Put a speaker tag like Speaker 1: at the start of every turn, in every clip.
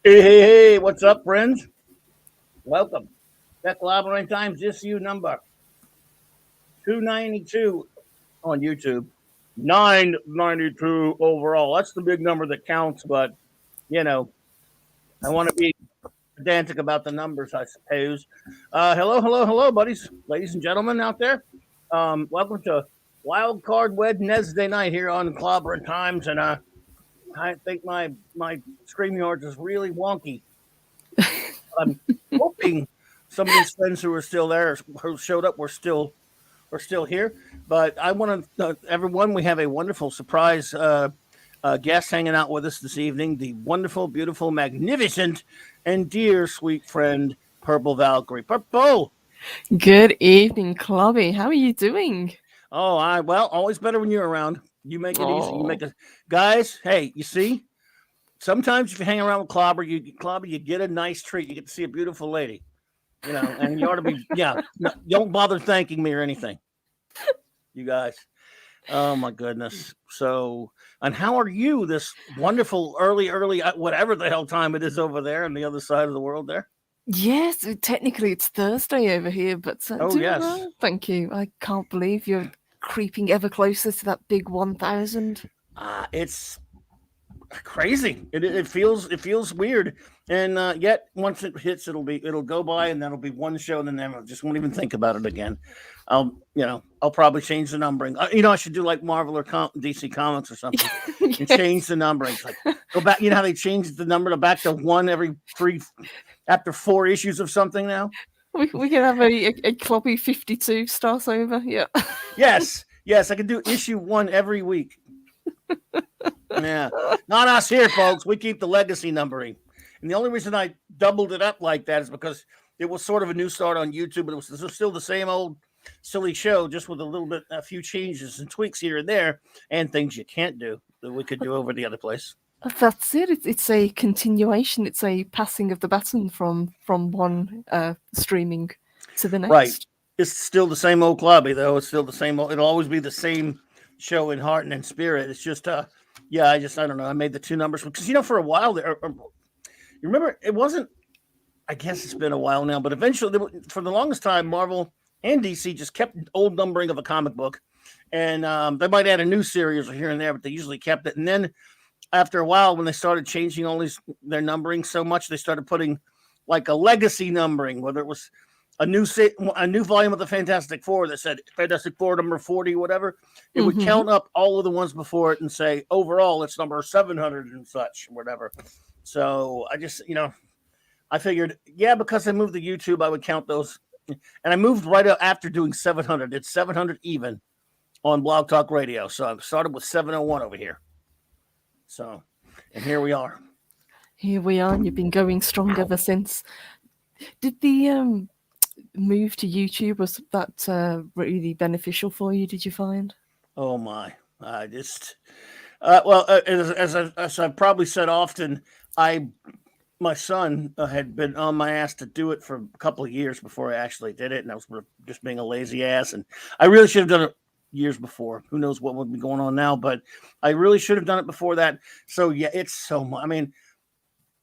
Speaker 1: Hey, what's up, friends? Welcome. That Clobberin Times issue number 292 on YouTube. 992 overall. That's the big number that counts, but, you know, I want to be pedantic about the numbers, I suppose. Hello, buddies, ladies and gentlemen out there. Welcome to Wild Card Wednesday night here on Clobberin Times, and I think my StreamYard is really wonky. I'm hoping some of these friends who are still there, who showed up, were still here. But I want to everyone. We have a wonderful surprise guest hanging out with us this evening. The wonderful, beautiful, magnificent, and dear sweet friend Purple Valkyrie. Purple.
Speaker 2: Good evening, Clobby. How are you doing?
Speaker 1: Oh, always better when you're around. You make it easy. You
Speaker 2: Oh,
Speaker 1: make it, guys. Hey, you see. Sometimes if you hang around with Clobber, you get a nice treat. You get to see a beautiful lady. And you ought to be, yeah, no, don't bother thanking me or anything, you guys. Oh my goodness. So, and how are you this wonderful early, whatever the hell time it is over there on the other side of the world there?
Speaker 2: yes, technically it's Thursday over here, but
Speaker 1: Oh,
Speaker 2: doing
Speaker 1: yes.
Speaker 2: well. Thank you. I can't believe you're creeping ever closer to that big 1000.
Speaker 1: It's crazy. It feels weird. And yet once it hits, it'll go by and that'll be one show and then I just won't even think about it again. I'll probably change the numbering. I should do like Marvel or DC Comics or something and
Speaker 2: Yes,
Speaker 1: change the numbering. It's like go back. You know how they changed the number to back to one every three after four issues of something now.
Speaker 2: we can have a Clobby 52 start over. Yeah.
Speaker 1: Yes, I can do issue one every week. Yeah, not us here, folks. We keep the legacy numbering, and the only reason I doubled it up like that is because it was sort of a new start on YouTube, but it was still the same old silly show, just with a few changes and tweaks here and there, and things you can't do that we could do over the other place.
Speaker 2: That's it. It's a continuation. It's a passing of the baton from one streaming to the
Speaker 1: Right.
Speaker 2: next.
Speaker 1: It's still the same old clubby, though. It's still the same old. It'll always be the same show in heart and in spirit. It's just, yeah, I don't know. I made the two numbers because, for a while there, you remember, it wasn't, I guess it's been a while now, but eventually, for the longest time, Marvel and DC just kept old numbering of a comic book. And they might add a new series or here and there, but they usually kept it. And then after a while, when they started changing their numbering so much, they started putting like a legacy numbering, whether it was a new volume of the Fantastic Four that said Fantastic Four number 40, whatever. It would
Speaker 2: Hmm.
Speaker 1: count up all of the ones before it and say overall it's number 700 and such, whatever. So I just, I figured, yeah, because I moved to YouTube, I would count those. And I moved right after doing 700. It's 700 even on Blog Talk Radio. So I started with 701 over here. So, and here we are.
Speaker 2: Here we are, and you've been going strong ever since. Did the move to YouTube, was that really beneficial for you? Did you find?
Speaker 1: Oh my! I just as I've probably said often, I my son had been on my ass to do it for a couple of years before I actually did it, and I was just being a lazy ass, and I really should have done it years before. Who knows what would be going on now? But I really should have done it before that. So yeah, it's so much. I mean,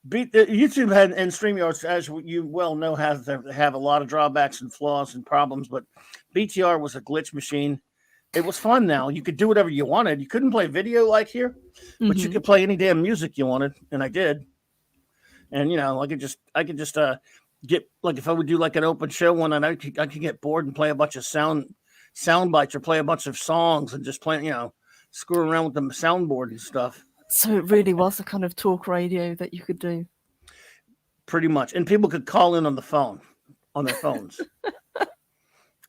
Speaker 1: YouTube had and StreamYard, as you well know, have a lot of drawbacks and flaws and problems. But BTR was a glitch machine. It was fun. Now you could do whatever you wanted. You couldn't play video like here, but you
Speaker 2: Hmm.
Speaker 1: could play any damn music you wanted, and I did. And I could just get like if I would do like an open show one night, I could get bored and play a bunch of sound bites or play a bunch of songs and just play, screw around with the soundboard and stuff.
Speaker 2: So it really was a kind of talk radio that you could do.
Speaker 1: Pretty much, and people could call in on the phone on their phones.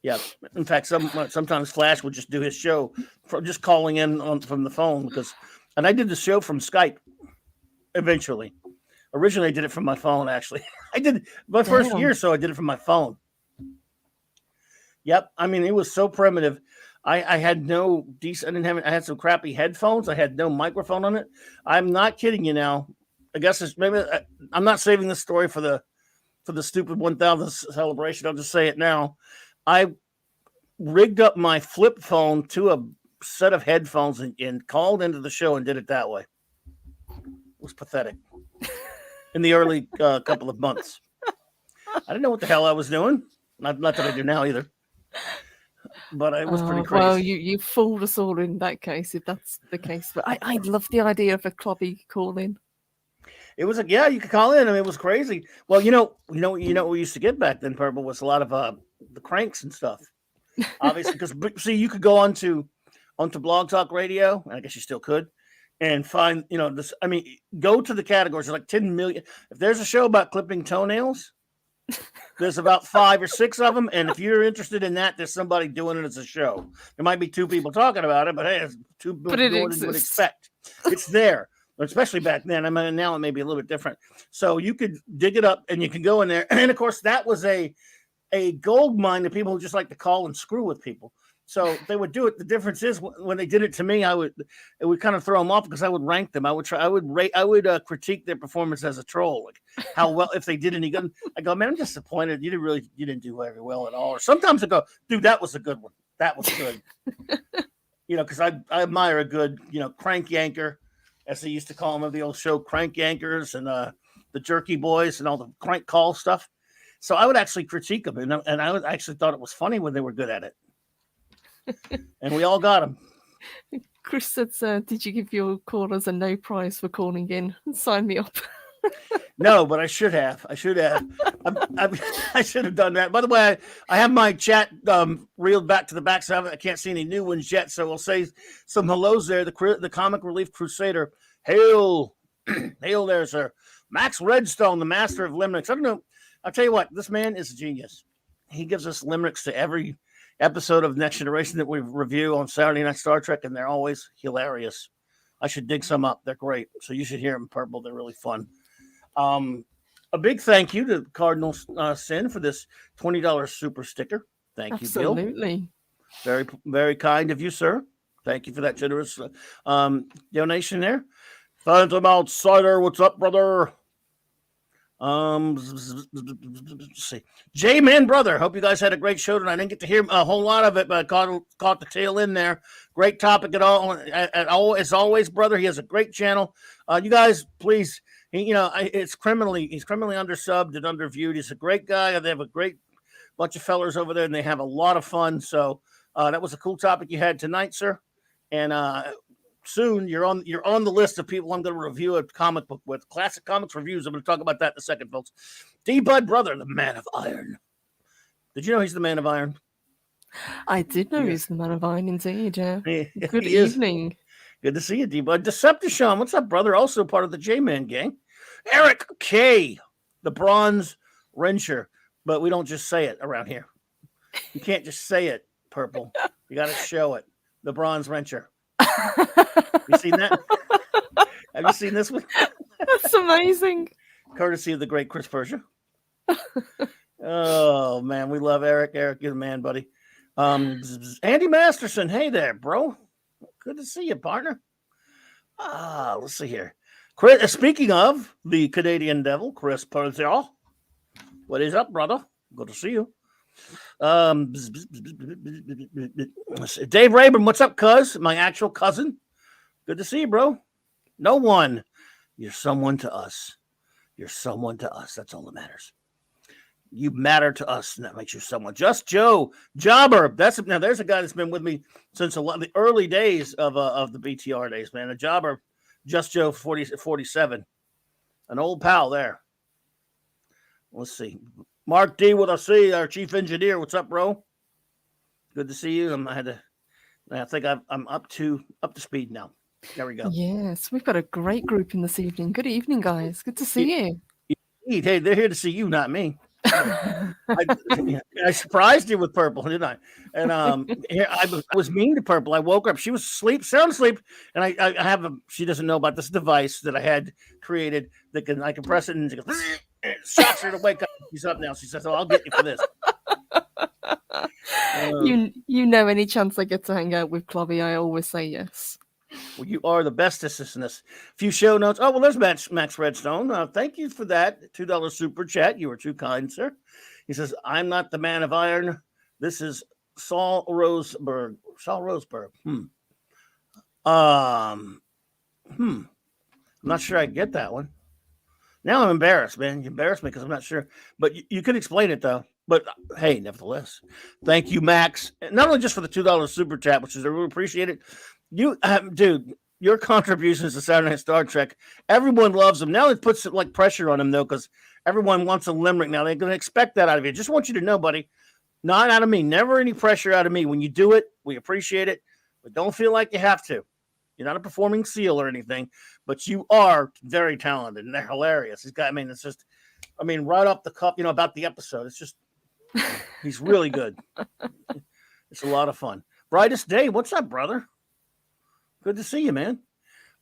Speaker 1: Yeah, in fact, sometimes Flash would just do his show from just calling in from the phone and I did the show from Skype eventually. Originally, I did it from my phone. Actually, I did my first year,
Speaker 2: Damn.
Speaker 1: so I did it from my phone. Yep, I mean it was so primitive. I had no decent. I didn't have. I had some crappy headphones. I had no microphone on it. I'm not kidding you now. I guess I'm not saving this story for the stupid 1000th celebration. I'll just say it now. I rigged up my flip phone to a set of headphones and called into the show and did it that way. It was pathetic. in the early couple of months. I didn't know what the hell I was doing. Not that I do now either. But it was pretty
Speaker 2: Well,
Speaker 1: crazy.
Speaker 2: you fooled us all in that case, if that's the case. But I love the idea of a Clobby call-in.
Speaker 1: It was yeah, you could call in. I mean, it was crazy. Well, what we used to get back then, Purple, was a lot of the cranks and stuff. Obviously, because see, you could go onto Blog Talk Radio, and I guess you still could, and find this. I mean, go to the categories. There's like 10 million. If there's a show about clipping toenails, there's about 5 or 6 of them, and if you're interested in that, there's somebody doing it as a show. There might be 2 people talking about it, but hey, it's more than you would expect. It's there, especially back then. I mean, now it may be a little bit different. So you could dig it up, and you can go in there. And of course, that was a gold mine to people who just like to call and screw with people. So they would do it. The difference is when they did it to me, it would kind of throw them off because I would rank them. I would critique their performance as a troll, like how well if they did any good. I go, man, I'm disappointed. You didn't do very well at all. Or sometimes I go, dude, that was a good one. That was good. Because I admire a good crank yanker, as they used to call them of the old show, crank yankers and the jerky boys and all the crank call stuff. So I would actually critique them, and I actually thought it was funny when they were good at it. And we all got them.
Speaker 2: Chris said, did you give your callers a no prize for calling in? Sign me up.
Speaker 1: No, but I should have. I should have done that. By the way, I have my chat reeled back to the back, so I can't see any new ones yet. So we'll say some hellos there. The Comic Relief Crusader. Hail. Hail there, sir. Max Redstone, the master of limericks. I don't know. I'll tell you what, this man is a genius. He gives us limericks to every episode of Next Generation that we review on Saturday Night Star Trek, and they're always hilarious. I should dig some up. They're great. So you should hear them, Purple. They're really fun. A big thank you to Cardinal Sin for this $20 super sticker. Thank you, Bill.
Speaker 2: Absolutely.
Speaker 1: Very, very kind of you, sir. Thank you for that generous donation there. Phantom Outsider, what's up, brother? Let's see. J-Man brother, hope you guys had a great show tonight. I didn't get to hear a whole lot of it, but I caught the tail end there. Great topic as always, brother. He has a great channel. You guys, please, he's criminally undersubbed and underviewed. He's a great guy. They have a great bunch of fellers over there, and they have a lot of fun. So that was a cool topic you had tonight, sir. And soon you're on the list of people I'm going to review a comic book with. Classic Comics Reviews. I'm going to talk about that in a second, folks. D-Bud brother, the Man of Iron. Did you know he's the Man of Iron?
Speaker 2: I did know he's the Man of Iron, indeed. Yeah. Good evening.
Speaker 1: Good to see you, D-Bud. Decepticon, what's up, brother? Also part of the J-Man gang. Eric K, the Bronze Wrencher. But we don't just say it around here. You can't just say it, Purple. You got to show it. The Bronze Wrencher. You seen that? Have you seen this one?
Speaker 2: That's amazing.
Speaker 1: Courtesy of the great Chris Persia. Oh man, we love Eric. Eric, you're the man, buddy. Andy Masterson, hey there, bro. Good to see you, partner. Let's see here. Chris, speaking of the Canadian Devil, Chris Persia. What is up, brother? Good to see you. Dave Rayburn, what's up, cuz? My actual cousin. Good to see you, bro. No one. You're someone to us. You're someone to us. That's all that matters. You matter to us, and that makes you someone. Just Joe Jobber. Now there's a guy that's been with me since the early days of the BTR days, man. A Jobber, Just Joe 47. An old pal there. Let's see. Mark D with a C, our chief engineer. What's up, bro? Good to see you. I think I'm up to speed now. There we go.
Speaker 2: Yes, we've got a great group in this evening. Good evening, guys. Good to see you.
Speaker 1: Hey, they're here to see you, not me. I surprised you with Purple, didn't I? And I was mean to Purple. I woke her up. She was sound asleep, and I have she doesn't know about this device that I had created that I can press it and it shocks her to wake up. She's up now. She says, "Oh, I'll get you for this."
Speaker 2: You know, any chance I get to hang out with Clobby, I always say yes.
Speaker 1: Well, you are the bestest in this. A few show notes. Oh, well, there's Max Redstone. Thank you for that $2 super chat. You were too kind, sir. He says, I'm not the Man of Iron. This is Saul Roseberg. I'm not sure I get that one. Now I'm embarrassed, man. You embarrassed me because I'm not sure. But you could explain it though. But hey, nevertheless, thank you, Max. Not only just for the $2 super chat, which is I really appreciate it. You, dude, your contributions to Saturday Night Star Trek. Everyone loves them. Now it puts like pressure on them though, because everyone wants a limerick now. They're going to expect that out of you. Just want you to know, buddy. Not out of me. Never any pressure out of me. When you do it, we appreciate it, but don't feel like you have to. You're not a performing seal or anything, but you are very talented and they're hilarious. He's got, I mean, it's just, I mean, right off the cuff, about the episode. It's just, he's really good. It's a lot of fun. Brightest Day. What's up, brother? Good to see you, man.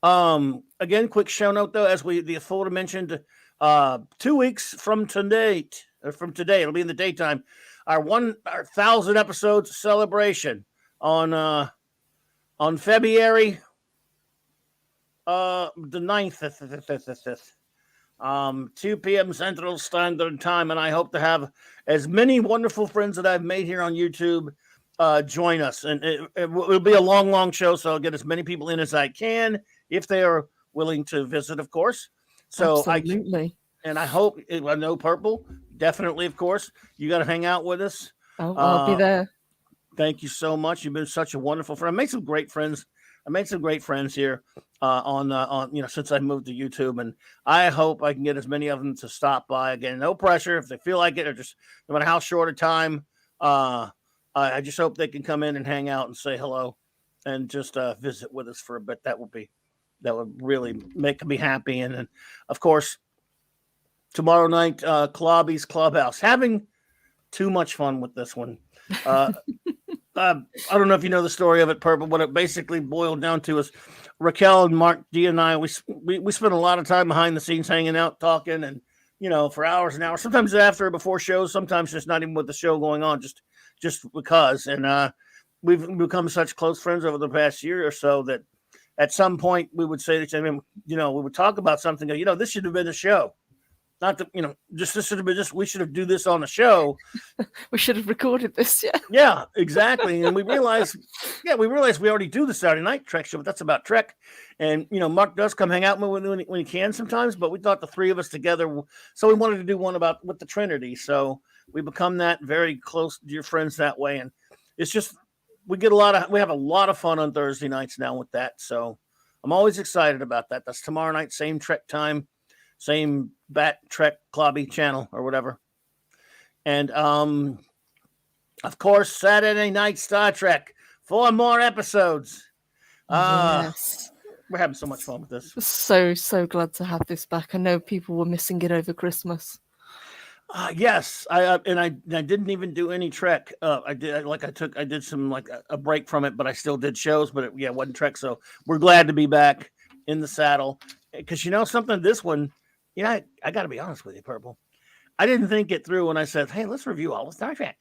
Speaker 1: Again, quick show note though, as the authority mentioned, 2 weeks from today, it'll be in the daytime. Our 1,000 episodes celebration on February the 9th, 2 p.m. Central Standard Time, and I hope to have as many wonderful friends that I've made here on YouTube join us. And it will be a long show, so I'll get as many people in as I can if they are willing to visit, of course. So
Speaker 2: absolutely.
Speaker 1: I hope I know Purple. Definitely, of course. You got to hang out with us.
Speaker 2: I'll be there.
Speaker 1: Thank you so much. You've been such a wonderful friend. I made some great friends here since I moved to YouTube, and I hope I can get as many of them to stop by. Again, no pressure if they feel like it, or just no matter how short a time. I just hope they can come in and hang out and say hello, and just visit with us for a bit. That would really make me happy. And then, of course, tomorrow night, Clobby's Clubhouse. Having too much fun with this one. I don't know if you know the story of it, Purple. What it basically boiled down to is Raquel and Mark D and I. We spent a lot of time behind the scenes, hanging out, talking, and for hours and hours. Sometimes after or before shows. Sometimes just not even with the show going on, just because. And we've become such close friends over the past year or so that at some point we would say to each other, we would talk about something. This should have been a show. Not that, this should have been we should have do this on the show.
Speaker 2: We should have recorded this. Yeah.
Speaker 1: Yeah, exactly. And we realized we already do the Saturday Night Trek show, but that's about Trek. And, Mark does come hang out when he can sometimes, but we thought the three of us together. So we wanted to do one with the Trinity. So we become that very close dear friends that way. And it's just, we have a lot of fun on Thursday nights now with that. So I'm always excited about that. That's tomorrow night, same Trek time. Same Bat Trek Clobby channel or whatever. And of course, Saturday Night Star Trek. 4 more episodes.
Speaker 2: Yes.
Speaker 1: We're having so much fun with this.
Speaker 2: So glad to have this back. I know people were missing it over Christmas.
Speaker 1: Yes, I didn't even do any Trek. I did some like a break from it, but I still did shows. But it wasn't Trek. So we're glad to be back in the saddle. Because something, this one. I got to be honest with you, Purple. I didn't think it through when I said, hey, let's review all of Star Trek.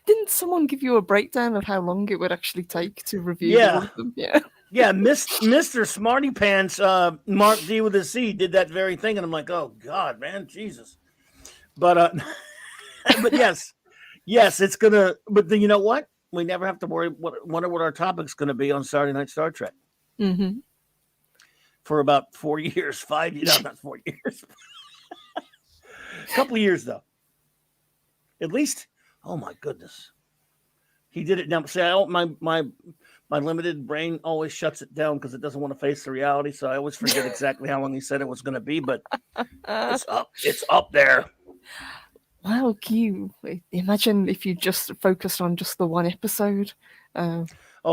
Speaker 2: Didn't someone give you a breakdown of how long it would actually take to review all of them? Yeah.
Speaker 1: Yeah, Mr. Smarty Pants, Mark D with a C, did that very thing. And I'm like, oh, God, man, Jesus. But but yes, it's going to. But then you know what? We never have to wonder what our topic's going to be on Saturday Night Star Trek.
Speaker 2: Mm-hmm.
Speaker 1: For about 4 years, 5 years, not 4 years. A couple of years, though. At least, oh my goodness. He did it now. See, my limited brain always shuts it down because it doesn't want to face the reality. So I always forget exactly how long he said it was going to be, but it's up there.
Speaker 2: Wow, can you imagine if you just focused on just the one episode?
Speaker 1: Oh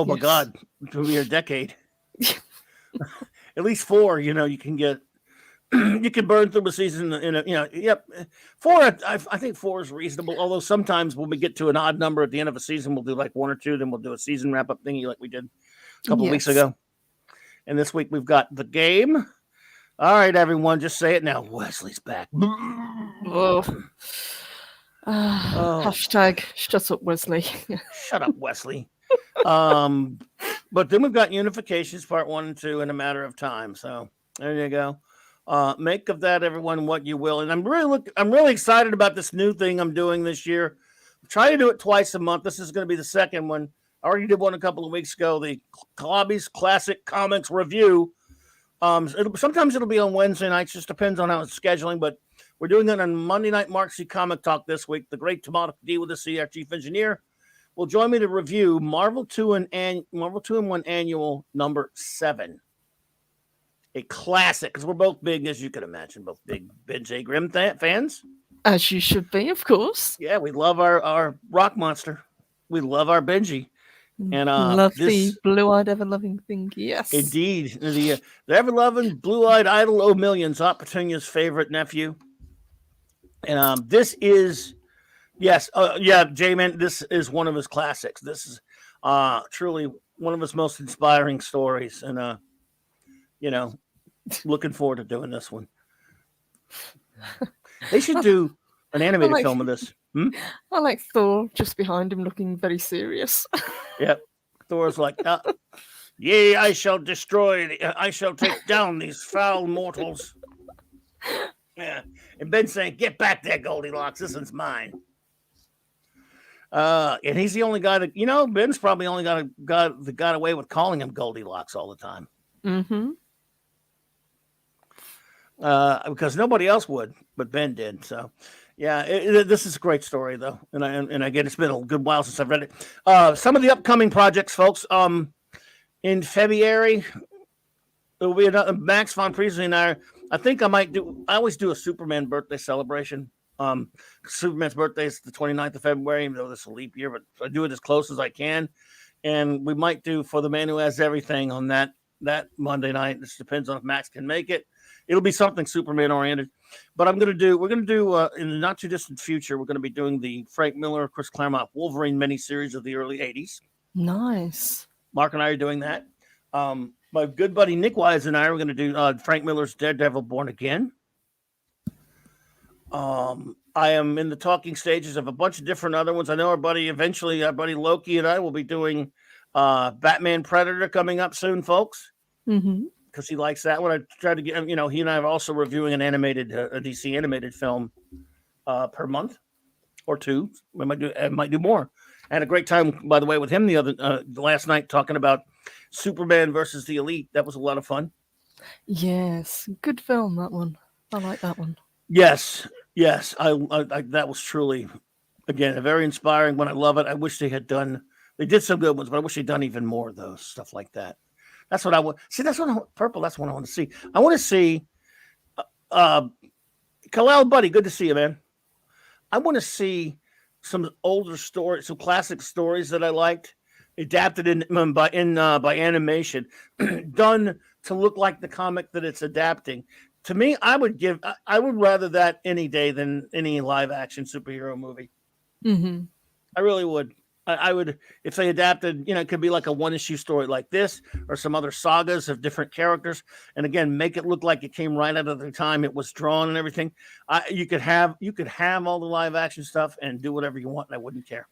Speaker 1: my God, it would be a decade. At least 4, you can get, you can burn through a season in a, yep. 4, I think 4 is reasonable. Although sometimes when we get to an odd number at the end of a season, we'll do like 1 or 2, then we'll do a season wrap up thingy like we did a couple of weeks ago. And this week we've got the game. All right, everyone, just say it now. Wesley's back.
Speaker 2: Hashtag shut up, Wesley.
Speaker 1: Shut up, Wesley. But then we've got Unifications Part 1 and 2 in a matter of time. So there you go. Make of that, everyone, what you will. And I'm really excited about this new thing I'm doing this year. I'm trying to do it twice a month. This is going to be the second one. I already did one a couple of weeks ago. The Clobby's Classic Comics Review, Sometimes it'll be on Wednesday nights. Just depends on how it's scheduling. But we're doing it on Monday night. Mark C Comic Talk this week. The great Tomato D with the C, our chief engineer, will join me to review Marvel 2 and Marvel 2 and 1 Annual number 7. A classic, because we're both big, as you can imagine, both big Ben J. Grimm fans.
Speaker 2: As you should be, of course.
Speaker 1: Yeah, we love our rock monster. We love our Benji. And
Speaker 2: love the blue-eyed, ever-loving thing. Yes,
Speaker 1: indeed, the ever-loving, blue-eyed idol of millions, Aunt Petunia's favorite nephew. And this is, yes, J-Man, this is one of his classics. This is truly one of his most inspiring stories. And, looking forward to doing this one. They should do an animated film of this.
Speaker 2: I like Thor just behind him looking very serious.
Speaker 1: Yep. Thor's like, yea, I shall take down these foul mortals. Yeah. And Ben's saying, get back there, Goldilocks. This one's mine. And he's the only guy that, Ben's probably only got away with calling him Goldilocks all the time.
Speaker 2: Mm-hmm.
Speaker 1: Because nobody else would, but Ben did. So, yeah, this is a great story, though. And again, it's been a good while since I've read it. Some of the upcoming projects, folks. In February, there will be another Max von Priestley and I think I always do a Superman birthday celebration. Superman's birthday is the 29th of February, even though this is a leap year, but I do it as close as I can. And we might do For the Man Who Has Everything on that Monday night. This depends on if Max can make it. It'll be something Superman oriented, but we're going to do in the not too distant future, we're going to be doing the Frank Miller, Chris Claremont Wolverine miniseries of the early 80s.
Speaker 2: Nice.
Speaker 1: Mark and I are doing that. My good buddy Nick Wise and I are going to do Frank Miller's Daredevil Born Again. I am in the talking stages of a bunch of different other ones. I know our buddy Loki and I will be doing Batman Predator coming up soon, folks.
Speaker 2: Mm-hmm.
Speaker 1: Because he likes that one. I tried to get him, he and I are also reviewing an animated, a DC animated film per month or two. We might do more. I had a great time, by the way, with him the last night talking about Superman versus the Elite. That was a lot of fun.
Speaker 2: Yes, good film, that one. I like that one.
Speaker 1: Yes. I that was truly, again, a very inspiring one. I love it. I wish they did some good ones, but I wish they'd done even more of those, stuff like that. That's what I want. See, that's what I want to see. I want to see Kal-El, buddy, good to see you, man. I want to see some older stories, some classic stories that I liked, adapted by animation, done to look like the comic that it's adapting. To me, I would rather that any day than any live action superhero movie.
Speaker 2: Mm-hmm.
Speaker 1: I really would. I would, if they adapted, it could be like a one-issue story like this, or some other sagas of different characters, and again, make it look like it came right out of the time it was drawn and everything. You could have all the live action stuff and do whatever you want, and I wouldn't care.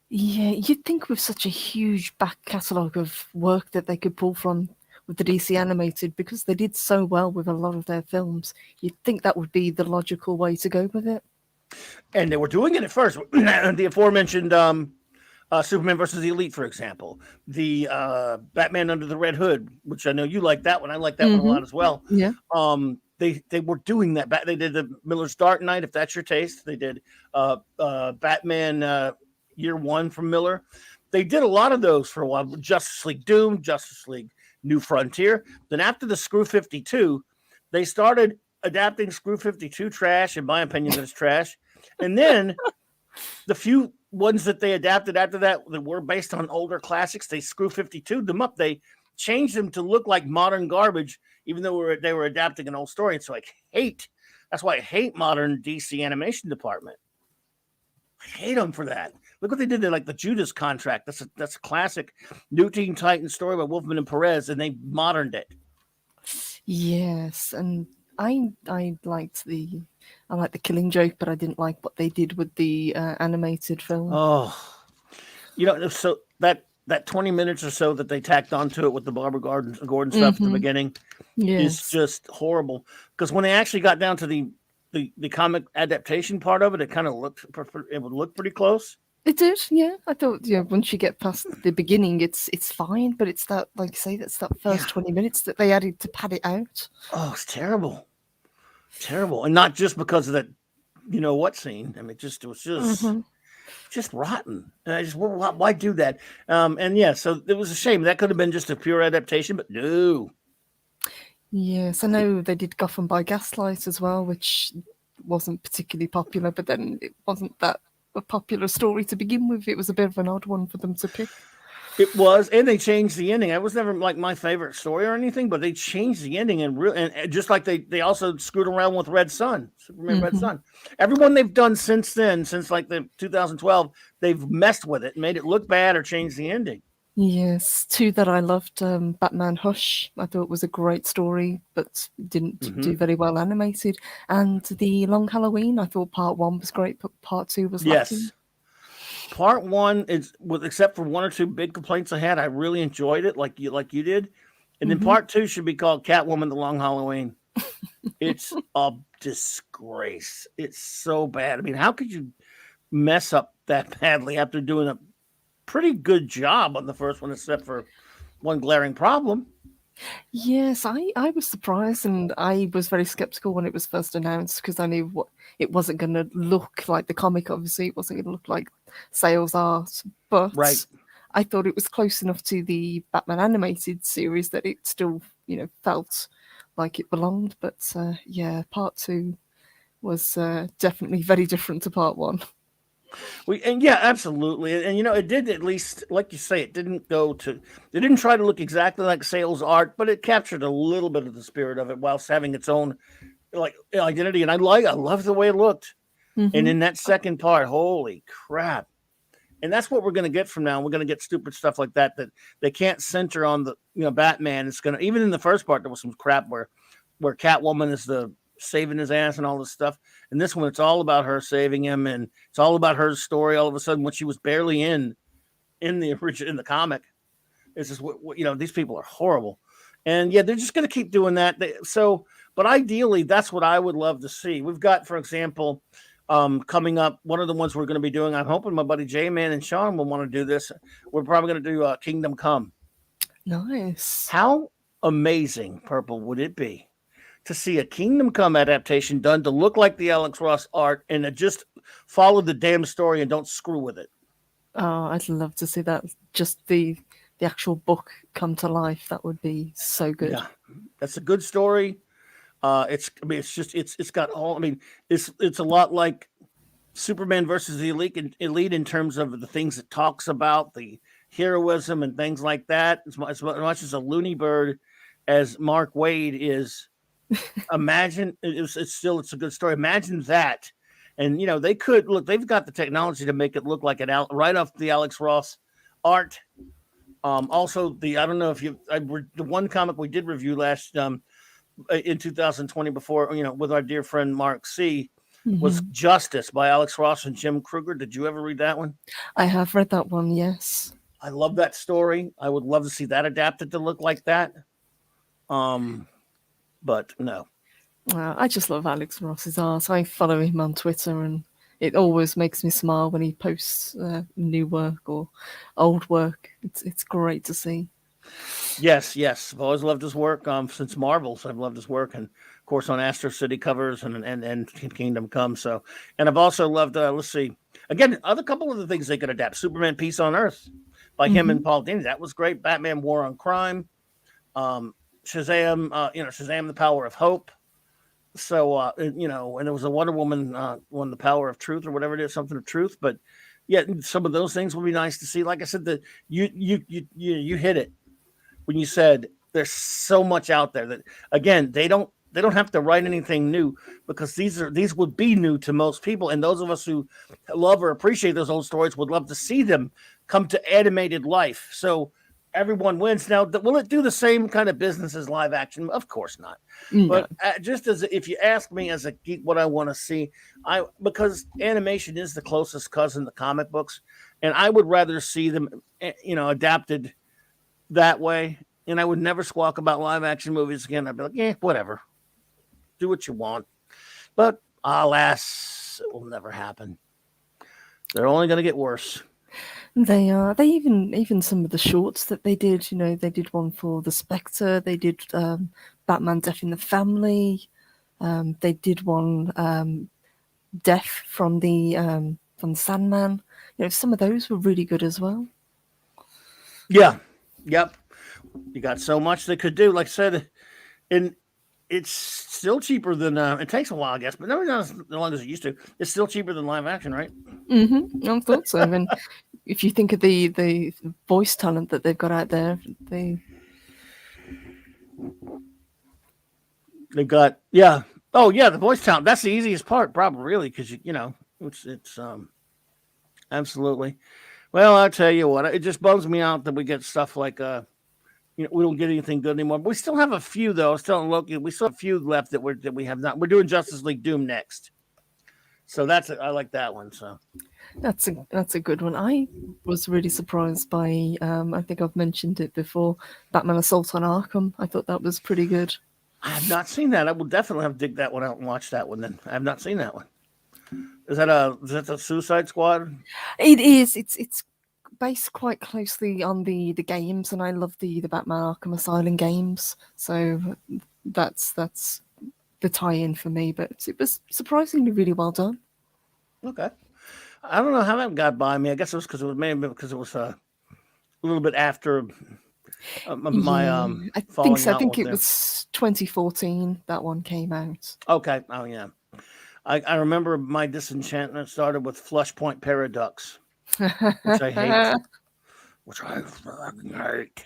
Speaker 2: Yeah, you'd think with such a huge back catalogue of work that they could pull from with the DC animated, because they did so well with a lot of their films, you'd think that would be the logical way to go with it.
Speaker 1: And they were doing it at first. The aforementioned Superman versus the Elite, for example, the Batman Under the Red Hood, which I know you like that one. I like that one a lot as well.
Speaker 2: Yeah.
Speaker 1: They were doing that. They did the Miller's Dark Knight, if that's your taste. They did Batman Year One from Miller. They did a lot of those for a while. Justice League Doom, Justice League New Frontier. Then after the Screw 52, they started adapting Screw 52 trash. In my opinion, it's trash. And then the few ones that they adapted after that were based on older classics, they Screw 52'd them up. They changed them to look like modern garbage, even though they were adapting an old story. And so that's why I hate modern DC animation department. I hate them for that. Look what they did to like the Judas Contract. That's a classic New Teen Titans story by Wolfman and Perez, and they moderned it.
Speaker 2: Yes, and I liked the Killing Joke, but I didn't like what they did with the animated film.
Speaker 1: Oh, so that 20 minutes or so that they tacked onto it with the Barbara Gordon stuff at the beginning is just horrible. Because when they actually got down to the comic adaptation part of it, it kind of would look pretty close.
Speaker 2: It did, yeah. I thought, once you get past the beginning, it's fine, but it's that, like you say, that's that
Speaker 1: Yeah.
Speaker 2: first 20 minutes that they added to pad it out.
Speaker 1: Oh, it's terrible. Terrible. And not just because of that, what scene. I mean, it was
Speaker 2: Hmm.
Speaker 1: just rotten. And I just, why do that? And yeah, so it was a shame. That could have been just a pure adaptation, but no.
Speaker 2: Yes, I know they did Gotham by Gaslight as well, which wasn't particularly popular, but then it wasn't that a popular story to begin with. It was a bit of an odd one for them to pick.
Speaker 1: It was, and they changed the ending. It was never like my favorite story or anything, but they changed the ending and just like they also screwed around with Red Sun, Superman Red
Speaker 2: Hmm.
Speaker 1: Sun. Everyone they've done since then, since like the 2012, they've messed with it, made it look bad, or changed the ending.
Speaker 2: Yes, two that I loved, Batman Hush. I thought was a great story, but didn't do
Speaker 1: Hmm.
Speaker 2: very well animated. And The Long Halloween, I thought part one was great, but part two was lacking.
Speaker 1: Yes, part one is with except for one or two big complaints I had, I really enjoyed it, like you did. And then
Speaker 2: Hmm.
Speaker 1: part two should be called Catwoman: The Long Halloween. It's a disgrace. It's so bad. I mean, how could you mess up that badly after doing a pretty good job on the first one, except for one glaring problem?
Speaker 2: Yes, I was surprised, and I was very skeptical when it was first announced because I knew it wasn't going to look like the comic. Obviously, it wasn't going to look like sales art,
Speaker 1: Right.
Speaker 2: but I thought it was close enough to the Batman animated series that it still, felt like it belonged. But yeah, part two was definitely very different to part one.
Speaker 1: And yeah, absolutely. And it did, at least, like you say, it didn't try to look exactly like sales art, but it captured a little bit of the spirit of it whilst having its own like identity. And I love the way it looked. And
Speaker 2: Hmm.
Speaker 1: in that second part, holy crap. And that's what we're going to get from now. We're going to get stupid stuff like that they can't center on the Batman. It's going to, even in the first part there was some crap where Catwoman is the saving his ass and all this stuff. And this one, it's all about her saving him, and it's all about her story. All of a sudden, when she was barely in the original in the comic, it's just these people are horrible, and yeah, they're just going to keep doing that. But ideally, that's what I would love to see. We've got, for example, coming up, one of the ones we're going to be doing. I'm hoping my buddy J Man and Sean will want to do this. We're probably going to do Kingdom Come.
Speaker 2: Nice.
Speaker 1: How amazing, Purple, would it be to see a Kingdom Come adaptation done to look like the Alex Ross art and to just follow the damn story and don't screw with it?
Speaker 2: Oh, I'd love to see that. Just the actual book come to life. That would be so good.
Speaker 1: Yeah, that's a good story. It's got all. I mean, it's a lot like Superman versus the elite in terms of the things it talks about, the heroism and things like that. As much as a loony bird as Mark Wade is, imagine it's a good story. Imagine that, and they could look. They've got the technology to make it look like right off the Alex Ross art. Also, I don't know if the one comic we did review last in 2020 before with our dear friend Mark C was
Speaker 2: Hmm.
Speaker 1: Justice by Alex Ross and Jim Kruger. Did you ever read that one?
Speaker 2: I have read that one, yes.
Speaker 1: I love that story. I would love to see that adapted to look like that. Um, but no.
Speaker 2: I just love Alex Ross's art. I follow him on Twitter, and it always makes me smile when he posts new work or old work. It's great to see.
Speaker 1: Yes, yes. I've always loved his work. Since Marvels, I've loved his work, and of course on Astro City covers and Kingdom Come. So, and I've also loved. Let's see, again, other couple of the things they could adapt. Superman: Peace on Earth by him
Speaker 2: Hmm.
Speaker 1: and Paul Dini. That was great. Batman: War on Crime. Shazam. Shazam: The Power of Hope. So, and there was a Wonder Woman one, The Power of Truth, or whatever it is, something of truth. But yeah, some of those things would be nice to see. Like I said, you hit it when you said there's so much out there that, again, they don't have to write anything new, because these would be new to most people, and those of us who love or appreciate those old stories would love to see them come to animated life. So everyone wins. Now, will it do the same kind of business as live action? Of course not.
Speaker 2: No.
Speaker 1: But just as if you ask me as a geek what I want to see, because animation is the closest cousin to comic books, and I would rather see them adapted that way. And I would never squawk about live action movies again. I'd be like, whatever, do what you want. But alas, it will never happen. They're only going to get worse.
Speaker 2: They are. They even some of the shorts that they did. You know, they did one for the Spectre. They did Batman Death in the Family. They did one Death from the Sandman. You know, some of those were really good as well.
Speaker 1: Yeah. Yep. You got so much they could do. Like I said, and it's still cheaper than. It takes a while, I guess, but not as long as it used to. It's still cheaper than live action, right?
Speaker 2: I thought so. And if you think of the voice talent that they've got out there,
Speaker 1: They've got Oh yeah, the voice talent. That's the easiest part, probably, really, because it's absolutely. Well, I'll tell you what, it just bums me out that we get stuff like we don't get anything good anymore. But we still have a few though. Still in Loki, we still have a few left that we have not. We're doing Justice League Doom next, so I like that one. So
Speaker 2: that's a good one. I was really surprised by I think I've mentioned it before, Batman Assault on Arkham. I thought that was pretty good.
Speaker 1: I have not seen that. I will definitely have to dig that one out and watch that one. Then I have not seen that one. Is that the Suicide Squad?
Speaker 2: It is. It's based quite closely on the games, and I love the Batman Arkham Asylum games. So that's the tie-in for me. But it was surprisingly really well done.
Speaker 1: Okay. I don't know how that got by me. I guess it was because it was a little bit after my
Speaker 2: I
Speaker 1: falling
Speaker 2: think so. I
Speaker 1: out
Speaker 2: think
Speaker 1: with
Speaker 2: it was 2014 that one came out.
Speaker 1: Okay. Oh yeah. I remember my disenchantment started with Flashpoint Paradox, which I hate. Which I fucking hate.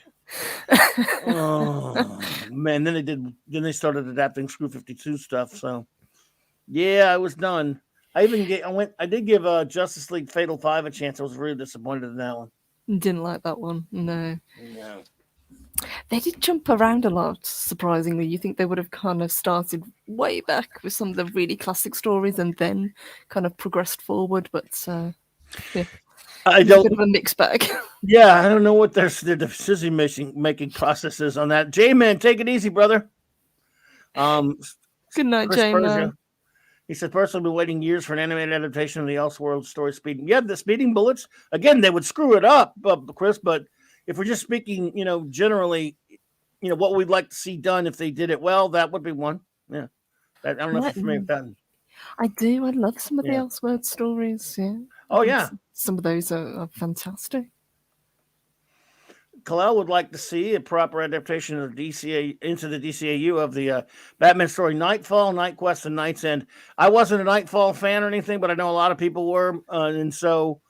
Speaker 1: Oh man! Then they started adapting Screw 52 stuff. So yeah, I was done. I did give Justice League Fatal 5 a chance. I was really disappointed in that one.
Speaker 2: Didn't like that one. No.
Speaker 1: No.
Speaker 2: They did jump around a lot, surprisingly. You think they would have kind of started way back with some of the really classic stories and then kind of progressed forward, but yeah.
Speaker 1: I
Speaker 2: It's a bit
Speaker 1: don't.
Speaker 2: of a mixed bag.
Speaker 1: Yeah, I don't know what their decision making process is on that. J-Man, take it easy, brother.
Speaker 2: Good night,
Speaker 1: Chris
Speaker 2: J-Man.
Speaker 1: Persia. He said, personally, been waiting years for an animated adaptation of the Elseworld story Speeding. Yeah, the Speeding Bullets. Again, they would screw it up, Chris, but if we're just speaking, generally, what we'd like to see done if they did it well, that would be one. Yeah. I don't know if you're familiar with that.
Speaker 2: I do. I love some of the Elseworld stories. Yeah.
Speaker 1: Oh, yeah.
Speaker 2: Some of those are fantastic.
Speaker 1: Kalel would like to see a proper adaptation of the DCAU of the Batman story Nightfall, Night Quest, and Night's End. I wasn't a Nightfall fan or anything, but I know a lot of people were, and so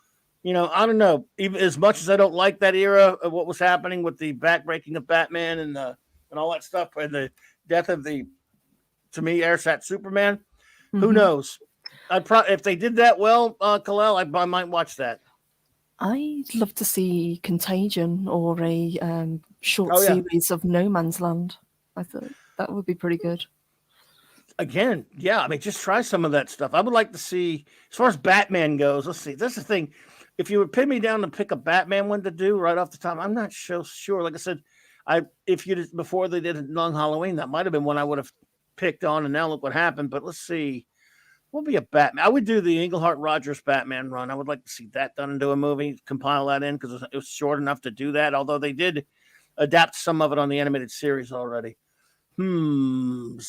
Speaker 1: I don't know. Even as much as I don't like that era of what was happening with the backbreaking of Batman and all that stuff, and the death of to me, Airsat Superman, who knows? If they did that well, Kalel, I might watch that.
Speaker 2: I'd love to see Contagion or a short series of No Man's Land. I thought that would be pretty good.
Speaker 1: Again, yeah. I mean, just try some of that stuff. I would like to see, as far as Batman goes, let's see. That's the thing. If you would pin me down to pick a Batman one to do right off the top, I'm not so sure. Like I said, before they did Long Halloween, that might have been one I would have picked on, and now look what happened. But let's see. What would be a Batman? I would do the Englehart Rogers Batman run. I would like to see that done into a movie, compile that in, because it was short enough to do that, although they did adapt some of it on the animated series already. I'm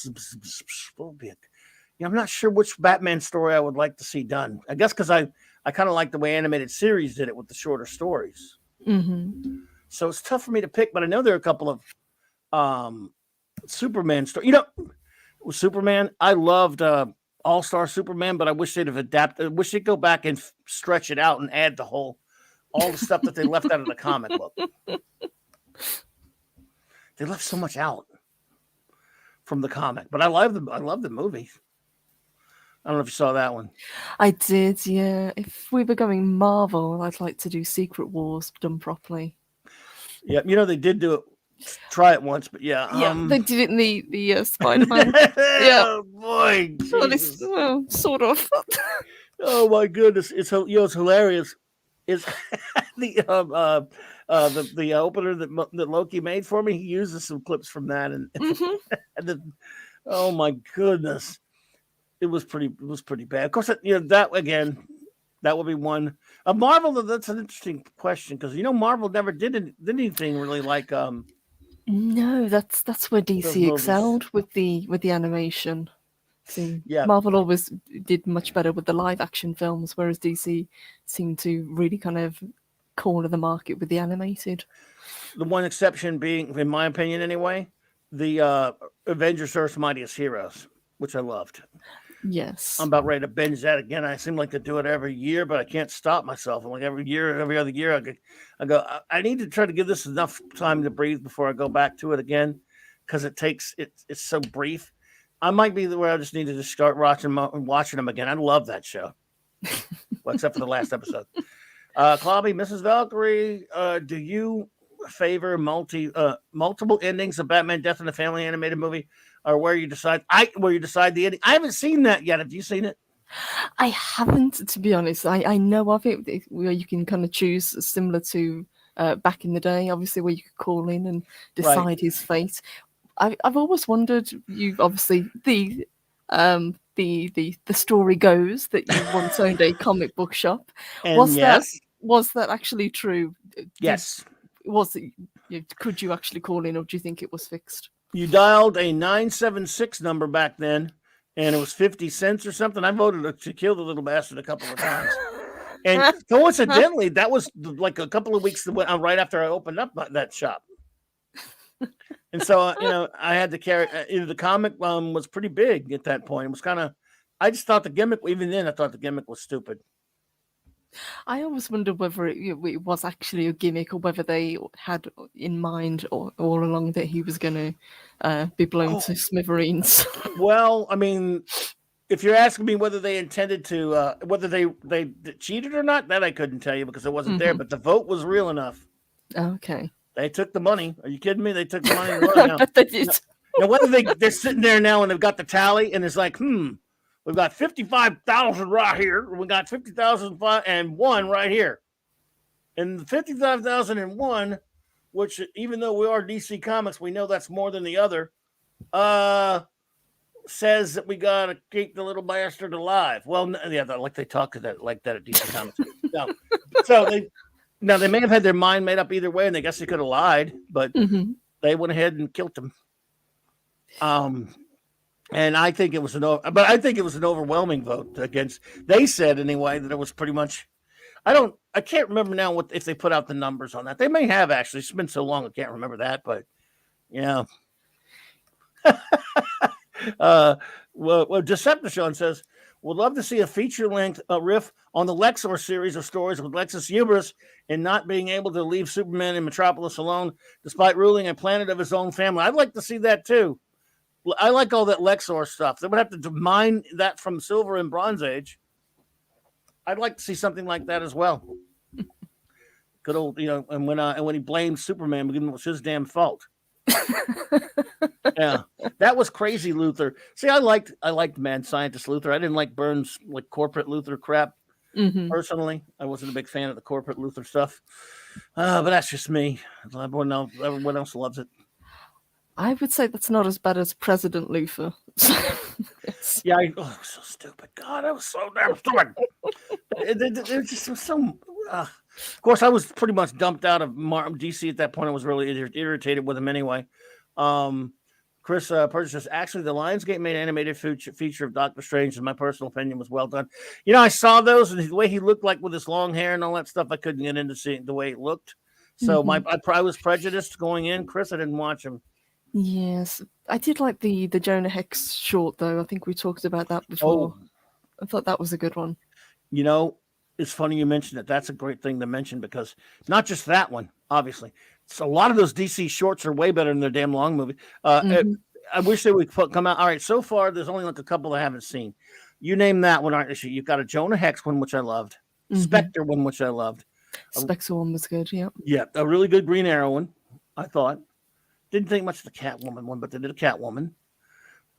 Speaker 1: not sure which Batman story I would like to see done. I guess because I kind of like the way animated series did it with the shorter stories.
Speaker 2: Mm-hmm.
Speaker 1: So it's tough for me to pick, but I know there are a couple of Superman stories. With Superman, I loved All-Star Superman, but I wish they'd have adapted. I wish they'd go back and stretch it out and add all the stuff that they left out of the comic book. They left so much out from the comic, but I love the movie. I don't know if you saw that one.
Speaker 2: I did, yeah. If we were going Marvel, I'd like to do Secret Wars done properly.
Speaker 1: Yeah, they did do it. Try it once, but yeah.
Speaker 2: They did it in the Spider-Man. Yeah.
Speaker 1: Oh boy.
Speaker 2: Well, sort of.
Speaker 1: Oh my goodness. It's hilarious. It's the opener that Loki made for me. He uses some clips from that and oh my goodness. It was pretty bad. Of course, that again, That would be one. Marvel, that's an interesting question because Marvel never did anything really like
Speaker 2: No, that's where
Speaker 1: those
Speaker 2: DC
Speaker 1: movies.
Speaker 2: excelled with the animation. See,
Speaker 1: Yeah,
Speaker 2: Marvel always did much better with the live action films, whereas DC seemed to really kind of corner the market with the animated.
Speaker 1: the one exception being, in my opinion anyway, the Avengers: Earth's Mightiest Heroes, which I loved. I'm
Speaker 2: Yes.
Speaker 1: about ready to binge that again. I seem like to do it every year, but I can't stop myself. I'm like every year, every other year, I need to try to give this enough time to breathe before I go back to it again, because it's so brief. I might be where I just need to just start watching them again. I love that show, well, except for the last episode. Clobby, Mrs. Valkyrie, do you favor multiple endings of Batman Death in the Family animated movie, or where you decide the ending? I haven't seen that yet. Have you seen it?
Speaker 2: I haven't, to be honest. I know of it, where you can kind of choose, similar to back in the day, obviously, where you could call in and
Speaker 1: Right.
Speaker 2: decide his fate. I've always wondered. You obviously the story goes that you once owned a comic book shop.
Speaker 1: And
Speaker 2: Was that
Speaker 1: yes,
Speaker 2: was that actually true? Did
Speaker 1: yes,
Speaker 2: was it? Could you actually call in, or do you think it was fixed?
Speaker 1: you dialed a 976 number back then, and it was 50 cents or something. I voted to kill the little bastard a couple of times. And coincidentally, that was like a couple of weeks right after I opened up that shop. And so, I had to carry. The comic was pretty big at that point. It was kind of. I just thought the gimmick. Even then, I thought the gimmick was stupid.
Speaker 2: I always wondered whether it was actually a gimmick, or whether they had in mind all along that he was going to be blown
Speaker 1: Oh,
Speaker 2: to smithereens.
Speaker 1: well, I mean, if you're asking me whether they intended to, whether they cheated or not, that I couldn't tell you because it wasn't there.
Speaker 2: Mhm.
Speaker 1: But the vote was real enough.
Speaker 2: Okay.
Speaker 1: They took the money. Are you kidding me? They took the money.
Speaker 2: I
Speaker 1: Now,
Speaker 2: bet they did.
Speaker 1: now whether they're sitting there now and they've got the tally and it's like, we've got 55,000 right here. We got 50,001 right here, and the 55,001, which even though we are DC Comics, we know that's more than the other. Says that we gotta keep the little bastard alive. Well, yeah, like they talk to that like that at DC Comics. No, so they may have had their mind made up either way, and they guess they could have lied, but
Speaker 2: Mhm.
Speaker 1: they went ahead and killed him. And I think it was I think it was an overwhelming vote against. They said anyway that it was pretty much. I can't remember now if they put out the numbers on that. They may have actually. It's been so long, I can't remember that, but yeah. Well, Decepticon says, would love to see a feature-length riff on the Lexor series of stories with Lexus hubris and not being able to leave Superman in Metropolis alone, despite ruling a planet of his own family. I'd like to see that too. I like all that Lexor stuff. They would have to mine that from Silver and Bronze Age. I'd like to see something like that as well. Good old, and when he blames Superman, because it was his damn fault. Yeah, that was crazy, Luthor. See, I liked Mad Scientist Luthor. I didn't like Burns' like corporate Luthor crap.
Speaker 2: Mhm.
Speaker 1: Personally, I wasn't a big fan of the corporate Luthor stuff. But that's just me. Everyone else loves it.
Speaker 2: I would say that's not as bad as President Luther. Yes.
Speaker 1: Yeah, so stupid. God, that was so damn stupid. It just was so. Of course, I was pretty much dumped out of DC at that point. I was really irritated with him anyway. Chris Purchase says, actually, the Lionsgate made animated feature of Doctor Strange, in my personal opinion, was well done. I saw those, and the way he looked like with his long hair and all that stuff, I couldn't get into seeing the way it looked. So I was prejudiced going in. Chris, I didn't watch him.
Speaker 2: Yes, I did like the Jonah Hex short though. I think we talked about that before.
Speaker 1: Oh,
Speaker 2: I thought that was a good one.
Speaker 1: It's funny you mentioned it. That's a great thing to mention because not just that one, obviously. So a lot of those DC shorts are way better than their damn long movie. I wish they would come out. All right, so far there's only like a couple I haven't seen. You name that one, aren't you? You've got a Jonah Hex one, which I loved. Spectre one, which I loved.
Speaker 2: Spectre one was good. Yeah.
Speaker 1: Yeah, a really good Green Arrow one. I thought. Didn't think much of the Catwoman one, but they did a Catwoman.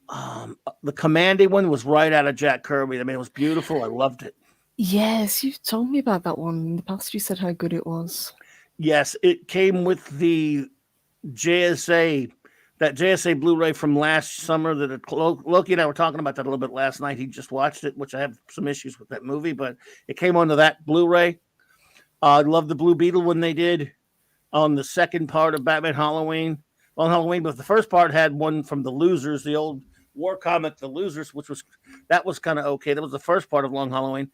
Speaker 1: The Commandy one was right out of Jack Kirby. I mean, it was beautiful. I loved it.
Speaker 2: Yes, you told me about that one in the past. You said how good it was.
Speaker 1: Yes, it came with the JSA that JSA Blu-ray from last summer that Loki and I were talking about that a little bit last night. He just watched it, which I have some issues with that movie, but it came onto that Blu-ray. I love the Blue Beetle when they did on the second part of Batman Halloween. On Halloween, but the first part had one from the Losers, the old war comic, The Losers, which was kind of okay. That was the first part of Long Halloween.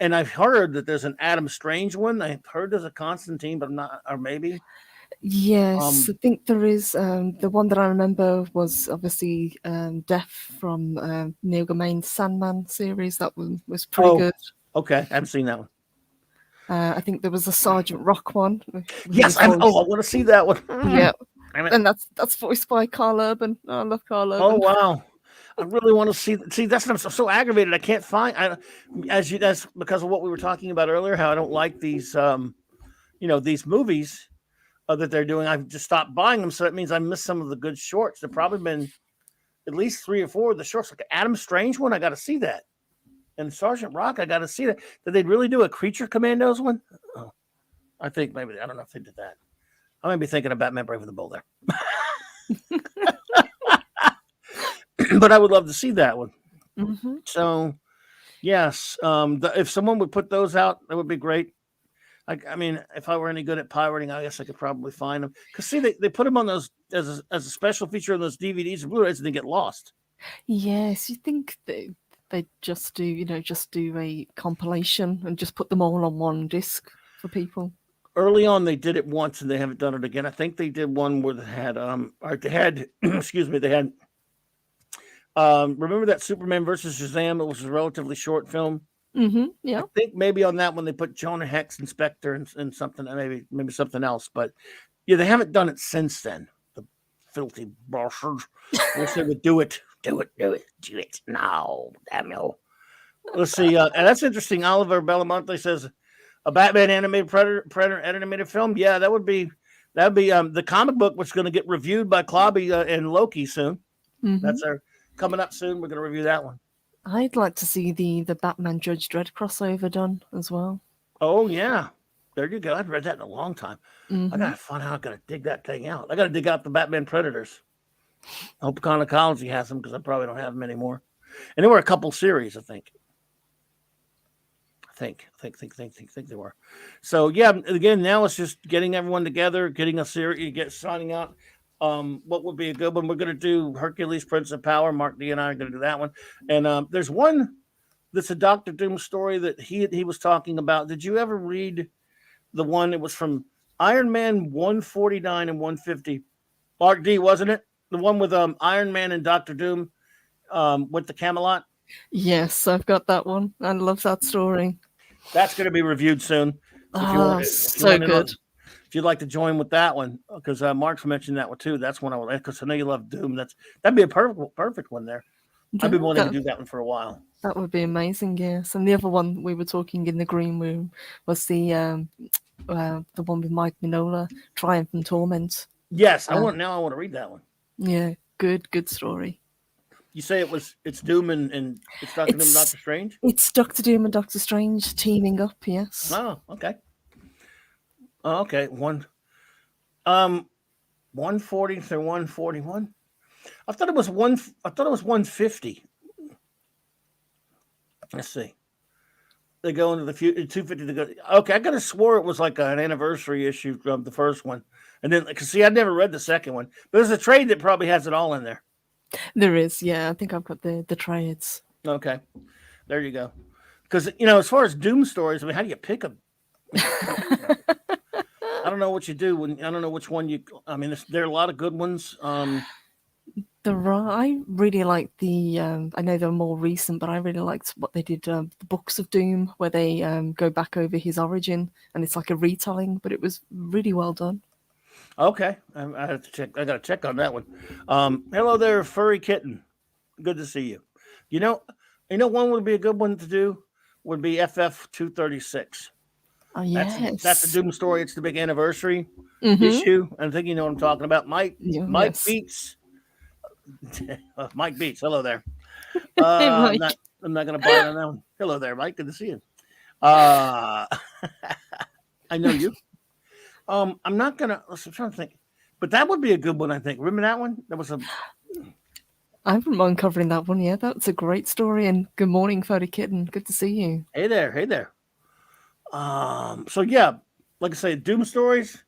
Speaker 1: And I've heard that there's an Adam Strange one. I've heard there's a Constantine, but I'm not, or maybe.
Speaker 2: Yes, I think there is. The one that I remember was obviously Death from Neil Gaiman's Sandman series. That one was pretty good.
Speaker 1: Okay, I haven't seen that one.
Speaker 2: I think there was a Sergeant Rock one.
Speaker 1: Yes, I want to see that one.
Speaker 2: Yeah, and that's voiced by Carl Urban. I love Carl Urban.
Speaker 1: Oh wow, I really want to see. That's what I'm so aggravated. I can't find. That's because of what we were talking about earlier. How I don't like these, these movies that they're doing. I've just stopped buying them, so that means I missed some of the good shorts. There've probably been at least 3 or 4 of the shorts. Like Adam Strange one, I got to see that, and Sergeant Rock, I got to see that. Did they really do a Creature Commandos one? Oh, I think maybe I don't know if they did that. I might be thinking of Batman Brave and the Bold there. But I would love to see that one.
Speaker 2: Mm-hmm.
Speaker 1: So, yes, if someone would put those out, that would be great. I mean, if I were any good at pirating, I guess I could probably find them. Because see, they put them on those as a special feature on those DVDs and Blu-rays, and they get lost.
Speaker 2: Yes, you think they just do a compilation and just put them all on one disc for people.
Speaker 1: Early on, they did it once, and they haven't done it again. I think they did one where they had, excuse me, they had. Remember that Superman versus Shazam? It was a relatively short film.
Speaker 2: Mm-hmm, yeah.
Speaker 1: I think maybe on that one they put Jonah Hex, Inspector, and something, maybe something else. But yeah, they haven't done it since then. The filthy bastards. Wish they would do it. Do it. No, damn no. Let's see. And that's interesting. Oliver Belamonte says a Batman animated Predator animated film. Yeah, that'd be the comic book, which is going to get reviewed by Clobberin and Loki soon.
Speaker 2: Mm-hmm.
Speaker 1: That's coming up soon. We're going to review that one.
Speaker 2: I'd like to see the Batman Judge Dredd crossover done as well.
Speaker 1: Oh yeah, there you go. I've read that in a long time.
Speaker 2: Mm-hmm.
Speaker 1: I gotta find out. I gotta dig that thing out. I gotta dig out the Batman Predators. I hope Conocology has them because I probably don't have them anymore. And there were a couple series, I think. I think they were. So yeah, again, now it's just getting everyone together, getting a series, signing out. What would be a good one? We're going to do Hercules, Prince of Power. Mark D and I are going to do that one. And there's one that's a Dr. Doom story that he was talking about. Did you ever read the one that was from Iron Man 149 and 150? Mark D, wasn't it? The one with Iron Man and Dr. Doom went to Camelot?
Speaker 2: Yes, I've got that one. I love that story.
Speaker 1: That's going to be reviewed soon.
Speaker 2: So good.
Speaker 1: If you'd like to join with that one, because Mark's mentioned that one too. That's one I would like, because I know you love Doom. That'd be a perfect one there. Yeah, I've been wanting to do that one for a while.
Speaker 2: That would be amazing, yes. And the other one we were talking in the green room was the one with Mike Mignola, Triumph and Torment.
Speaker 1: Yes, I want to read that one.
Speaker 2: Yeah, good story.
Speaker 1: You say it's Doom and it's Doctor Doom and Doctor Strange?
Speaker 2: It's Doctor Doom and Doctor Strange teaming up, yes.
Speaker 1: Oh, okay. Okay, 140 through 141. I thought it was 150. Let's see. They go into the future. 250 to go. Okay, I could have swore it was like an anniversary issue of the first one, and then because I'd never read the second one. But there's a trade that probably has it all in there.
Speaker 2: There is, yeah. I think I've got the trades.
Speaker 1: Okay, there you go. Because as far as Doom stories, I mean, how do you pick them? I don't know what you do I don't know which one you. I mean, there are a lot of good ones. I
Speaker 2: really like the. I know they're more recent, but I really liked what they did. The Books of Doom, where they go back over his origin, and it's like a retelling, but it was really well done.
Speaker 1: Okay, I have to check. I got to check on that one. Hello there, Furry Kitten. Good to see you. One would be a good one to do would be FF 236.
Speaker 2: Oh, yes.
Speaker 1: That's the Doom story. It's the big anniversary issue. I think you know what I'm talking about. Mike Beats. Mike Beats. Hello there.
Speaker 2: Hey, Mike.
Speaker 1: I'm not going to bite on that one. Hello there, Mike. Good to see you. I know you. I'm not going to. I'm trying to think. But that would be a good one, I think. Remember that one? That was a
Speaker 2: I wouldn't mind covering that one. Yeah, that's a great story. And good morning, Photo Kitten. Good to see you.
Speaker 1: hey there, hey there. So yeah, like I say, Doom stories.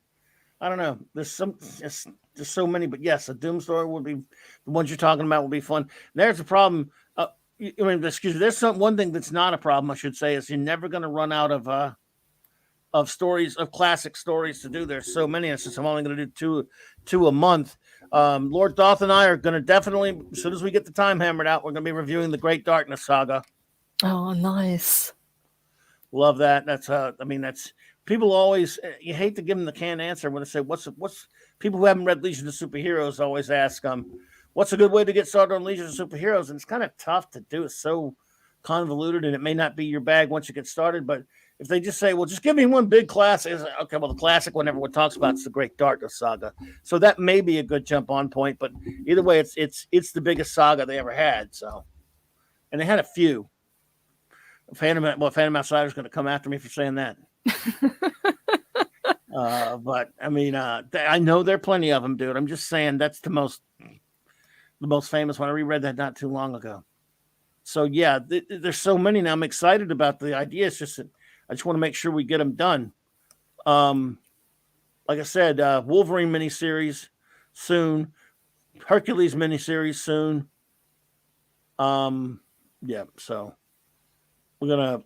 Speaker 1: I don't know. There's so many, but yes, a Doom story would be the ones you're talking about. Will be fun. There's a problem. I mean, excuse me. There's one thing that's not a problem. I should say is you're never going to run out of stories of classic stories to do. There's so many. Since I'm only going to do two a month. Lord Doth and I are going to definitely, as soon as we get the time hammered out, we're going to be reviewing the Great Darkness Saga.
Speaker 2: Oh, nice.
Speaker 1: Love that. That's people always, you hate to give them the canned answer when they say, what's people who haven't read Legion of Superheroes always ask, what's a good way to get started on Legion of Superheroes? And it's kind of tough to do. It's so convoluted and it may not be your bag once you get started. But if they just say, well, just give me one big classic, it's like, okay, well, the classic one everyone talks about is the Great Darkness Saga. So that may be a good jump on point. But either way, it's the biggest saga they ever had. So, and they had a few. Phantom Outsider is going to come after me for saying that. But I mean, I know there are plenty of them, dude. I'm just saying that's the most famous one. I reread that not too long ago. So yeah, there's so many now. I'm excited about the idea. It's just that I just want to make sure we get them done. Like I said, Wolverine miniseries soon, Hercules miniseries soon. Yeah, so we're gonna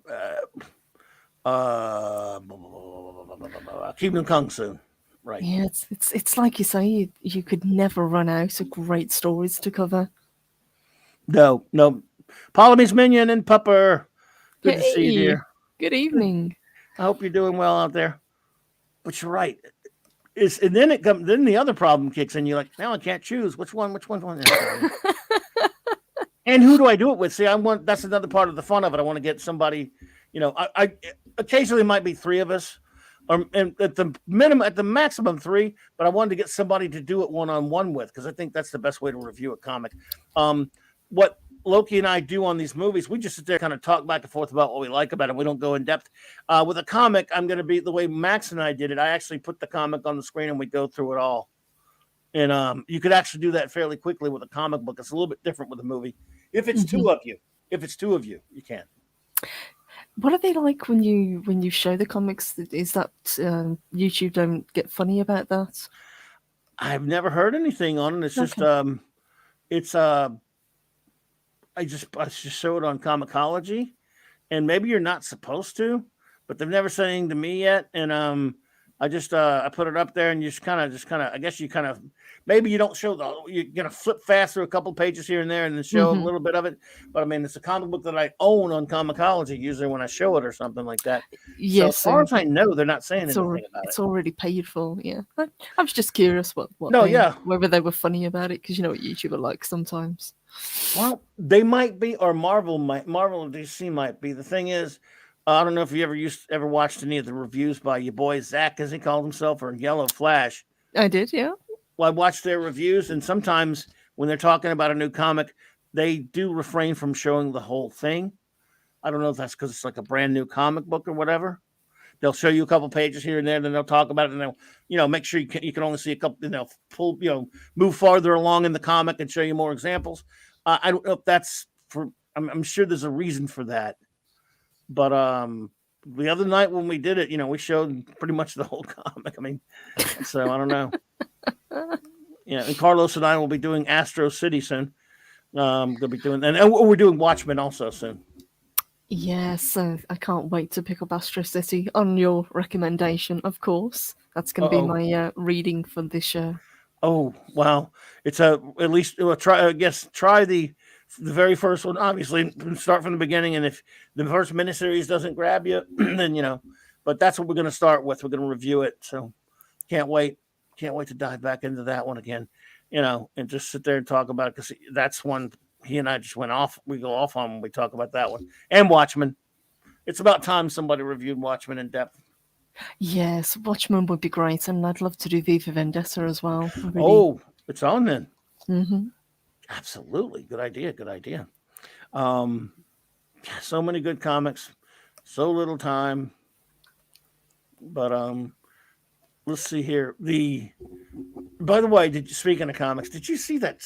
Speaker 1: Kingdom Come soon, right?
Speaker 2: Yeah, it's like you say, you could never run out of great stories to cover.
Speaker 1: No. Polymies Minion and Pupper. Good to see you,
Speaker 2: Hey,
Speaker 1: dear.
Speaker 2: good evening.
Speaker 1: I hope you're doing well out there. But you're right. And then then the other problem kicks in. You're like, now I can't choose which one. And who do I do it with? See, that's another part of the fun of it. I want to get somebody, I occasionally might be three of us, and at the maximum three, but I wanted to get somebody to do it one-on-one with, because I think that's the best way to review a comic. What Loki and I do on these movies, we just sit there kind of talk back and forth about what we like about it. We don't go in depth. With a comic, I'm going to be the way Max and I did it. I actually put the comic on the screen and we go through it all. And you could actually do that fairly quickly with a comic book. It's a little bit different with a movie. If it's two of you, you can.
Speaker 2: What are they like when you show the comics? Is that YouTube don't get funny about that?
Speaker 1: I've never heard anything on it. It's just it's I just show it on Comicology, and maybe you're not supposed to, but they've never said anything to me yet. And I just I put it up there, and you just kind of I guess you kind of maybe you don't show you're gonna flip fast through a couple pages here and there, and then show a little bit of it. But I mean, it's a comic book that I own on Comicology usually when I show it or something like that.
Speaker 2: Yes,
Speaker 1: so as far as I know, they're not saying anything about it.
Speaker 2: It's already paid for. Yeah, I was just curious whether they were funny about it, because you know what YouTube are like sometimes.
Speaker 1: Well, they might be, or Marvel and DC might be. The thing is, I don't know if you ever watched any of the reviews by your boy Zach, as he called himself, or Yellow Flash.
Speaker 2: I did, yeah.
Speaker 1: Well, I watched their reviews, and sometimes when they're talking about a new comic, they do refrain from showing the whole thing. I don't know if that's because it's like a brand new comic book or whatever. They'll show you a couple pages here and there, and then they'll talk about it, and they'll, make sure you can only see a couple, move farther along in the comic and show you more examples. I don't know if that's for. I'm sure there's a reason for that, but the other night when we did it, we showed pretty much the whole comic. I mean, so I don't know. Yeah, and Carlos and I will be doing Astro City soon. They'll be doing, and we're doing Watchmen also soon.
Speaker 2: Yes, I can't wait to pick up Astro City on your recommendation, of course. That's going to be my reading for this year.
Speaker 1: Oh, wow. It's at least try the very first one, obviously, start from the beginning. And if the first miniseries doesn't grab you, then, but that's what we're going to start with. We're going to review it. So can't wait to dive back into that one again, and just sit there and talk about it, because that's one he and I just we go off on when we talk about that one. And Watchmen. It's about time somebody reviewed Watchmen in depth.
Speaker 2: Yes, Watchmen would be great, and I'd love to do V for Vendetta as well.
Speaker 1: Really. Oh, it's on then.
Speaker 2: Mm-hmm.
Speaker 1: Absolutely. Good idea. So many good comics, so little time. But let's see here. By the way, speaking of comics, did you see that?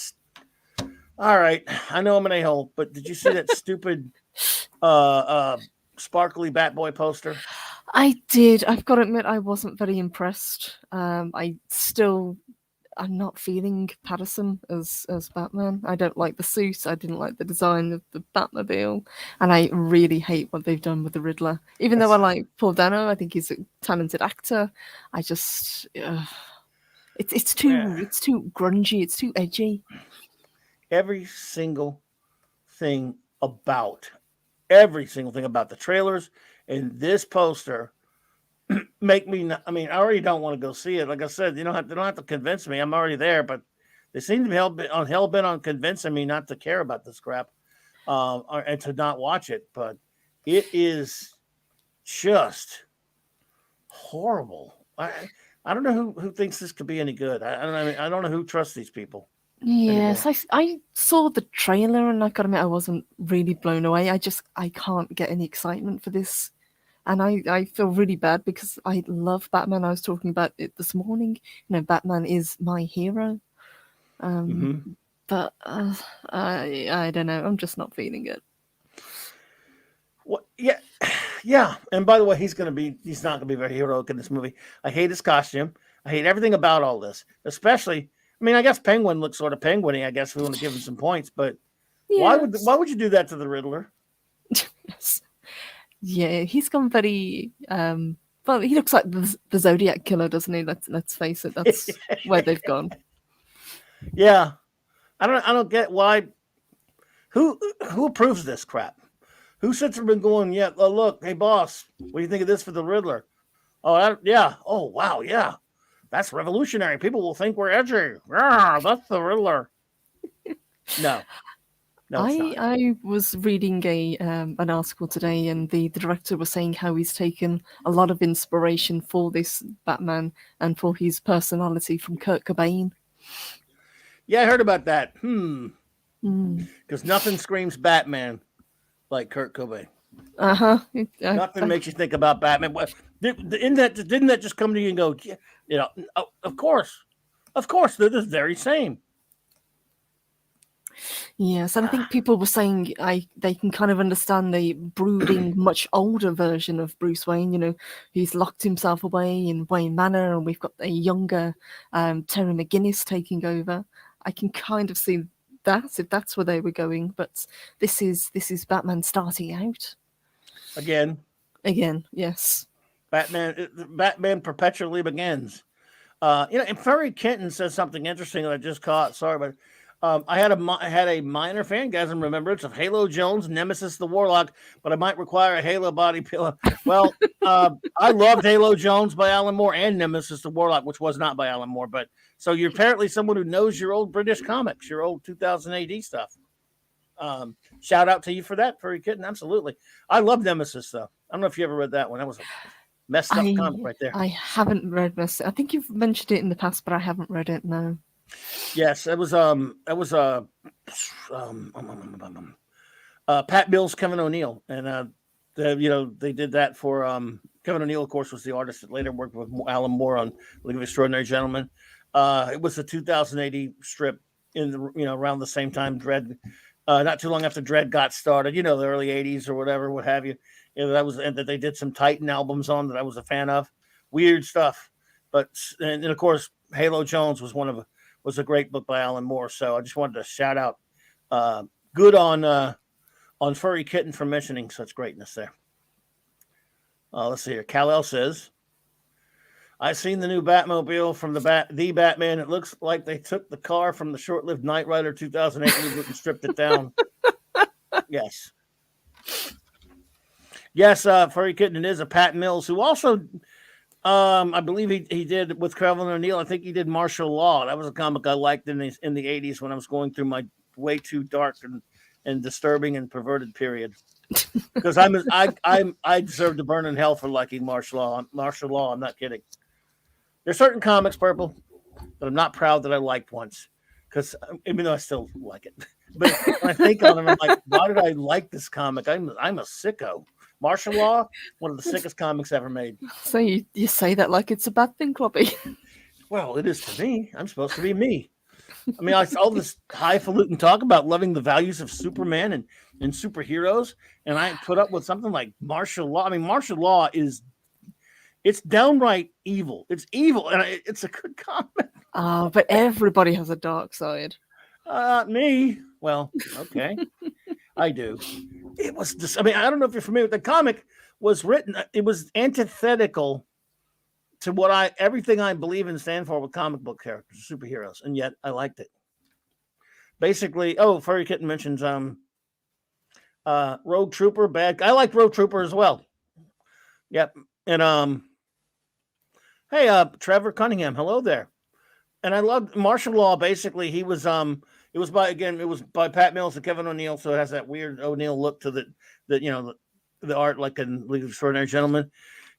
Speaker 1: All right, I know I'm an a-hole, but did you see that stupid sparkly Batboy poster?
Speaker 2: I did. I've got to admit, I wasn't very impressed. I'm not feeling Patterson as Batman. I don't like the suit. I didn't like the design of the Batmobile, and I really hate what they've done with the Riddler. Even though I like Paul Dano, I think he's a talented actor. I just, it's too grungy. It's too edgy.
Speaker 1: Every single thing about the trailers and this poster make me not, I mean, I already don't want to go see it. Like I said, they don't have to convince me. I'm already there, but they seem to be hell bent on convincing me not to care about this crap, and to not watch it. But it is just horrible. I don't know who thinks this could be any good. I don't know who trusts these people.
Speaker 2: Yes, I saw the trailer and I gotta admit I wasn't really blown away. I can't get any excitement for this. And I feel really bad because I love Batman. I was talking about it this morning. Batman is my hero. But I don't know. I'm just not feeling it.
Speaker 1: Well, yeah. And by the way, he's not gonna be very heroic in this movie. I hate his costume. I hate everything about all this, especially. I mean, I guess Penguin looks sort of penguin-y, I guess, if we want to give him some points, but yes. Why would you do that to the Riddler?
Speaker 2: Yes. Yeah, he's gone very well, he looks like the Zodiac killer, doesn't he? Let's face it, that's where they've gone.
Speaker 1: Yeah. I don't get why who approves this crap? Who sits there and going, yeah, look, hey boss, what do you think of this for the Riddler? Oh, yeah. Oh, wow, yeah. That's revolutionary. People will think we're edgy. Yeah, that's the Riddler. No,
Speaker 2: I was reading an article today, and the director was saying how he's taken a lot of inspiration for this Batman and for his personality from Kurt Cobain.
Speaker 1: Yeah, I heard about that. Because nothing screams Batman like Kurt Cobain. Nothing makes you think about Batman. Didn't that just come to you and go, of course, they're the very same.
Speaker 2: Yes, and I think people were saying they can kind of understand the brooding, much older version of Bruce Wayne. He's locked himself away in Wayne Manor, and we've got a younger Terry McGinnis taking over. I can kind of see that if that's where they were going, but this is Batman starting out again. Yes,
Speaker 1: Batman perpetually begins. And Furry Kitten says something interesting that I just caught. Sorry, but I had a minor fangasm remembrance of Halo Jones, Nemesis the Warlock, but I might require a Halo body pillow. Well, I loved Halo Jones by Alan Moore and Nemesis the Warlock, which was not by Alan Moore. But so you're apparently someone who knows your old British comics, your old 2000 AD stuff. Shout out to you for that, Furry Kitten. Absolutely. I love Nemesis, though. I don't know if you ever read that one. That was a messed up comic right there.
Speaker 2: I haven't read this. I think you've mentioned it in the past, but I haven't read it. No.
Speaker 1: Yes, it was Pat Mills, Kevin O'Neill, and they did that for Kevin O'Neill. Of course, was the artist that later worked with Alan Moore on League of Extraordinary Gentlemen. It was the 2080 strip in around the same time Dredd, not too long after Dredd got started. The early 80s or whatever, what have you. That they did some Titan albums on that I was a fan of. Weird stuff, and of course Halo Jones was a great book by Alan Moore. So I just wanted to shout out, good on Furry Kitten for mentioning such greatness there. Let's see here. Kal-El says, I've seen the new Batmobile from the Batman. It looks like they took the car from the short-lived Knight Rider 2008 reboot and stripped it down. Yes. Yes, Furry Kitten is a Pat Mills, who also, I believe he did with Kevin O'Neill. I think he did Martial Law. That was a comic I liked in the 80s when I was going through my way too dark and disturbing and perverted period. Because I deserve to burn in hell for liking Martial Law. I'm not kidding. There's certain comics, Purple, that I'm not proud that I liked once. Because even though I still like it, but when I think on them, I'm like, why did I like this comic? I'm a sicko. Martial Law, one of the sickest comics ever made.
Speaker 2: So you say that like it's a bad thing, Clobby.
Speaker 1: Well, it is to me. I'm supposed to be me. I mean, all this highfalutin talk about loving the values of Superman and superheroes, and I put up with something like martial law. I mean, martial law it's downright evil. It's evil, and it's a good comic.
Speaker 2: But everybody has a dark side.
Speaker 1: Me. Well, okay, I do. It was just. I mean, I don't know if you're familiar with the comic. Was written. It was antithetical to what everything I believe and stand for with comic book characters, superheroes, and yet I liked it. Basically, Furry Kitten mentions Rogue Trooper, bad. I like Rogue Trooper as well. Yep. And hey, Trevor Cunningham, hello there. And I loved Martial Law. Basically, he was it was by Pat Mills and Kevin O'Neill, so it has that weird O'Neill look to the art like in League of Extraordinary Gentlemen.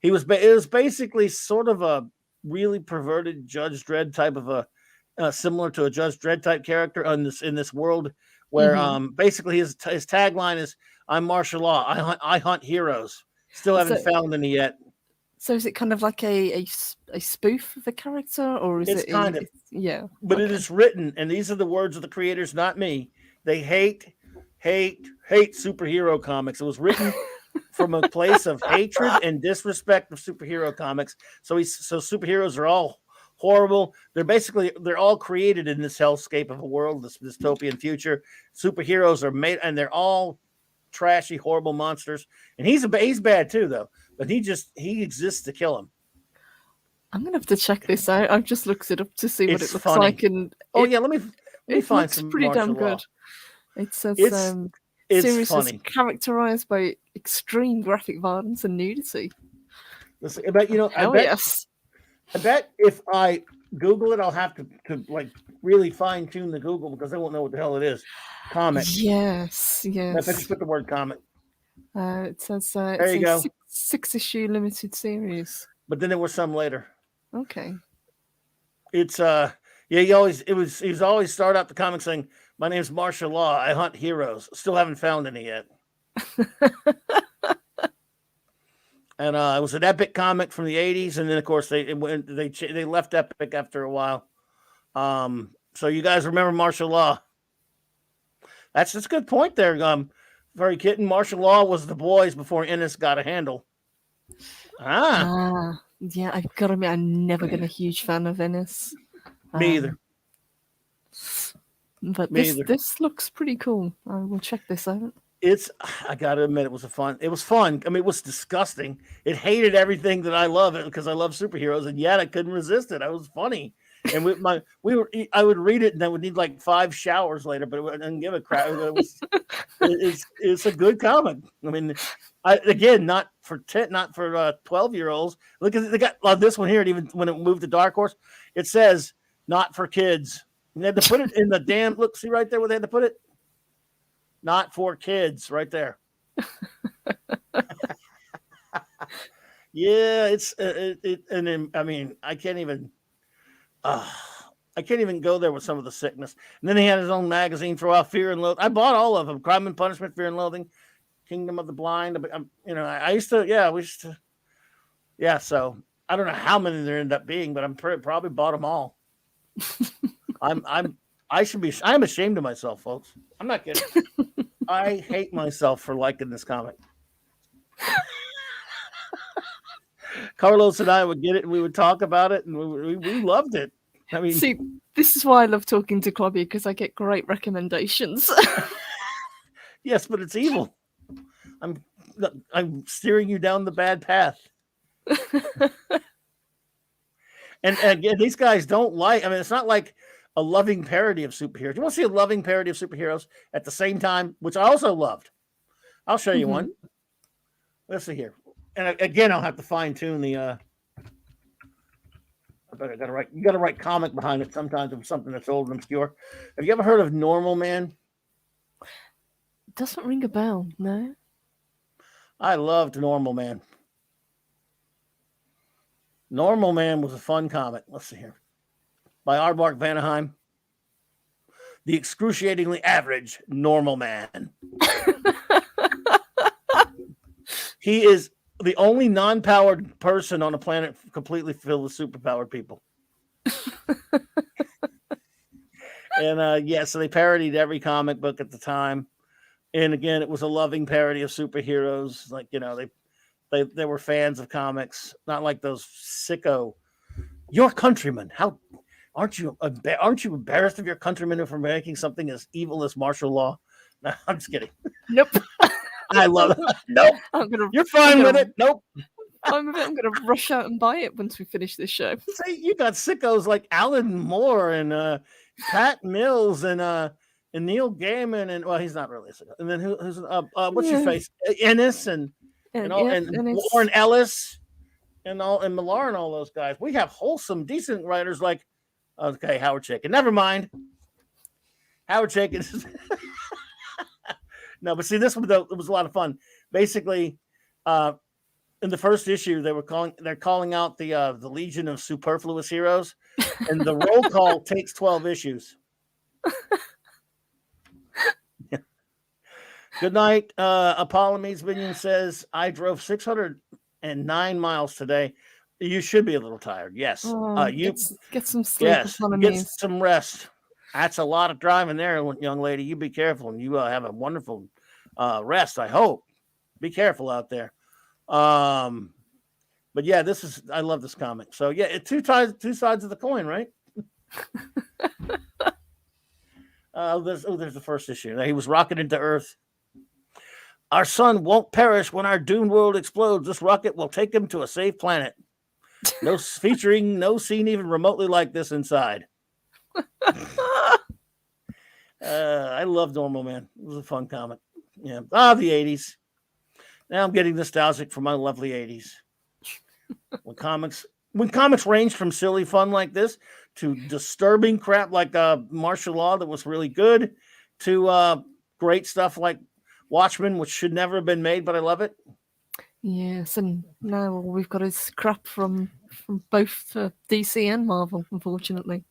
Speaker 1: It was basically sort of a really perverted Judge Dredd type of a similar to a Judge Dredd type character in this world where basically his tagline is "I'm martial law. I hunt heroes. Still haven't found any yet."
Speaker 2: So is it kind of like a spoof of the character, or is
Speaker 1: it's
Speaker 2: it
Speaker 1: kind of
Speaker 2: yeah?
Speaker 1: But okay. It is written, and these are the words of the creators, not me. They hate superhero comics. It was written from a place of hatred and disrespect of superhero comics. So superheroes are all horrible. They're all created in this hellscape of a world, this dystopian future. Superheroes are made, and they're all trashy, horrible monsters. And he's bad too, though. But he exists to kill him.
Speaker 2: I'm gonna have to check this out. I've just looked it up to see what it looks
Speaker 1: funny.
Speaker 2: Like, and
Speaker 1: let me find some.
Speaker 2: Pretty damn good.
Speaker 1: Law.
Speaker 2: It says
Speaker 1: it's
Speaker 2: series
Speaker 1: funny.
Speaker 2: Is characterized by extreme graphic violence and nudity.
Speaker 1: Listen, but I bet if I Google it, I'll have to like really fine tune the Google because I won't know what the hell it is. Comic.
Speaker 2: Yes.
Speaker 1: I just put the word comic.
Speaker 2: It says
Speaker 1: there you go.
Speaker 2: 6-issue limited series.
Speaker 1: But then there were some later.
Speaker 2: Okay.
Speaker 1: It's he was always start out the comic saying, "My name's Martial Law. I hunt heroes. Still haven't found any yet." And it was an Epic comic from the 80s, and then of course they left Epic after a while. So you guys remember Martial Law? That's a good point there. Furry Kitten, Martial Law was the boys before Ennis got a handle.
Speaker 2: Yeah, I've got to admit, I've never been a huge fan of Ennis.
Speaker 1: Me either.
Speaker 2: But this looks pretty cool. I will check this out.
Speaker 1: I gotta admit, it was fun. I mean, it was disgusting. It hated everything that I love it because I love superheroes, and yet I couldn't resist it. It was funny. And I would read it and I would need like 5 showers later, but I didn't give a crap. It's a good comic. I mean, not for 12-year-olds. Look at they got on this one here. And even when it moved to Dark Horse, it says not for kids. And they had to put it in the damn look. See right there where they had to put it. Not for kids, right there. Yeah, I mean, I can't even go there with some of the sickness. And then he had his own magazine for a while, Fear and Loathing. I bought all of them: Crime and Punishment, Fear and Loathing, Kingdom of the Blind. I used to. So I don't know how many there ended up being, but I'm probably bought them all. I'm ashamed of myself, folks. I'm not kidding. I hate myself for liking this comic. Carlos and I would get it and we would talk about it and we loved it. I mean,
Speaker 2: see, this is why I love talking to Clobby because I get great recommendations.
Speaker 1: Yes, but it's evil. I'm steering you down the bad path. And again, these guys don't like. I mean, it's not like a loving parody of superheroes. You want to see a loving parody of superheroes at the same time, which I also loved. I'll show you one. Let's see here. And again, I'll have to fine tune the. You got to write comic behind it sometimes of something that's old and obscure. Have you ever heard of Normal Man?
Speaker 2: Doesn't ring a bell, no.
Speaker 1: I loved Normal Man. Normal Man was a fun comic. Let's see here. By Aardvark Vanaheim. The excruciatingly average Normal Man. He is the only non-powered person on the planet completely filled with superpowered people. And so they parodied every comic book at the time. And again, it was a loving parody of superheroes. Like, they were fans of comics, not like those sicko. Your countrymen, how aren't you embarrassed of your countrymen for making something as evil as martial law? No, I'm just kidding.
Speaker 2: Nope.
Speaker 1: I love it. Nope. You're fine with it. Nope.
Speaker 2: I'm gonna rush out and buy it once we finish this show.
Speaker 1: See, you got sickos like Alan Moore and Pat Mills and Neil Gaiman, and well, he's not really a sicko. And then who's what's your face? Ennis and Warren Ellis and Millar and all those guys. We have wholesome, decent writers like Howard Chaykin. Never mind. Howard Chaykin. No, but see, this one though, it was a lot of fun. Basically, in the first issue, they're calling out the Legion of Superfluous Heroes, and the roll call takes 12 issues. Yeah. Good night. Apollomedes Minion says, I drove 609 miles today. You should be a little tired. Yes.
Speaker 2: Get some sleep.
Speaker 1: Yes. Get some rest. That's a lot of driving there, young lady. You be careful, and you have a wonderful rest, I hope. Be careful out there. But yeah, I love this comic. So yeah, two sides of the coin, right? There's the first issue. He was rocketed to Earth. Our sun won't perish when our doomed world explodes. This rocket will take him to a safe planet. Featuring no scene even remotely like this inside. I love Normal Man. It was a fun comic. Yeah. The 80s. Now I'm getting nostalgic for my lovely 80s. When comics ranged from silly fun like this to disturbing crap like martial law that was really good to great stuff like Watchmen, which should never have been made, but I love it.
Speaker 2: Yes, and now all we've got is crap from both DC and Marvel, unfortunately.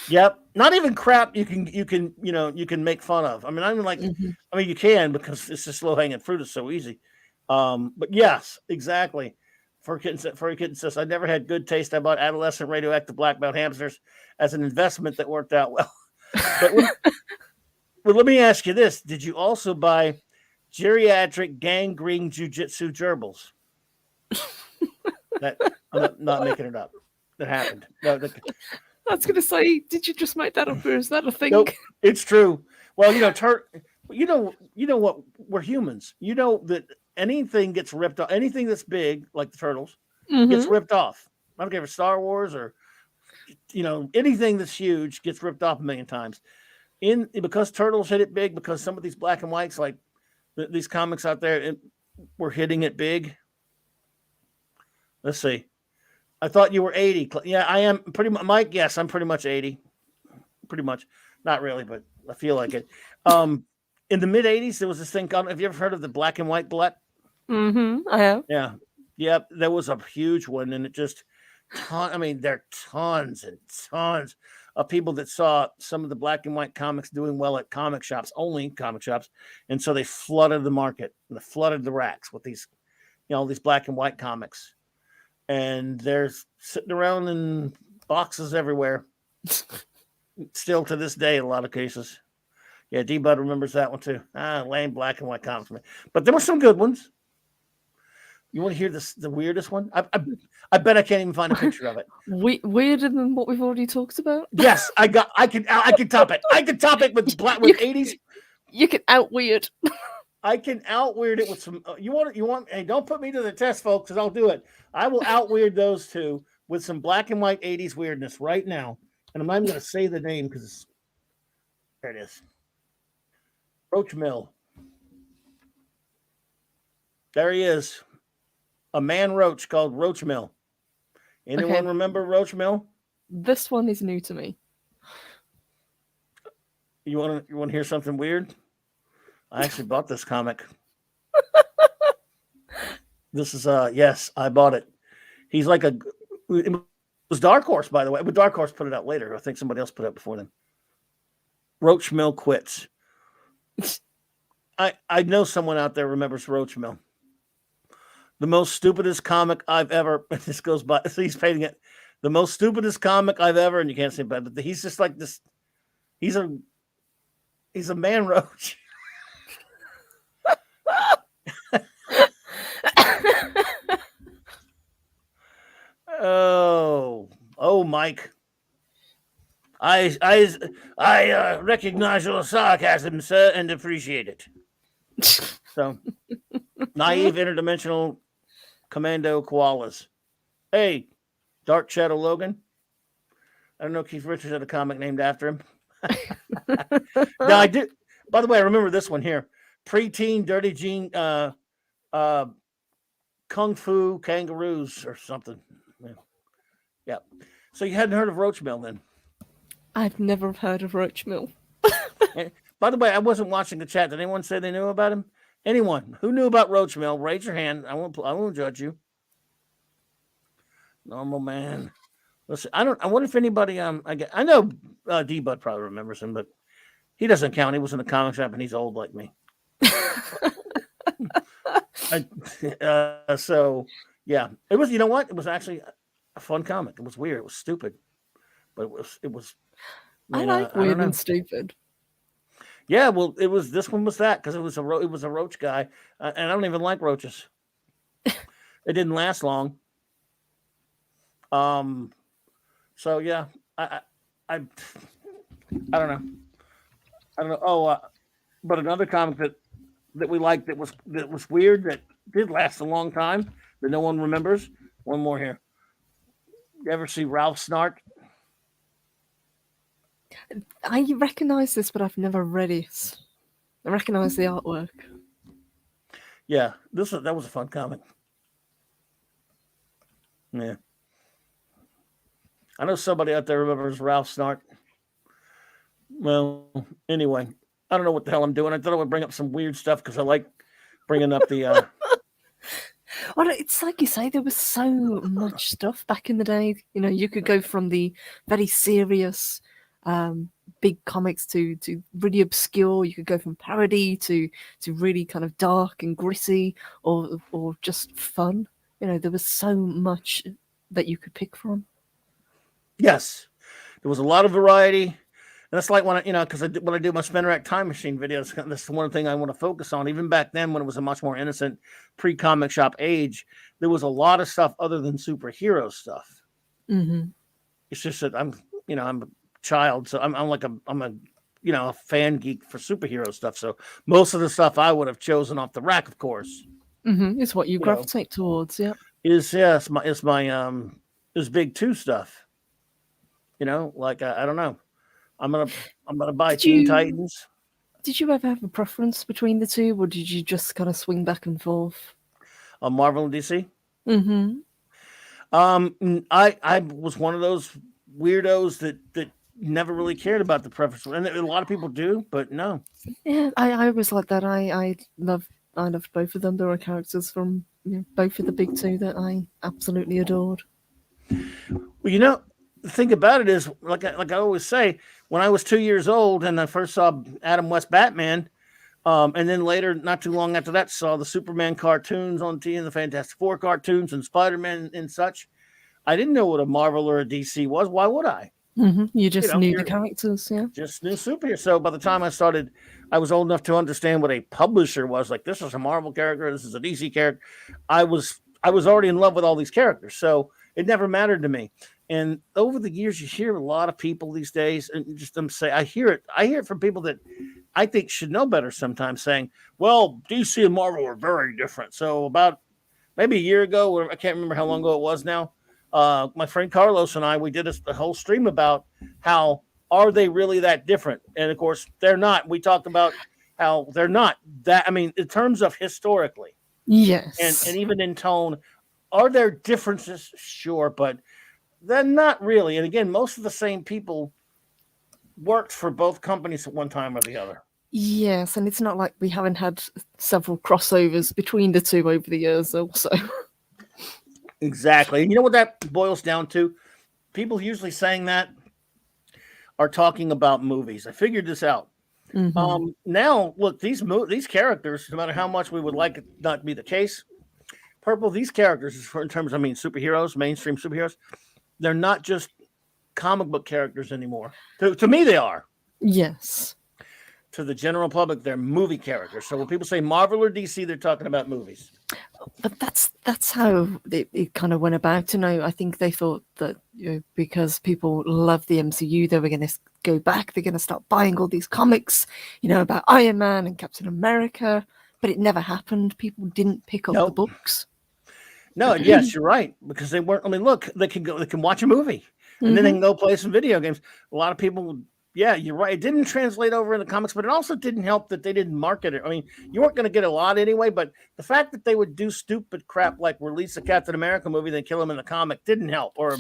Speaker 1: Yep, not even crap you can make fun of. I mean, you can because it's just low hanging fruit. It's so easy. But yes, exactly. Furry Kitten says, I never had good taste. I bought adolescent radioactive black belt hamsters as an investment that worked out well. But let me ask you this: did you also buy geriatric gangrene jiu-jitsu gerbils? I'm not making it up. That happened. No,
Speaker 2: I was going to say, did you just make that up, or is that a thing?
Speaker 1: Nope, it's true. Well, you know what? We're humans. You know that anything gets ripped off. Anything that's big, like the turtles, gets ripped off. I don't care if it's Star Wars or anything that's huge gets ripped off a million times. Because turtles hit it big, because some of these black and whites, like these comics out there, were hitting it big. Let's see. I thought you were 80. Yeah, I am pretty much. Mike, yes, I'm pretty much 80. Pretty much. Not really, but I feel like it. In the mid 80s, there was this thing called, have you ever heard of the black and white bullet?
Speaker 2: I have.
Speaker 1: Yeah. Yep. There was a huge one, and it just, there are tons and tons of people that saw some of the black and white comics doing well at only comic shops. And so they flooded the market and they flooded the racks with these, these black and white comics. And they're sitting around in boxes everywhere. Still to this day, in a lot of cases. Yeah, D-Bud remembers that one too. Lame black and white comics, man. But there were some good ones. You want to hear the weirdest one? I bet I can't even find a picture of it.
Speaker 2: Weirder than what we've already talked about?
Speaker 1: Yes, I can top it. I can top it with 80s.
Speaker 2: You can out weird.
Speaker 1: I can out weird it with some. You want? Hey, don't put me to the test, folks, because I'll do it. I will out weird those two with some black and white 80s weirdness right now. And I'm not even going to say the name because there it is. Roach Mill. There he is. A man roach called Roach Mill. Anyone remember Roach Mill?
Speaker 2: This one is new to me.
Speaker 1: You want to hear something weird? I actually bought this comic. This is yes, I bought it. He's like it was Dark Horse, by the way, but Dark Horse put it out later. I think somebody else put it out before them. Roach Mill Quits. I know someone out there remembers Roach Mill. The most stupidest comic I've ever. This goes by. So he's painting it. The most stupidest comic I've ever, and you can't say bad, but he's just like this. He's a man roach. Oh, Mike. I recognize your sarcasm, sir, and appreciate it. So, naive interdimensional commando koalas. Hey, Dark Shadow Logan. I don't know. Keith Richards had a comic named after him. Now I do. By the way, I remember this one here: preteen dirty jean, kung fu kangaroos or something. Yeah. So you hadn't heard of Roach Mill then?
Speaker 2: I've never heard of Roach Mill.
Speaker 1: By the way, I wasn't watching the chat. Did anyone say they knew about him? Anyone who knew about Roach Mill, raise your hand. I won't judge you. Normal man. Listen, I wonder if anybody. I know D Bud probably remembers him, but he doesn't count. He was in the comic shop and he's old like me. So yeah, it was. You know what? It was actually a fun comic. It was weird. It was stupid, but it was.
Speaker 2: I like weird and stupid.
Speaker 1: Yeah, well, it was. This one was that because it was a roach guy, and I don't even like roaches. It didn't last long. So yeah, I don't know. Oh, but another comic that we liked that was weird that did last a long time that no one remembers. One more here. You ever see Ralph Snart?
Speaker 2: I recognize this, but I've never read it. I recognize the artwork.
Speaker 1: Yeah, that was a fun comic. Yeah. I know somebody out there remembers Ralph Snart. Well, anyway, I don't know what the hell I'm doing. I thought I would bring up some weird stuff because I like bringing up the.
Speaker 2: Well, it's like you say, there was so much stuff back in the day. You know, you could go from the very serious, big comics to really obscure. You could go from parody to really kind of dark and gritty, or just fun. You know, there was so much that you could pick from.
Speaker 1: Yes, there was a lot of variety, and that's like when because when I do my Spin Rack Time Machine videos, that's the one thing I want to focus on. Even back then, when it was a much more innocent pre-comic shop age, there was a lot of stuff other than superhero stuff.
Speaker 2: Mm-hmm.
Speaker 1: It's just that I'm a child, so I'm a fan geek for superhero stuff. So most of the stuff I would have chosen off the rack, of course,
Speaker 2: it's what you gravitate towards. Yeah,
Speaker 1: is big two stuff. Like I don't know. I'm gonna buy Teen Titans.
Speaker 2: Did you ever have a preference between the two, or did you just kind of swing back and forth?
Speaker 1: On Marvel and DC.
Speaker 2: Mm-hmm.
Speaker 1: I was one of those weirdos that never really cared about the preference, and a lot of people do, but no.
Speaker 2: Yeah, I was like that. I loved both of them. There were characters from both of the big two that I absolutely adored.
Speaker 1: Well, the thing about it is, like I always say, when I was 2 years old and I first saw Adam West Batman, and then later, not too long after that, saw the Superman cartoons on TV and the Fantastic Four cartoons and Spider-Man and such, I didn't know what a Marvel or a DC was. Why would I?
Speaker 2: Mm-hmm. You just knew the characters, yeah.
Speaker 1: Just knew superheroes. So by the time I was old enough to understand what a publisher was. Like, this is a Marvel character, this is a DC character. I was already in love with all these characters, so it never mattered to me. And over the years, you hear a lot of people these days, and just them say, I hear it from people that I think should know better sometimes, saying, well, DC and Marvel are very different. So about maybe a year ago, or I can't remember how long ago it was now, my friend Carlos and we did a whole stream about how are they really that different? And of course, they're not. We talked about how they're not that. I mean, in terms of historically,
Speaker 2: yes,
Speaker 1: and even in tone, are there differences? Sure, but they're not really. And again, most of the same people worked for both companies at one time or the other.
Speaker 2: Yes, and it's not like we haven't had several crossovers between the two over the years also.
Speaker 1: Exactly. And you know what that boils down to? People usually saying that are talking about movies. I figured this out.
Speaker 2: Mm-hmm.
Speaker 1: Now, look, these characters, no matter how much we would like it not to be the case, Purple, these characters, in terms, I mean, superheroes, mainstream superheroes, they're not just comic book characters anymore. To me, they are.
Speaker 2: Yes.
Speaker 1: To the general public, they're movie characters. So when people say Marvel or DC, they're talking about movies.
Speaker 2: But that's how it kind of went about. I think they thought that because people love the MCU, they were going to go back. They're going to start buying all these comics, about Iron Man and Captain America. But it never happened. People didn't pick up the books.
Speaker 1: No, yes, you're right, because they weren't. I mean, look, they can watch a movie, and then they can go play some video games. A lot of people. Yeah, you're right. It didn't translate over into comics, but it also didn't help that they didn't market it. I mean, you weren't going to get a lot anyway, but the fact that they would do stupid crap like release a Captain America movie, then kill him in the comic didn't help, or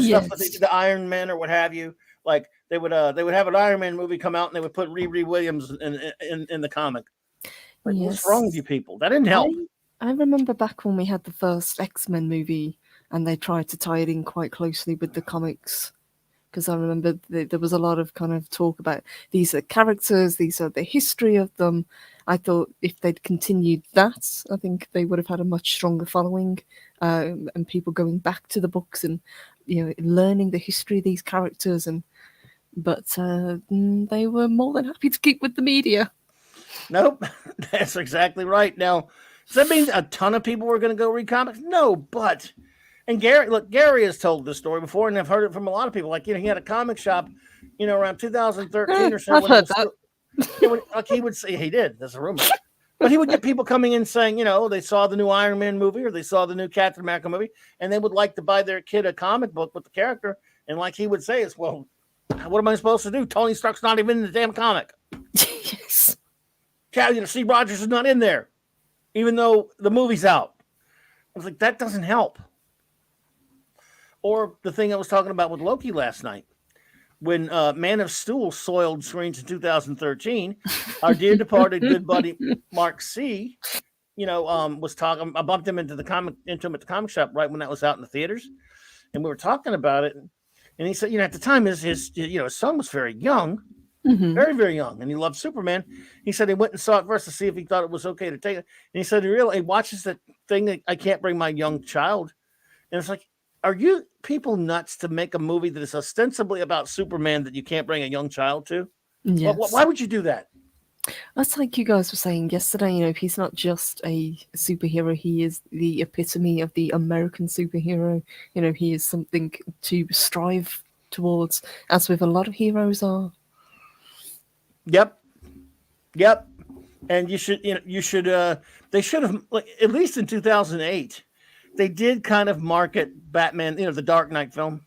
Speaker 1: stuff with the Iron Man or what have you. Like they would have an Iron Man movie come out and they would put Riri Williams in the comic. Like, what's wrong with you people? That didn't help.
Speaker 2: I remember back when we had the first X-Men movie and they tried to tie it in quite closely with the comics. Because I remember there was a lot of kind of talk about these are characters, these are the history of them. I thought if they'd continued that, I think they would have had a much stronger following, and people going back to the books and learning the history of these characters. But they were more than happy to keep with the media.
Speaker 1: Nope, that's exactly right. Now, does that mean a ton of people were going to go read comics? No, but. And Gary has told this story before, and I've heard it from a lot of people. Like, he had a comic shop, around 2013 or so.
Speaker 2: I've heard that.
Speaker 1: Like he would say, he did. That's a rumor. But he would get people coming in saying, they saw the new Iron Man movie or they saw the new Captain America movie, and they would like to buy their kid a comic book with the character. And like he would say, it's, well, what am I supposed to do? Tony Stark's not even in the damn comic.
Speaker 2: Yes.
Speaker 1: Steve Rogers is not in there, even though the movie's out. I was like, that doesn't help. Or the thing I was talking about with Loki last night, when Man of Steel soiled screens in 2013, our dear departed good buddy Mark C, was talking. I bumped him into him at the comic shop right when that was out in the theaters, and we were talking about it. And he said, at the time his son was very young, very very young, and he loved Superman. He said he went and saw it first to see if he thought it was okay to take it, and he said he watches that thing that I can't bring my young child, and it's like. Are you people nuts to make a movie that is ostensibly about Superman that you can't bring a young child to?
Speaker 2: Yes.
Speaker 1: Why would you do that?
Speaker 2: That's like you guys were saying yesterday, he's not just a superhero, he is the epitome of the American superhero. He is something to strive towards, as with a lot of heroes are.
Speaker 1: Yep. And they should have, like, at least in 2008, they did kind of market Batman, the Dark Knight film.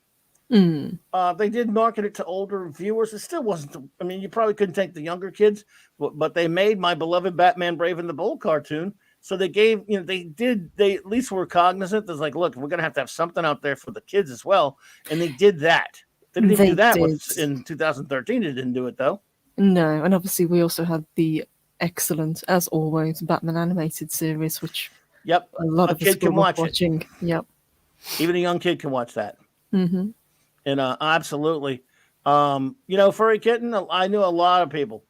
Speaker 1: They did market it to older viewers. It still wasn't. You probably couldn't take the younger kids, but they made My Beloved Batman Brave and the Bold cartoon. So they gave, they at least were cognizant. There's like, look, we're going to have something out there for the kids as well. And they did that. They didn't even do that in 2013. They didn't do it, though.
Speaker 2: No. And obviously, we also had the excellent, as always, Batman animated series, which.
Speaker 1: Yep,
Speaker 2: a lot of
Speaker 1: kid can watch
Speaker 2: watching.
Speaker 1: It.
Speaker 2: Yep,
Speaker 1: even a young kid can watch that.
Speaker 2: And
Speaker 1: absolutely, Furry Kitten. I knew a lot of people,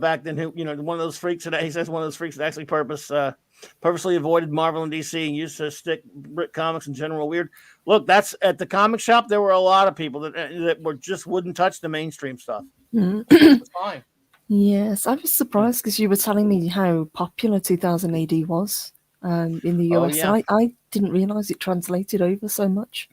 Speaker 1: back then who, one of those freaks that he says one of those freaks that actually purposely avoided Marvel and DC and used to stick Brit comics in general weird. Look, that's at the comic shop. There were a lot of people that wouldn't touch the mainstream stuff. It's fine.
Speaker 2: Yes, I was surprised because you were telling me how popular 2000 AD was. In the US.
Speaker 1: Yeah.
Speaker 2: I didn't realize it translated over so much.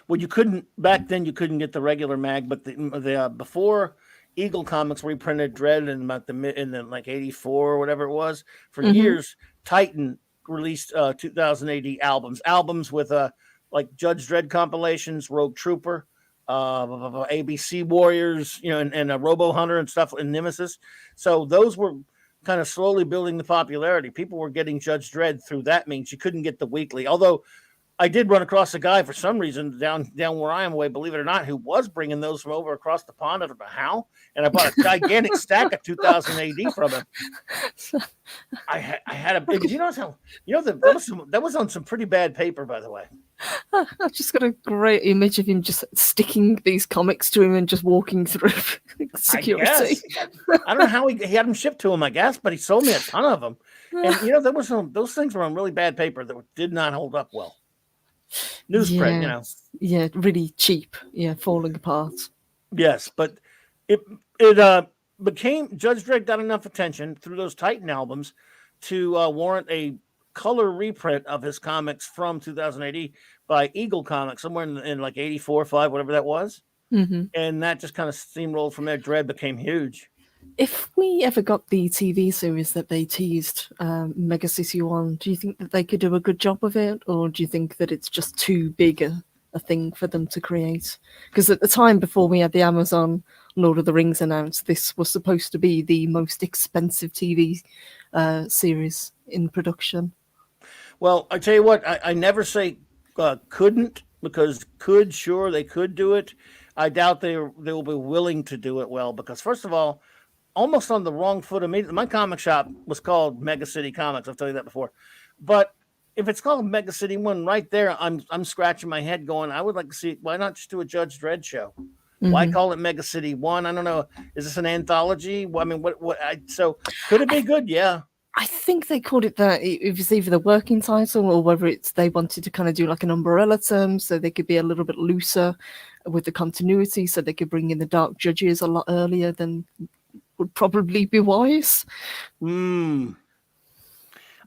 Speaker 1: Well, you couldn't back then. You couldn't get the regular mag, but the before Eagle Comics reprinted Dread in like 84 or whatever it was for years. Titan released 2000 AD albums with like Judge Dredd compilations, Rogue Trooper, ABC Warriors, and Robo Hunter and stuff, and Nemesis. So those were kind of slowly building the popularity. People were getting Judge Dredd through that means. You couldn't get the weekly. Although I did run across a guy for some reason down where I am away, believe it or not, who was bringing those from over across the pond. I don't know how. And I bought a gigantic stack of 2000 AD from him. I had a big, that was on some pretty bad paper, by the way.
Speaker 2: I've just got a great image of him just sticking these comics to him and just walking through security.
Speaker 1: I don't know how he had them shipped to him, I guess, but he sold me a ton of them. And there was those things were on really bad paper that did not hold up well. Newsprint,
Speaker 2: Yeah, really cheap. Yeah, falling apart.
Speaker 1: Yes, but it became Judge Dredd got enough attention through those Titan albums to warrant a color reprint of his comics from 2080 by Eagle Comics somewhere in like 84, 5, whatever that was.
Speaker 2: Mm-hmm.
Speaker 1: And that just kind of steamrolled from there. Dredd became huge.
Speaker 2: If we ever got the TV series that they teased, Mega City 1, do you think that they could do a good job of it? Or do you think that it's just too big a thing for them to create? Because at the time, before we had the Amazon Lord of the Rings announced, this was supposed to be the most expensive TV series in production.
Speaker 1: Well, I tell you what, I never say couldn't, because sure, they could do it. I doubt they will be willing to do it well, because first of all, almost on the wrong foot immediately. My comic shop was called Mega City Comics. I've told you that before. But if it's called Mega City 1 right there, I'm scratching my head going, I would like to see, why not just do a Judge Dredd show? Mm-hmm. Why call it Mega City 1? I don't know. Is this an anthology? Well, I mean, so could it be good? Yeah.
Speaker 2: I think they called it that. It was either the working title or whether it's they wanted to kind of do like an umbrella term so they could be a little bit looser with the continuity, so they could bring in the Dark Judges a lot earlier than would probably be wise.
Speaker 1: I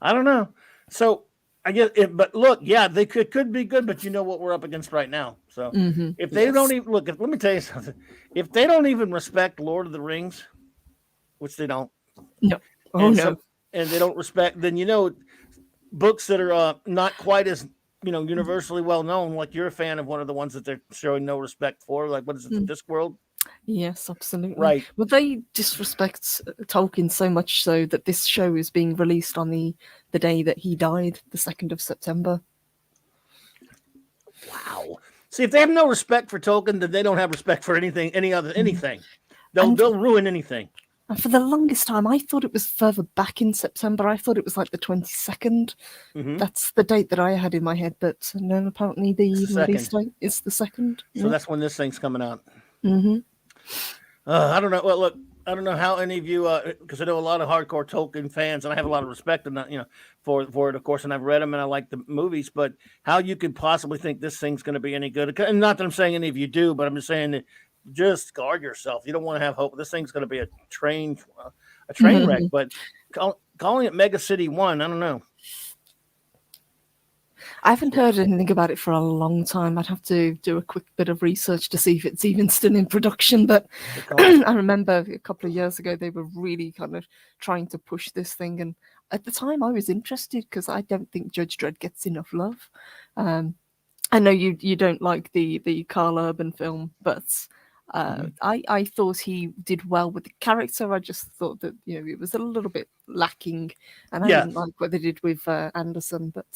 Speaker 1: don't know. So I get it, but look, yeah, they could be good, but you know what we're up against right now. So if they don't even look, let me tell you something. If they don't even respect Lord of the Rings, which they don't,
Speaker 2: no,
Speaker 1: and they don't respect, then books that are not quite as universally well known. Like you're a fan of one of the ones that they're showing no respect for. Like what is it, the Discworld?
Speaker 2: Yes, absolutely.
Speaker 1: Right.
Speaker 2: Well, they disrespect Tolkien so much so that this show is being released on the day that he died, the 2nd of September.
Speaker 1: Wow. See, if they have no respect for Tolkien, then they don't have respect for anything. They'll ruin anything.
Speaker 2: And for the longest time, I thought it was further back in September. I thought it was like the 22nd.
Speaker 1: Mm-hmm.
Speaker 2: That's the date that I had in my head. But no, apparently the release date is the 2nd.
Speaker 1: So that's when this thing's coming out.
Speaker 2: Mm-hmm.
Speaker 1: I don't know. Well, look, I don't know how any of you, because I know a lot of hardcore Tolkien fans, and I have a lot of respect for it, of course, and I've read them and I like the movies. But how you could possibly think this thing's going to be any good? And not that I'm saying any of you do, but I'm just saying that just guard yourself. You don't want to have hope. This thing's going to be a train wreck. But calling it Mega City 1, I don't know.
Speaker 2: I haven't heard anything about it for a long time. I'd have to do a quick bit of research to see if it's even still in production. But I remember a couple of years ago, they were really kind of trying to push this thing. And at the time, I was interested because I don't think Judge Dredd gets enough love. I know you don't like the Carl Urban film, but I thought he did well with the character. I just thought that it was a little bit lacking, and I didn't like what they did with Anderson. But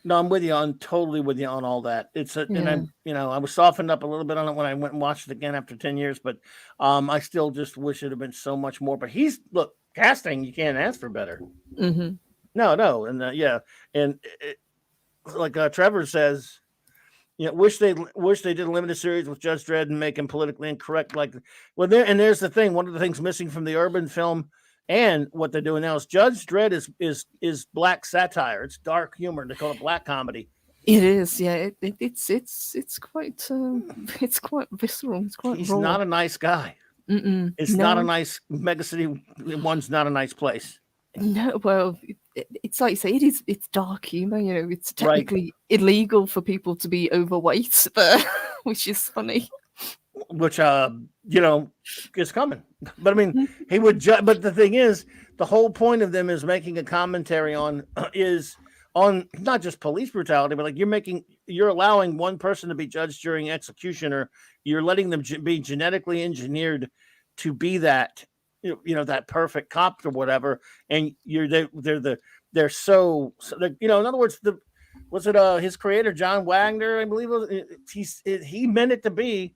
Speaker 1: no, I'm with you. I'm totally with you on all that. And I was softened up a little bit on it when I went and watched it again after 10 years, but I still just wish it had been so much more. But casting, you can't ask for better.
Speaker 2: Mm-hmm.
Speaker 1: No, and and like Trevor says, wish they did a limited series with Judge Dredd and make him politically incorrect. There's the thing. One of the things missing from the Urban film. And what they're doing now is Judge Dredd is black satire. It's dark humor. They call it black comedy.
Speaker 2: It is, yeah. It's quite visceral. It's quite.
Speaker 1: He's
Speaker 2: raw.
Speaker 1: not a nice guy. It's not a nice Mega City 1's not a nice place.
Speaker 2: No, well, it's like you say. It's dark humor. It's technically illegal for people to be overweight, but which is funny.
Speaker 1: Which is coming. But I mean, he would. But the thing is, the whole point of them is making a commentary on not just police brutality, but like you're allowing one person to be judged during execution, or you're letting them be genetically engineered to be that that perfect cop or whatever, and they're so in other words, his creator John Wagner, I believe he meant it to be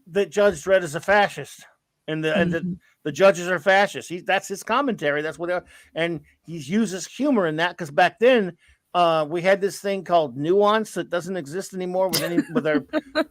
Speaker 1: that Judge Dredd is a fascist, and the judges are fascists. That's his commentary. That's what and he uses humor in that, because back then we had this thing called nuance that doesn't exist anymore with our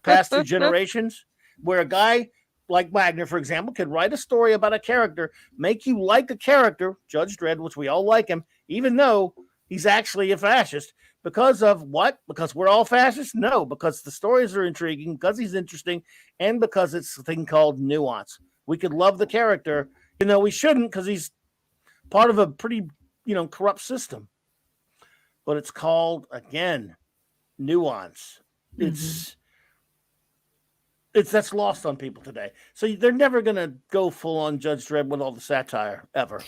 Speaker 1: past two generations, where a guy like Wagner, for example, could write a story about a character, make you like a character, Judge Dredd, which we all like him, even though he's actually a fascist. Because of what? Because we're all fascists? No, because the stories are intriguing, because he's interesting, and because it's a thing called nuance. We could love the character, even though we shouldn't, because he's part of a pretty, corrupt system. But it's called, again, nuance. It's that's lost on people today. So they're never going to go full on Judge Dredd with all the satire ever.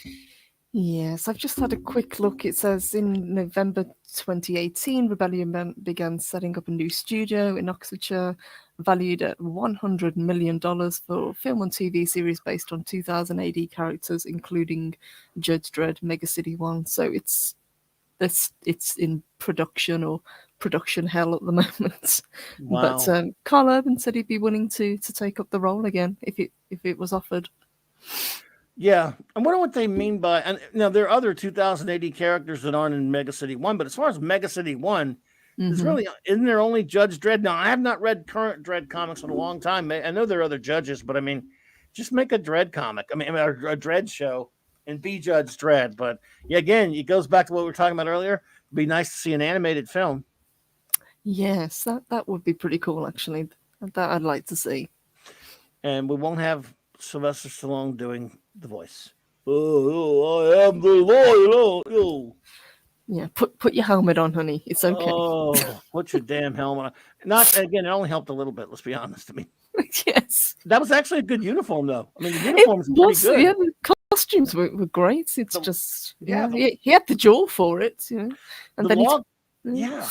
Speaker 2: Yes, I've just had a quick look. It says in November 2018, Rebellion began setting up a new studio in Oxfordshire, valued at $100 million for film and TV series based on 2000 AD characters, including Judge Dredd, Mega City 1. So it's in production or production hell at the moment.
Speaker 1: Wow.
Speaker 2: But Carl Urban said he'd be willing to take up the role again if it was offered.
Speaker 1: Yeah, I wonder what they mean by. And now there are other 2000 AD characters that aren't in Mega City 1, but as far as Mega City 1, there's really isn't there only Judge Dredd? Now I have not read current Dredd comics in a long time. I know there are other judges, but I mean, just make a Dredd comic. I mean, a Dredd show and be Judge Dredd. But yeah, again, it goes back to what we were talking about earlier. It'd be nice to see an animated film.
Speaker 2: Yes, that would be pretty cool, actually. That I'd like to see.
Speaker 1: And we won't have Sylvester Stallone doing the voice. Oh, I am the lawyer.
Speaker 2: Yeah, put your helmet on, honey. It's okay.
Speaker 1: Oh, put your damn helmet on. Not again, it only helped a little bit, let's be honest. I mean,
Speaker 2: yes.
Speaker 1: That was actually a good uniform, though. I mean, the uniform's pretty good.
Speaker 2: Yeah, the costumes were great. It's he had the jaw for it, and then
Speaker 1: yeah.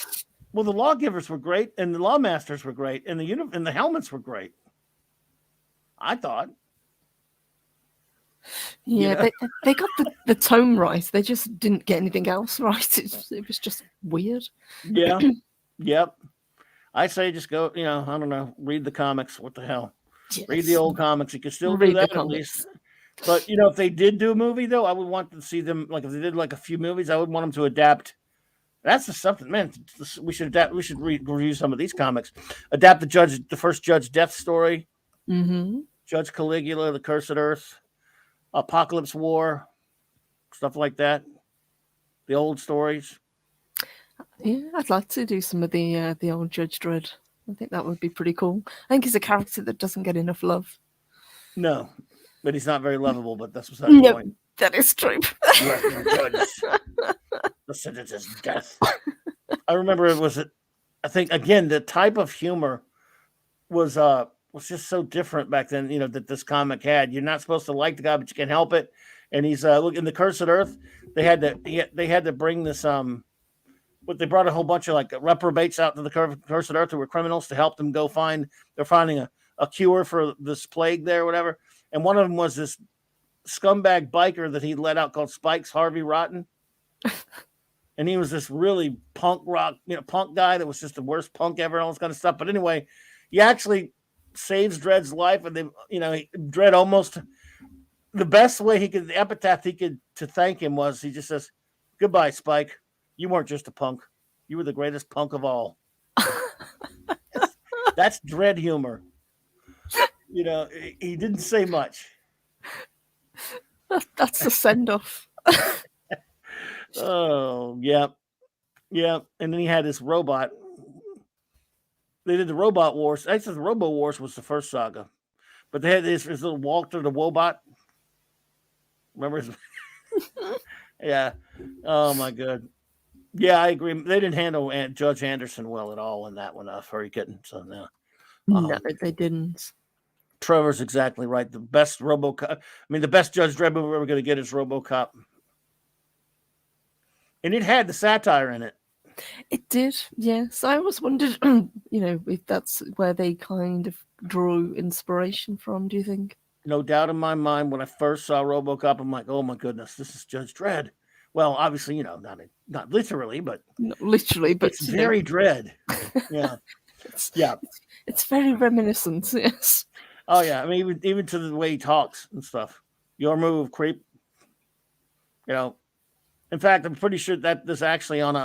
Speaker 1: Well, the lawgivers were great, and the lawmasters were great, and the helmets were great. I thought.
Speaker 2: Yeah, they got the tone right. They just didn't get anything else right. It was just weird.
Speaker 1: Yeah. Yep. I say just go, I don't know, read the comics. What the hell? Yes. Read the old comics. You can still read that at least. But, if they did do a movie, though, I would want to see them, like if they did like a few movies, I would want them to adapt. That's just something, man. We should adapt. We should review some of these comics. Adapt the first Judge Death story.
Speaker 2: Mm-hmm.
Speaker 1: Judge Caligula, The Cursed Earth. Apocalypse War, stuff like that. The old stories.
Speaker 2: Yeah, I'd like to do some of the old Judge Dredd. I think that would be pretty cool. I think he's a character that doesn't get enough love.
Speaker 1: No, but he's not very lovable. But that's what's the point.
Speaker 2: That is true.
Speaker 1: The sentence is death. I remember it was. I think again the type of humor was just so different back then, that this comic had. You're not supposed to like the guy, but you can't help it. And he's look in the Cursed Earth. They had to bring this but they brought a whole bunch of like reprobates out to the Cursed Earth who were criminals to help them go they're finding a cure for this plague there or whatever. And one of them was this scumbag biker that he let out called Spikes Harvey Rotten. And he was this really punk rock, punk guy that was just the worst punk ever and all this kind of stuff. But anyway, he actually saves Dredd's life, and Dredd almost the best way the epitaph he could to thank him was he just says, "Goodbye, Spike. You weren't just a punk. You were the greatest punk of all." That's Dredd humor. He didn't say much.
Speaker 2: That's the send off.
Speaker 1: Oh, yeah. Yeah. And then he had this robot. They did the Robot Wars. Actually, the Robo Wars was the first saga. But they had his little Walter the Wobot. Remember his... Yeah. Oh, my God. Yeah, I agree. They didn't handle Judge Anderson well at all in that one. Are you kidding? So, no.
Speaker 2: No, they didn't.
Speaker 1: Trevor's exactly right. The best RoboCop. The best Judge Dredd movie we're ever going to get is RoboCop. And it had the satire in it.
Speaker 2: It did, yes. I always wondered, if that's where they kind of drew inspiration from, do you think?
Speaker 1: No doubt in my mind, when I first saw RoboCop, I'm like, oh my goodness, this is Judge Dredd. Well, obviously, not literally, but...
Speaker 2: Not literally, but...
Speaker 1: It's very Dredd. Yeah.
Speaker 2: It's very reminiscent, yes.
Speaker 1: Oh, yeah. Even to the way he talks and stuff. Your move, creep. In fact, I'm pretty sure that this actually on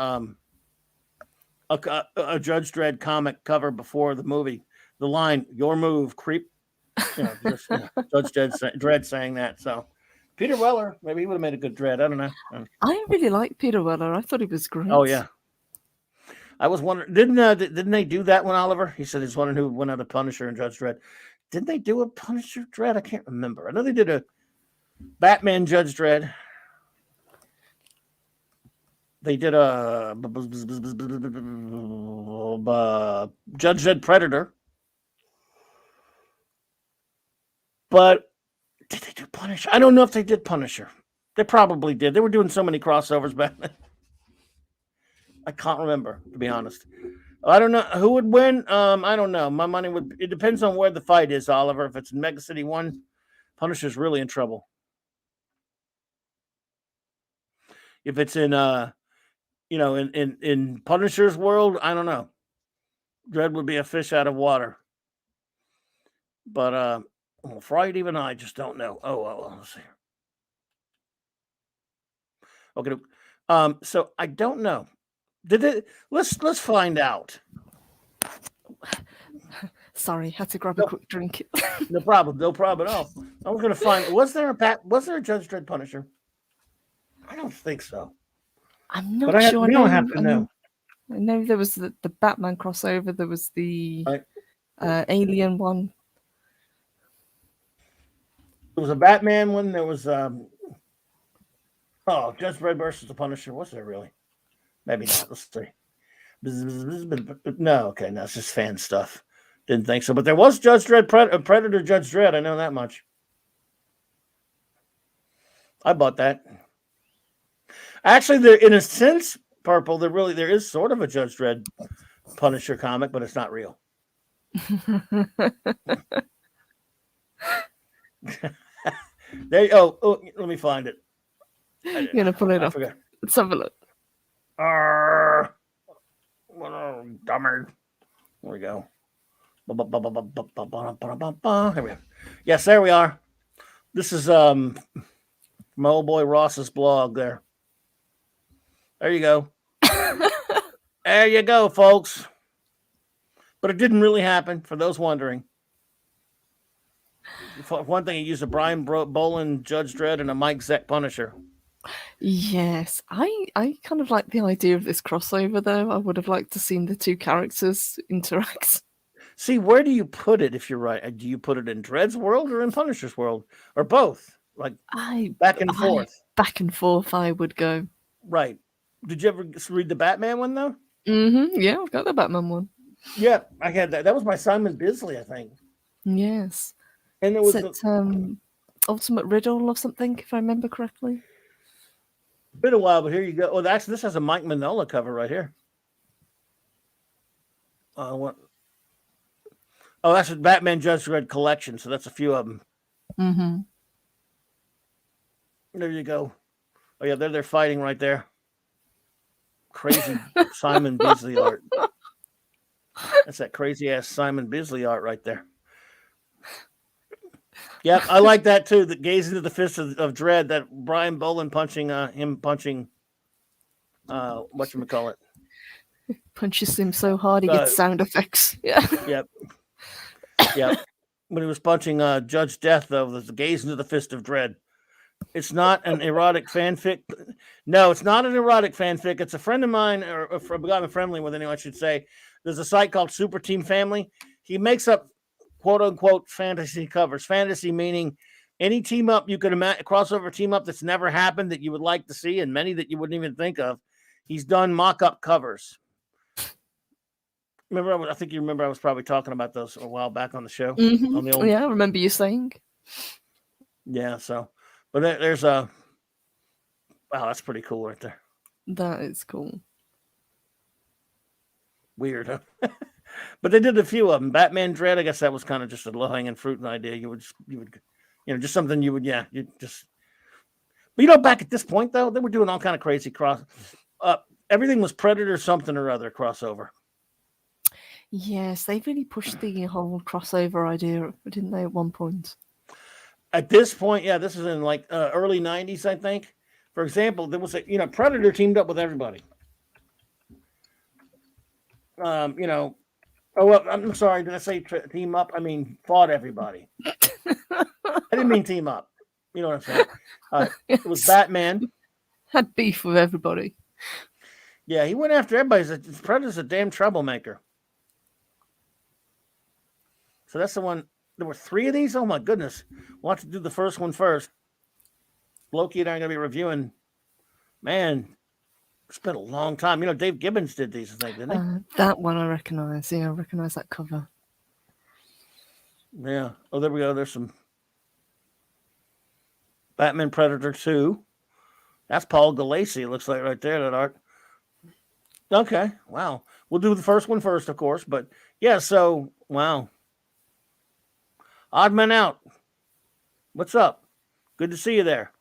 Speaker 1: a Judge Dredd comic cover before the movie. The line, "Your move, creep." Just Judge Dredd saying that. So Peter Weller, maybe he would have made a good Dredd. I don't know.
Speaker 2: I really like Peter Weller. I thought he was great.
Speaker 1: Oh yeah, I was wondering, didn't they do that one, Oliver? He said he's wondering who went out of Punisher and Judge Dredd. Didn't they do a Punisher Dredd? I can't remember. I know they did a Batman Judge Dredd. They did a Judge Dredd Predator. But did they do Punisher? I don't know if they did Punisher. They probably did. They were doing so many crossovers back then. I can't remember, to be honest. I don't know who would win. I don't know. My money would. It depends on where the fight is, Oliver. If it's in Mega City 1, Punisher's really in trouble. If it's in in Punisher's world, I don't know. Dredd would be a fish out of water. But Fright, even I just don't know. Oh, let's see. Okay. So I don't know. Did it? Let's find out.
Speaker 2: Sorry, had to grab a quick drink.
Speaker 1: No problem at all. I was going to find. Was there a Judge Dredd Punisher? I don't think so.
Speaker 2: I'm not sure.
Speaker 1: We don't have to know.
Speaker 2: I know there was the Batman crossover. There was the Alien one.
Speaker 1: There was a Batman one. There was Judge Dredd versus the Punisher. Was there really? Maybe not. Let's see. No, okay, no, it's just fan stuff. Didn't think so. But there was Judge Dredd, Predator Judge Dredd. I know that much. I bought that. Actually, there, in a sense, Purple, there is sort of a Judge Dredd Punisher comic, but it's not real. Oh, let me find it.
Speaker 2: You're gonna pull it up. Forgot. Let's have a look.
Speaker 1: Dumber. There we go. Here we go. Yes, there we are. This is my old boy Ross's blog there. There you go. There you go, folks. But it didn't really happen, for those wondering. For one thing, he used a Brian Bolin Judge Dredd and a Mike Zeck Punisher.
Speaker 2: Yes, I kind of like the idea of this crossover, though. I would have liked to seen the two characters interact.
Speaker 1: See, where do you put it if you're right? Do you put it in Dredd's world or in Punisher's world? Or both? Like back and forth?
Speaker 2: Back and forth, I would go.
Speaker 1: Right. Did you ever read the Batman one, though?
Speaker 2: Mm-hmm. Yeah, I've got the Batman one.
Speaker 1: Yeah, I had that. That was by Simon Bisley, I think.
Speaker 2: Yes.
Speaker 1: And it was
Speaker 2: Ultimate Riddle or something, if I remember correctly.
Speaker 1: Been a while, but here you go. Oh, actually, this has a Mike Mignola cover right here. What? Oh, that's a Batman Judge Dredd collection, so that's a few of them.
Speaker 2: Mm-hmm.
Speaker 1: There you go. Oh, yeah, they're fighting right there. Crazy Simon Bisley art. That's that crazy-ass Simon Bisley art right there. Yep, I like that too. The gaze into the fist of Dredd. That Brian Bolin punching whatchamacallit.
Speaker 2: Punches him so hard he gets sound effects. Yeah.
Speaker 1: Yep. When he was punching Judge Death, though, there's the gaze into the fist of Dredd. It's not an erotic fanfic. No, it's not an erotic fanfic. It's a friend of mine, or a guy I'm friendly with, anyway, I should say. There's a site called Super Team Family. He makes up quote-unquote fantasy covers. Fantasy meaning any team up you could imagine, crossover team up that's never happened that you would like to see, and many that you wouldn't even think of. He's done mock-up covers. I think you remember I was probably talking about those a while back on the show.
Speaker 2: Mm-hmm.
Speaker 1: On the old...
Speaker 2: Yeah, I remember you saying.
Speaker 1: Yeah, so... But there's a... Wow, that's pretty cool right there.
Speaker 2: That is cool.
Speaker 1: Weird, huh? But they did a few of them. Batman Dredd, I guess that was kind of just a low-hanging fruit idea. You would, just something you would, you just... But, back at this point, though, they were doing all kind of crazy cross... everything was Predator something or other crossover.
Speaker 2: Yes, they really pushed the whole crossover idea, didn't they, at one point?
Speaker 1: At this point, yeah, this is in like early 90s, I think. For example, there was Predator teamed up with everybody. Oh, well, I'm sorry. Did I say team up? I mean, fought everybody. I didn't mean team up. You know what I'm saying? It was
Speaker 2: Yes.
Speaker 1: Batman.
Speaker 2: Had beef with everybody.
Speaker 1: Yeah, he went after everybody. Predator's a damn troublemaker. So that's the one. There were 3 of these. Oh my goodness! We'll have to do the first one first. Loki and I are going to be reviewing. Man, it's been a long time. You know, Dave Gibbons did these, I think, didn't he?
Speaker 2: That one I recognise. Yeah, I recognise that cover.
Speaker 1: Yeah. Oh, there we go. There's some Batman Predator 2. That's Paul Galassi, it looks like right there, that art. Okay. Wow. We'll do the first one first, of course. But yeah, so, wow. Odd Man Out. What's up? Good to see you there.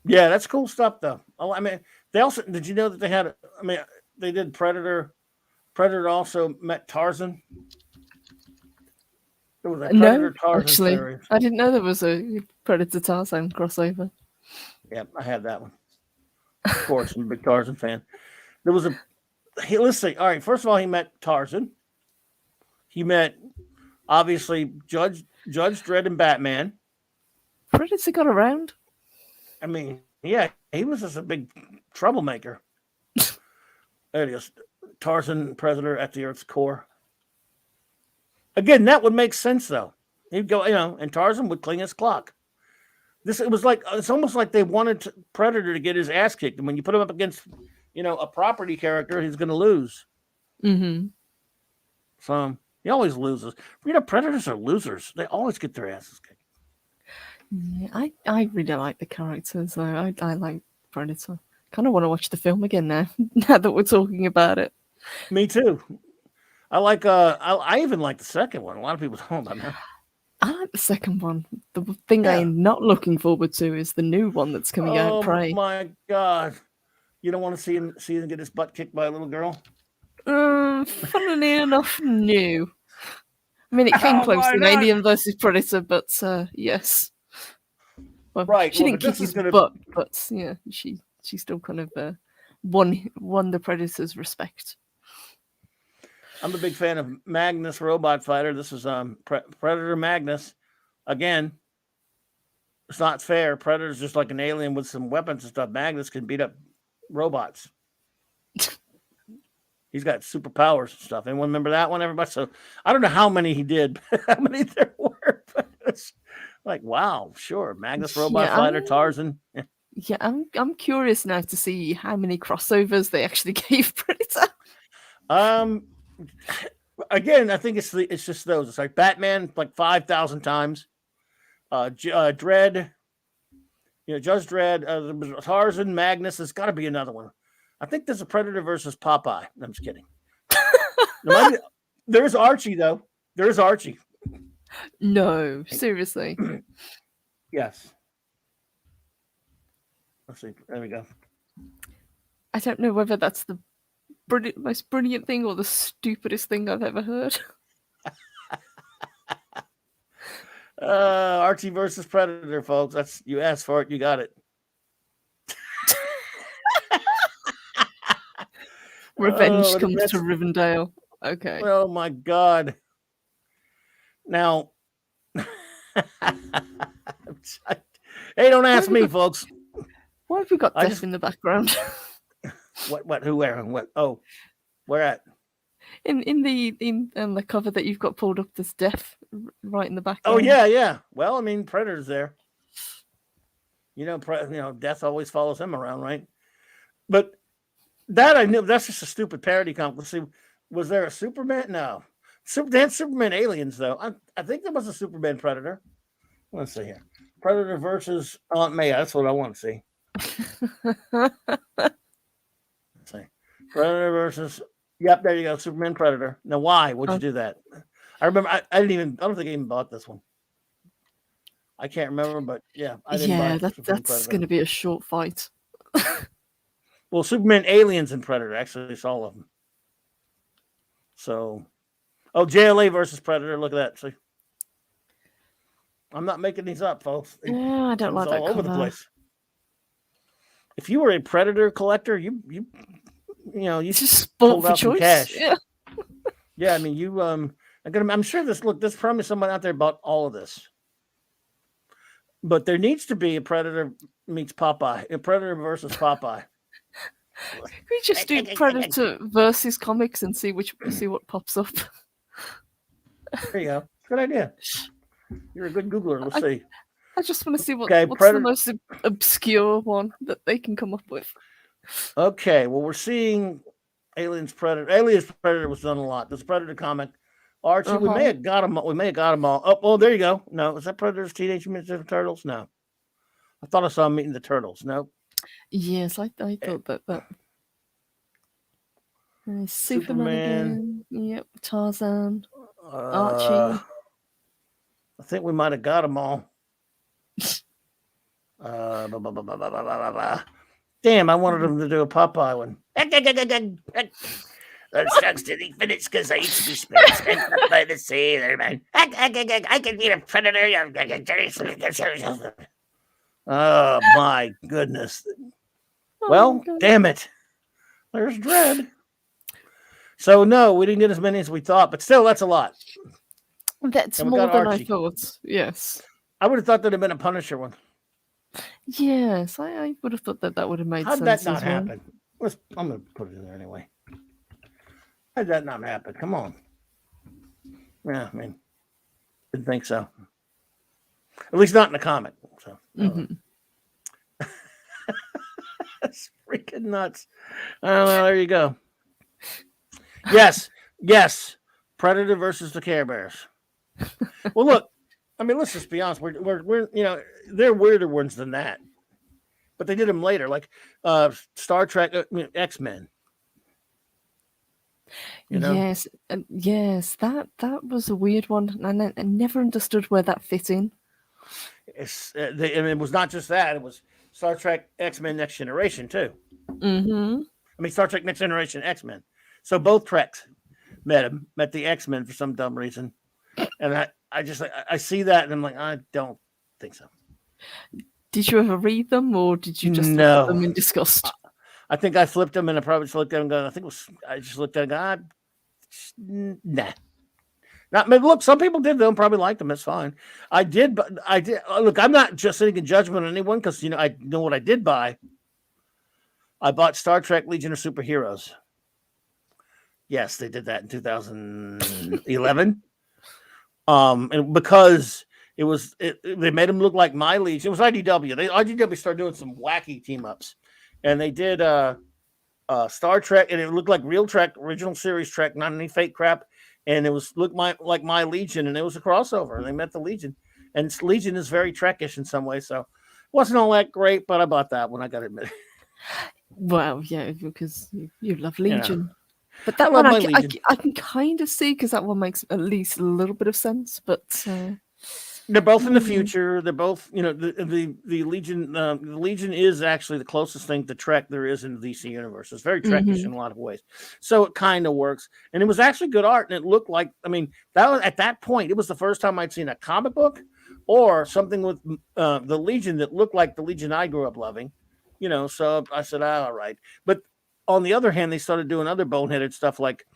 Speaker 1: Yeah, that's cool stuff, though. Oh, I mean, they also, did you know that they had, I mean, they did Predator. Predator also met Tarzan. There was a Predator
Speaker 2: No,
Speaker 1: Tarzan
Speaker 2: actually,
Speaker 1: series.
Speaker 2: I didn't know there was a Predator Tarzan crossover.
Speaker 1: Yeah, I had that one. Of course, I'm a big Tarzan fan. There was let's see. All right, first of all, he met Tarzan. He met, obviously, Judge Dredd and Batman.
Speaker 2: Predator got around.
Speaker 1: I mean, yeah, he was just a big troublemaker. There it is. Tarzan, Predator at the Earth's core. Again, that would make sense, though. He'd go, and Tarzan would clean his clock. It's almost like they wanted Predator to get his ass kicked. And when you put him up against, a property character, he's going to lose.
Speaker 2: Mm-hmm.
Speaker 1: So he always loses. Predators are losers. They always get their asses kicked.
Speaker 2: Yeah, I really like the characters, though. I like Predator. Kind of want to watch the film again now. Now that we're talking about it.
Speaker 1: Me too. I like. I even like the second one. A lot of people don't about that.
Speaker 2: I like the second one. The thing I'm not looking forward to is the new one that's coming out. Prey.
Speaker 1: Oh my god! You don't want to see him get his butt kicked by a little girl?
Speaker 2: Funnily enough, new. I mean, it came close in Alien versus Predator, but yes. Well,
Speaker 1: right.
Speaker 2: She didn't kick his butt, but yeah, she still kind of won the Predator's respect.
Speaker 1: I'm a big fan of Magnus Robot Fighter. This is Predator Magnus. Again, it's not fair. Predator's just like an alien with some weapons and stuff. Magnus can beat up robots. He's got superpowers and stuff. Anyone remember that one, everybody? So I don't know how many he did, how many there were. But it's like, wow, sure. Magnus Robot Fighter, Tarzan.
Speaker 2: Yeah, I'm curious now to see how many crossovers they actually gave Predator.
Speaker 1: Again, I think it's just those. It's like Batman like 5,000 times. Dredd, Judge Dredd, Tarzan, Magnus. There's got to be another one. I think there's a Predator versus Popeye. I'm just kidding. There's Archie though. There's Archie.
Speaker 2: No, seriously.
Speaker 1: Yes. Let's see. There we go.
Speaker 2: I don't know whether that's the most brilliant thing or the stupidest thing I've ever heard.
Speaker 1: Archie versus Predator, folks. That's you asked for it, you got it.
Speaker 2: Revenge comes to Rivendell. Okay.
Speaker 1: Oh my god. Now, hey, don't ask me, folks.
Speaker 2: Why have we got Death in the background?
Speaker 1: What? Who? Where? What? Oh, where at?
Speaker 2: In the cover that you've got pulled up, there's Death right in the background.
Speaker 1: Oh yeah. Well, I mean, Predator's there. Death always follows him around, right? But that I knew. That's just a stupid parody comic. Let's see. Was there a Superman? No. They had Superman aliens though. I think there was a Superman Predator. Let's see here. Predator versus Aunt May. That's what I want to see. Let's see. Predator versus. Yep, there you go. Superman Predator. Now, why would you do that? I remember. I don't think I even bought this one. I can't remember, but yeah, I didn't buy it.
Speaker 2: That's going to be a short fight.
Speaker 1: Well, Superman, Aliens, and Predator. Actually, it's all of them. So, JLA versus Predator. Look at that. See, I'm not making these up, folks.
Speaker 2: Yeah, I don't like that
Speaker 1: all over
Speaker 2: cover.
Speaker 1: the place. If you were a Predator collector, you you
Speaker 2: It's just
Speaker 1: pulled
Speaker 2: sport for
Speaker 1: out some
Speaker 2: choice.
Speaker 1: cash.
Speaker 2: Yeah.
Speaker 1: Yeah, I mean, I'm sure this probably someone out there bought all of this. But there needs to be a Predator meets Popeye, a Predator versus Popeye.
Speaker 2: We just do Predator versus comics and see what pops up.
Speaker 1: There you go. Good idea. You're a good Googler. Let's see.
Speaker 2: I just want to see what's
Speaker 1: Predator.
Speaker 2: the most obscure one that they can come up with.
Speaker 1: Okay, well, we're seeing Aliens Predator. Aliens Predator was done a lot. This Predator comic. Archie, we may have got them. We may have got them all. Oh, there you go. No, is that Predator's Teenage Mutant Ninja Turtles? No, I thought I saw him meeting the turtles. No.
Speaker 2: Yes, I thought that. Superman again. Yep. Tarzan. Archie.
Speaker 1: I think we might have got them all. Damn, I wanted them to do a Popeye one. That sucks to the finish because I used to be spent up by the sea there, man. I can be a predator. Oh my goodness. Damn it. There's Dread. So no, we didn't get as many as we thought, but still, that's a lot.
Speaker 2: That's more than Archie. I thought. Yes.
Speaker 1: I would have thought there'd have been a Punisher one.
Speaker 2: Yes, I would have thought that would have made sense.
Speaker 1: How'd that not happen? I'm going to put it in there anyway. How'd that not happen? Come on. Yeah, I mean, didn't think so. At least not in the comic. So. That's freaking nuts. Well, there you go. Yes. Predator versus the Care Bears. Well, look. I mean, let's just be honest. We're they're weirder ones than that, but they did them later, like Star Trek, X-Men.
Speaker 2: Yes, that was a weird one, and I never understood where that fit in.
Speaker 1: It was not just that; it was Star Trek, X-Men, Next Generation too.
Speaker 2: Mm-hmm.
Speaker 1: I mean, Star Trek, Next Generation, X-Men. So both Treks met the X-Men for some dumb reason, and I see that and I'm like, I don't think so.
Speaker 2: Did you ever read them, or did you just look at them in disgust?
Speaker 1: I think I flipped them and I probably just looked at them and I just looked at them and nah. Not, look, some people did them, probably liked them. That's fine. I did. Look, I'm not just sitting in judgment on anyone because, I know what I did buy. I bought Star Trek Legion of Superheroes. Yes, they did that in 2011. And because they made them look like my Legion. It was IDW. IDW started doing some wacky team ups, and they did Star Trek, and it looked like real Trek, original series Trek, not any fake crap. And it looked like my Legion, and it was a crossover. And they met the Legion, and Legion is very Trekish in some ways, so it wasn't all that great. But I bought that one. I got to admit.
Speaker 2: Well, yeah, because you love Legion. But that one I can kind of see because that one makes at least a little bit of sense. But
Speaker 1: they're both in the future. They're both, the Legion. The Legion is actually the closest thing to Trek there is in the DC universe. It's very Trekish in a lot of ways, so it kind of works. And it was actually good art, and it looked like. I mean, that was at that point. It was the first time I'd seen a comic book or something with the Legion that looked like the Legion I grew up loving. So I said, all right, but. On the other hand, they started doing other boneheaded stuff like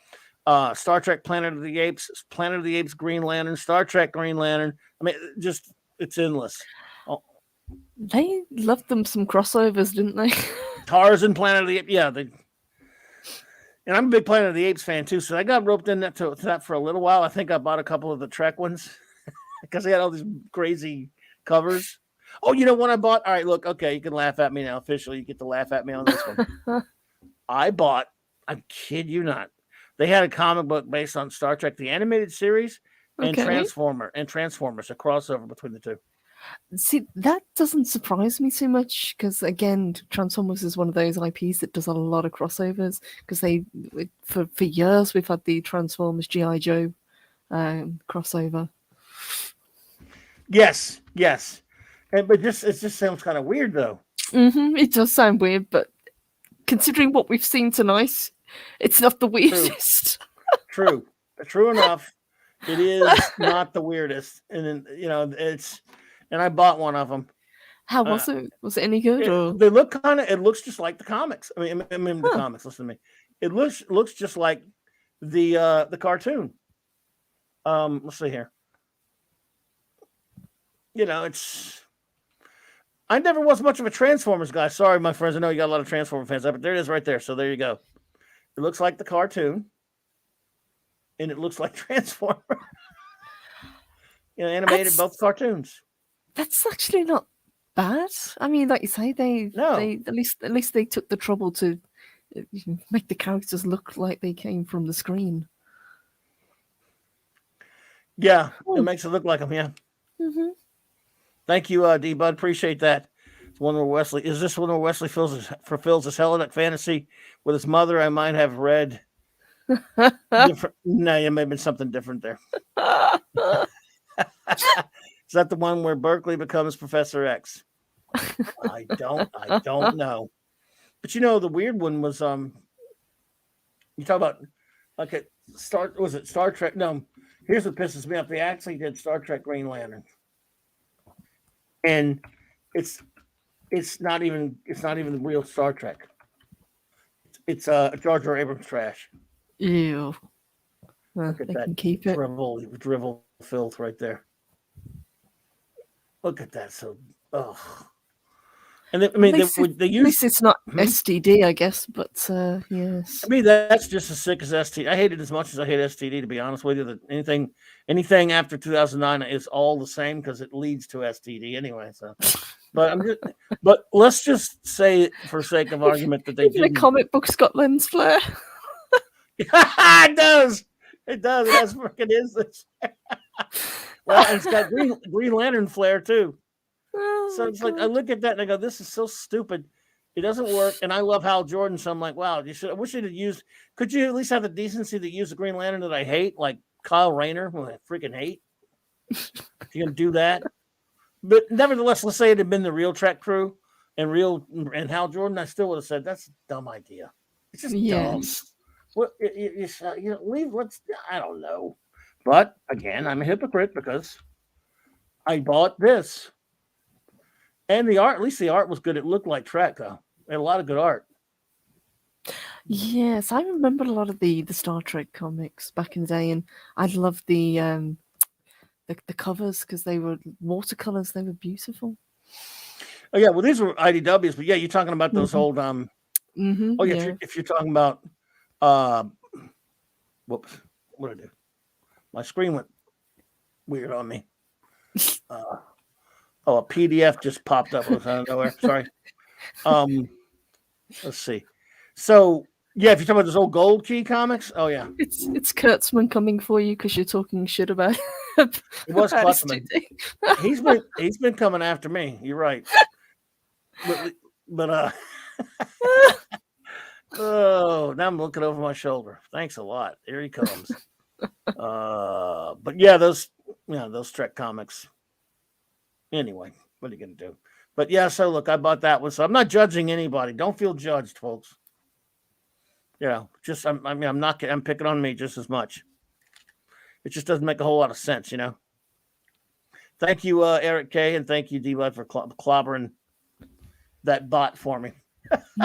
Speaker 1: Star Trek Planet of the Apes Green Lantern, Star Trek Green Lantern. I mean, it's endless. Oh.
Speaker 2: They loved them some crossovers, didn't they?
Speaker 1: Tarzan, Planet of the Apes. Yeah. And I'm a big Planet of the Apes fan, too, so I got roped in to that for a little while. I think I bought a couple of the Trek ones because they had all these crazy covers. Oh, when I bought? All right, look, okay, you can laugh at me now. Officially, you get to laugh at me on this one. I kid you not, they had a comic book based on Star Trek, the animated series, and Transformers, a crossover between the two.
Speaker 2: See, that doesn't surprise me too much because, again, Transformers is one of those IPs that does a lot of crossovers because for years, we've had the Transformers G.I. Joe crossover.
Speaker 1: Yes. But it just sounds kind of weird, though.
Speaker 2: Mm-hmm. It does sound weird, but considering what we've seen tonight, it's not the weirdest.
Speaker 1: True enough. It is not the weirdest, and it's. And I bought one of them.
Speaker 2: How was it? Was it any good?
Speaker 1: They look it looks just like the comics. I mean, the comics. Listen to me. It looks just like the cartoon. Let's see here. It's I never was much of a Transformers guy. Sorry, my friends. I know you got a lot of Transformer fans, but there it is right there. So there you go. It looks like the cartoon, and it looks like Transformer. Animated both cartoons.
Speaker 2: That's actually not bad. I mean, like you say, they
Speaker 1: No.
Speaker 2: at least they took the trouble to make the characters look like they came from the screen.
Speaker 1: Yeah, it makes it look like them. Yeah.
Speaker 2: Mm-hmm.
Speaker 1: Thank you, D Bud. Appreciate that. It's one where Wesley is this one where Wesley fulfills his Hellenic fantasy with his mother. I might have read different. No, it may have been something different there. Is that the one where Berkeley becomes Professor X? I don't know. But the weird one was you talk about like was it Star Trek? No, here's what pisses me off. They actually did Star Trek Green Lantern. And it's not even the real Star Trek. It's Jar Jar Abrams trash.
Speaker 2: Ew. Well,
Speaker 1: Look at
Speaker 2: they
Speaker 1: that
Speaker 2: can keep it.
Speaker 1: drivel filth right there. Look at that. So, and they use.
Speaker 2: At least it's not STD, I guess. But yes.
Speaker 1: I mean, that's just as sick as STD. I hate it as much as I hate STD. To be honest with you, that anything after 2009 is all the same because it leads to STD anyway. So, but let's just say, for sake of argument, that they
Speaker 2: even the comic book's got lens flare.
Speaker 1: It does. It does. It has freaking is this. Well, it's got Green Lantern flare too.
Speaker 2: Oh,
Speaker 1: so it's like I look at that and I go, "This is so stupid. It doesn't work." And I love Hal Jordan, so I'm like, "Wow, I wish you'd have used. Could you at least have the decency to use the Green Lantern that I hate, like Kyle Rayner, who I freaking hate? If you can do that." But nevertheless, let's say it had been the real Trek crew and Hal Jordan, I still would have said that's a dumb idea. It's just dumb. What leave? I don't know. But again, I'm a hypocrite because I bought this. And the art, at least the art was good. It looked like Trek, though. It had a lot of good art.
Speaker 2: Yes, I remember a lot of the Star Trek comics back in the day, and I loved the covers because they were watercolors. They were beautiful.
Speaker 1: Oh yeah, well these were IDWs, but yeah, you're talking about those old Oh yeah, if you're talking about whoops, what did I do? My screen went weird on me. A PDF just popped up out of nowhere. Sorry. Let's see. So yeah, if you're talking about those old Gold Key comics, oh yeah,
Speaker 2: it's Kurtzman coming for you because you're talking shit about.
Speaker 1: It was Kurtzman. He's been coming after me. You're right. But oh, now I'm looking over my shoulder. Thanks a lot. Here he comes. But yeah, those Trek comics. Anyway, what are you gonna do? But yeah, so look, I bought that one. So I'm not judging anybody. Don't feel judged, folks. Just I'm picking on me just as much. It just doesn't make a whole lot of sense, Thank you, Eric K, and thank you, D-Bud, for clobbering that bot for me.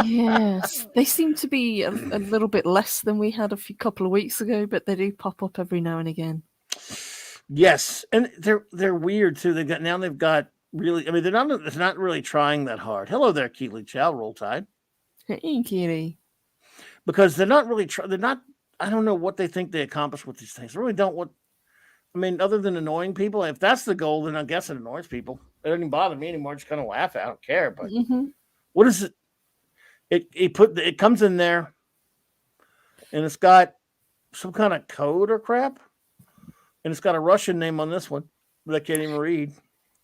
Speaker 2: Yes, they seem to be a little bit less than we had couple of weeks ago, but they do pop up every now and again.
Speaker 1: Yes, and they're weird too. They've got really. I mean, they're not really trying that hard. Hello there, Keely Chow, Roll Tide.
Speaker 2: Hey, Keely.
Speaker 1: Because they're not really. They're not. I don't know what they think they accomplish with these things. I really don't. Other than annoying people, if that's the goal, then I guess it annoys people. It doesn't bother me anymore. I just kind of laugh. I don't care. But what is it? It comes in there, and it's got some kind of code or crap, and it's got a Russian name on this one that I can't even read.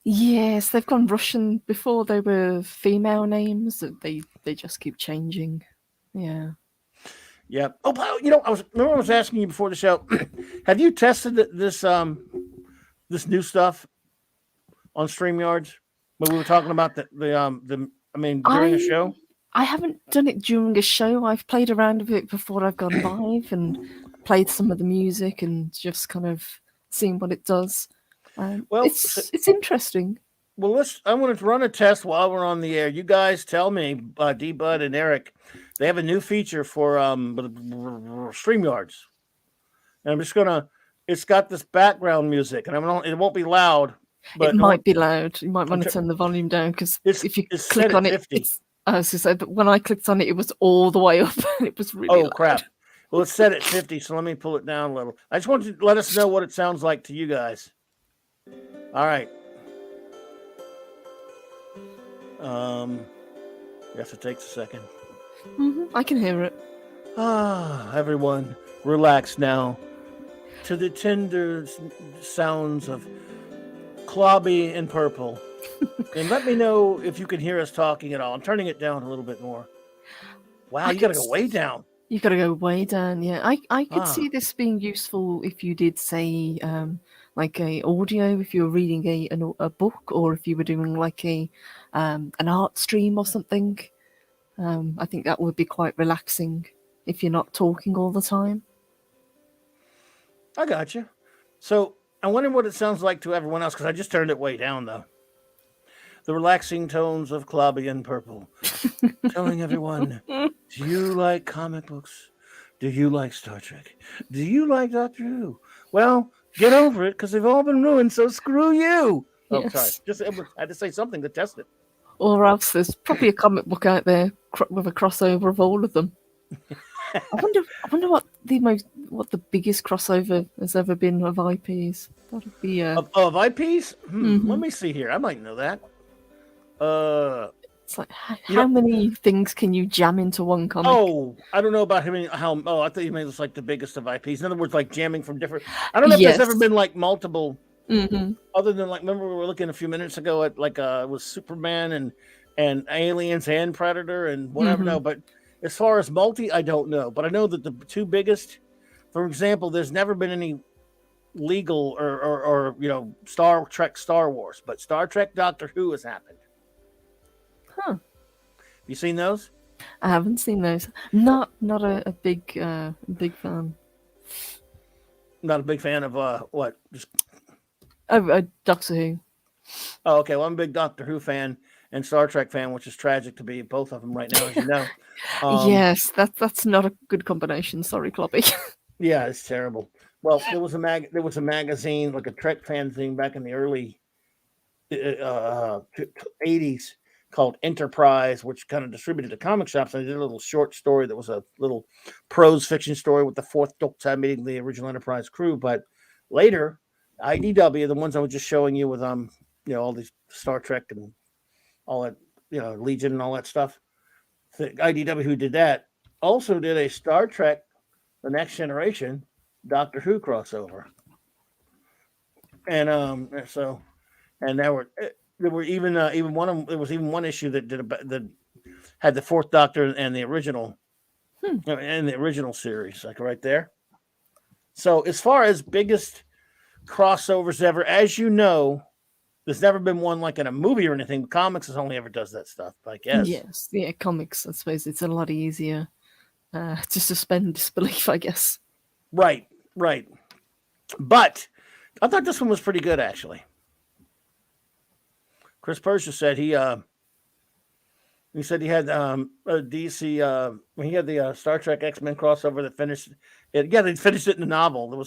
Speaker 2: Yes, they've gone Russian. Before they were female names. They just keep changing. Yeah.
Speaker 1: Yeah. Oh, I was asking you before the show. Have you tested this new stuff on StreamYards when we were talking about during the show?
Speaker 2: I haven't done it during a show. I've played around with it before I've gone live and played some of the music and just kind of seen what it does. It's interesting.
Speaker 1: Well, I want to run a test while we're on the air. You guys tell me, D Bud and Eric, they have a new feature for StreamYards. And I'm just gonna. It's got this background music, and it won't be loud. But
Speaker 2: it might be loud. You might want to turn the volume down because if you click on it, I was going to say, but when I clicked on it, it was all the way up. It was really loud.
Speaker 1: Crap. Well, it's set at 50, so let me pull it down a little. I just want you to let us know what it sounds like to you guys. All right. Yes, it takes a second.
Speaker 2: I can hear it.
Speaker 1: Everyone, relax now to the tender sounds of Clobberin and Purple. And let me know if you can hear us talking at all. I'm turning it down a little bit more. Wow, you gotta go way down.
Speaker 2: You gotta go way down, yeah. I could see this being useful if you did, say, like a audio, if you were reading a book, or if you were doing like an art stream or something. I think that would be quite relaxing if you're not talking all the time.
Speaker 1: I got you. So I wonder what it sounds like to everyone else, because I just turned it way down, though. The relaxing tones of Clobberin and Purple, telling everyone, do you like comic books? Do you like Star Trek? Do you like Doctor Who? Well, get over it, because they've all been ruined, so screw you. Oh,
Speaker 2: yes.
Speaker 1: Sorry. I had to say something to test it.
Speaker 2: Or else there's probably a comic book out there with a crossover of all of them. I wonder what the biggest crossover has ever been of IPs. That'd be
Speaker 1: of IPs. Let me see here. I might know that.
Speaker 2: It's like how many things can you jam into one comic?
Speaker 1: Oh, I don't know about how. Oh, I thought you meant it's like the biggest of IPs. In other words, like jamming from different. I don't know if there's ever been like multiple. Other than like, remember we were looking a few minutes ago at like it was Superman and Aliens and Predator and whatever. No, but as far as multi, I don't know. But I know that the two biggest, for example, there's never been any legal or Star Trek, Star Wars, but Star Trek, Doctor Who has happened.
Speaker 2: Huh?
Speaker 1: You seen those?
Speaker 2: I haven't seen those. Not a big fan.
Speaker 1: Not a big fan of what? Just
Speaker 2: Doctor Who.
Speaker 1: Oh, okay. Well, I'm a big Doctor Who fan and Star Trek fan, which is tragic to be both of them right now, as you know.
Speaker 2: Yes, that's not a good combination. Sorry, Clobby.
Speaker 1: Yeah, it's terrible. Well, there was a magazine, like a Trek fanzine back in the early 80s called Enterprise, which kind of distributed to comic shops. And I did a little short story that was a little prose fiction story with the fourth Doctor meeting the original Enterprise crew. But later, IDW, the ones I was just showing you with all these Star Trek and all that, Legion and all that stuff. The IDW who did that also did a Star Trek The Next Generation Doctor Who crossover. And there were even one of them, there was even one issue that had the fourth Doctor and the original and the original series, like right there. So as far as biggest crossovers ever, as you know, there's never been one like in a movie or anything. Comics has only ever does that stuff, I guess.
Speaker 2: Yes, yeah, comics. I suppose it's a lot easier to suspend disbelief, I guess.
Speaker 1: Right. But I thought this one was pretty good, actually. Chris Persia said he said he had a DC he had the Star Trek X-Men crossover that finished it. Yeah, they finished it in the novel. It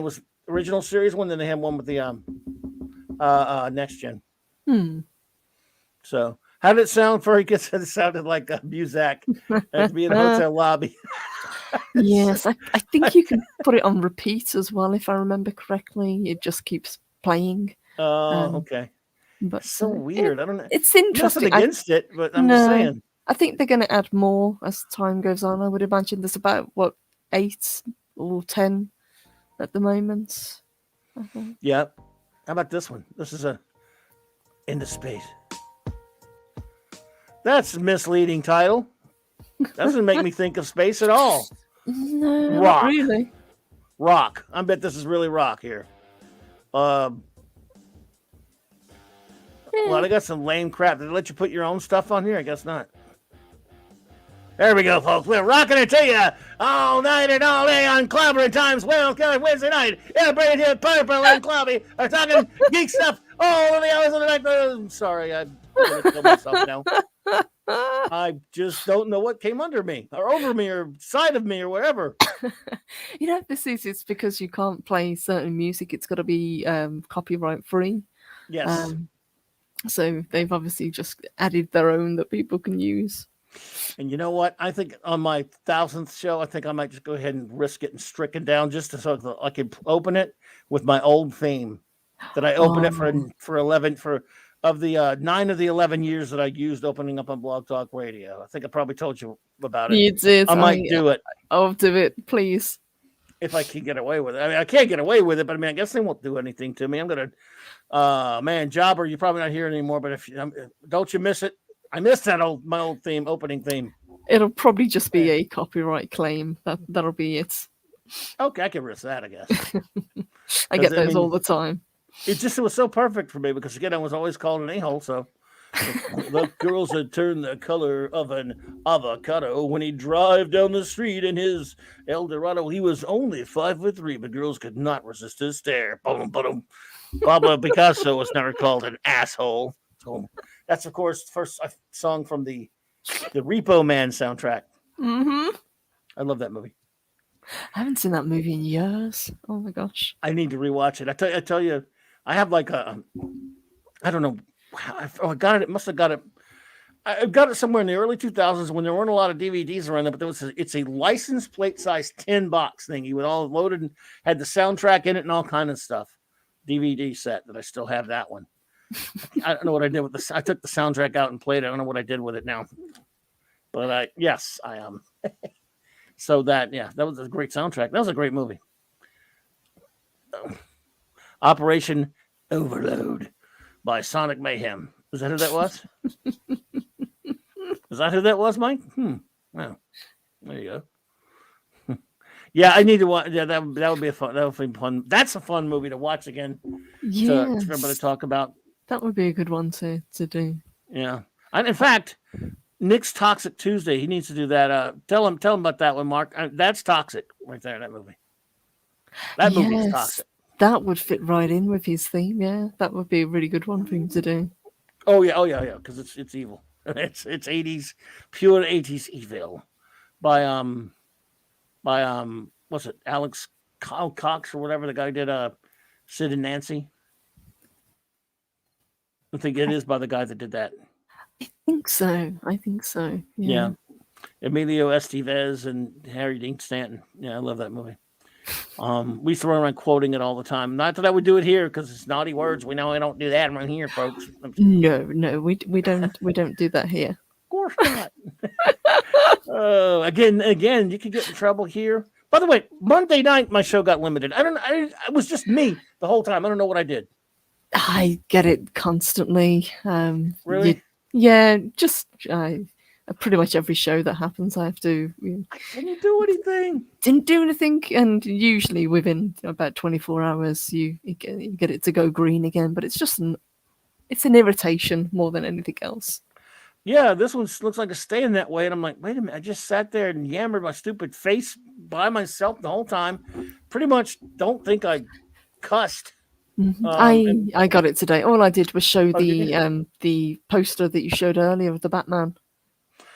Speaker 1: was original series one, then they had one with the Next Gen. So how did it sound for it sounded like Muzak to be in a hotel lobby.
Speaker 2: Yes, I think you can put it on repeat as well, if I remember correctly. It just keeps playing.
Speaker 1: Oh, okay.
Speaker 2: But
Speaker 1: so weird. I don't know.
Speaker 2: It's interesting.
Speaker 1: Nothing against it, but I'm just saying.
Speaker 2: I think they're going to add more as time goes on. I would imagine there's about 8 or 10 at the moment.
Speaker 1: Yeah. How about this one? This is Into Space. That's a misleading title. Doesn't make me think of space at all.
Speaker 2: No,
Speaker 1: rock.
Speaker 2: Not really.
Speaker 1: Rock. I bet this is really rock here. Well, they got some lame crap. Did they let you put your own stuff on here? I guess not. There we go, folks. We're rocking it to you all night and all day on Clobberin Times. Wednesday night. Yeah, bring it here, Purple and Clobby are talking geek stuff Oh, the hours of the night. I'm sorry, I'm gonna kill myself now. I just don't know what came under me, or over me, or side of me, or wherever.
Speaker 2: You know, this is it's because you can't play certain music. It's got to be copyright free.
Speaker 1: Yes.
Speaker 2: So they've obviously just added their own that people can use.
Speaker 1: And you know what? I think on my 1000th show, I think I might just go ahead and risk getting stricken down just so that I could open it with my old theme. That I open it for 11 for of the 9 of the 11 years that I used opening up on Blog Talk Radio. I think I probably told you about it.
Speaker 2: You did.
Speaker 1: I might do it.
Speaker 2: I'll do it, please.
Speaker 1: If I can get away with it. I mean, I can't get away with it, but I mean, I guess they won't do anything to me. I'm gonna, man, Jobber, you're probably not here anymore. But if don't you miss it? I missed that my old theme, opening theme.
Speaker 2: It'll probably just be a copyright claim. That'll be it.
Speaker 1: Okay, I can risk that, I guess.
Speaker 2: I get those all the time.
Speaker 1: It was so perfect for me because again, I was always called an a-hole. So the girls had turned the color of an avocado when he drive down the street in his Eldorado. He was only 5'3", but girls could not resist his stare. Boom, boom. Pablo Picasso was never called an asshole. So that's of course the first song from the Repo Man soundtrack.
Speaker 2: Mm-hmm.
Speaker 1: I love that movie.
Speaker 2: I haven't seen that movie in years. Oh my gosh!
Speaker 1: I need to rewatch it. I tell you, I have like I don't know. I got it. Must have got it. I got it somewhere in the early 2000s when there weren't a lot of DVDs around there, but it's a license plate size tin box thing. You would all loaded and had the soundtrack in it and all kind of stuff. DVD set that I still have that one. I don't know what I did with this. I took the soundtrack out and played it. I don't know what I did with it now, but I am. So that was a great soundtrack. That was a great movie. Operation Overload by Sonic Mayhem. Is that who that was? Is that who that was, Mike? Wow. There you go. Yeah, I need to watch. Yeah, that would be fun. That would be fun. That's a fun movie to watch again.
Speaker 2: Yeah,
Speaker 1: for everybody to talk about.
Speaker 2: That would be a good one to do.
Speaker 1: Yeah, and in fact, Nick's Toxic Tuesday. He needs to do that. Tell him about that one, Mark. That's toxic right there. That movie. That movie is toxic.
Speaker 2: That would fit right in with his theme. Yeah, that would be a really good one for him to do.
Speaker 1: Oh yeah. Because it's evil. It's 80s, pure 80s evil. By what's it? Alex Cox or whatever the guy did. Sid and Nancy. I think it is by the guy that did that.
Speaker 2: I think so.
Speaker 1: Yeah. Emilio Estevez and Harry Dean Stanton. Yeah, I love that movie. We used to run around quoting it all the time. Not that I would do it here because it's naughty words. We know I don't do that around here, folks.
Speaker 2: No, we don't do that here.
Speaker 1: Of course not. Again, you could get in trouble here. By the way, Monday night my show got limited. It was just me the whole time. I don't know what I did.
Speaker 2: I get it constantly.
Speaker 1: Really?
Speaker 2: Just pretty much every show that happens, I have to.
Speaker 1: Didn't do anything.
Speaker 2: Didn't do anything, and usually within about 24 hours, you get it to go green again. But it's just it's an irritation more than anything else.
Speaker 1: Yeah, this one looks like it's staying that way, and I'm like, wait a minute! I just sat there and yammered my stupid face by myself the whole time. Pretty much, don't think I cussed.
Speaker 2: Mm-hmm. I got it today. All I did was show the poster that you showed earlier of the Batman.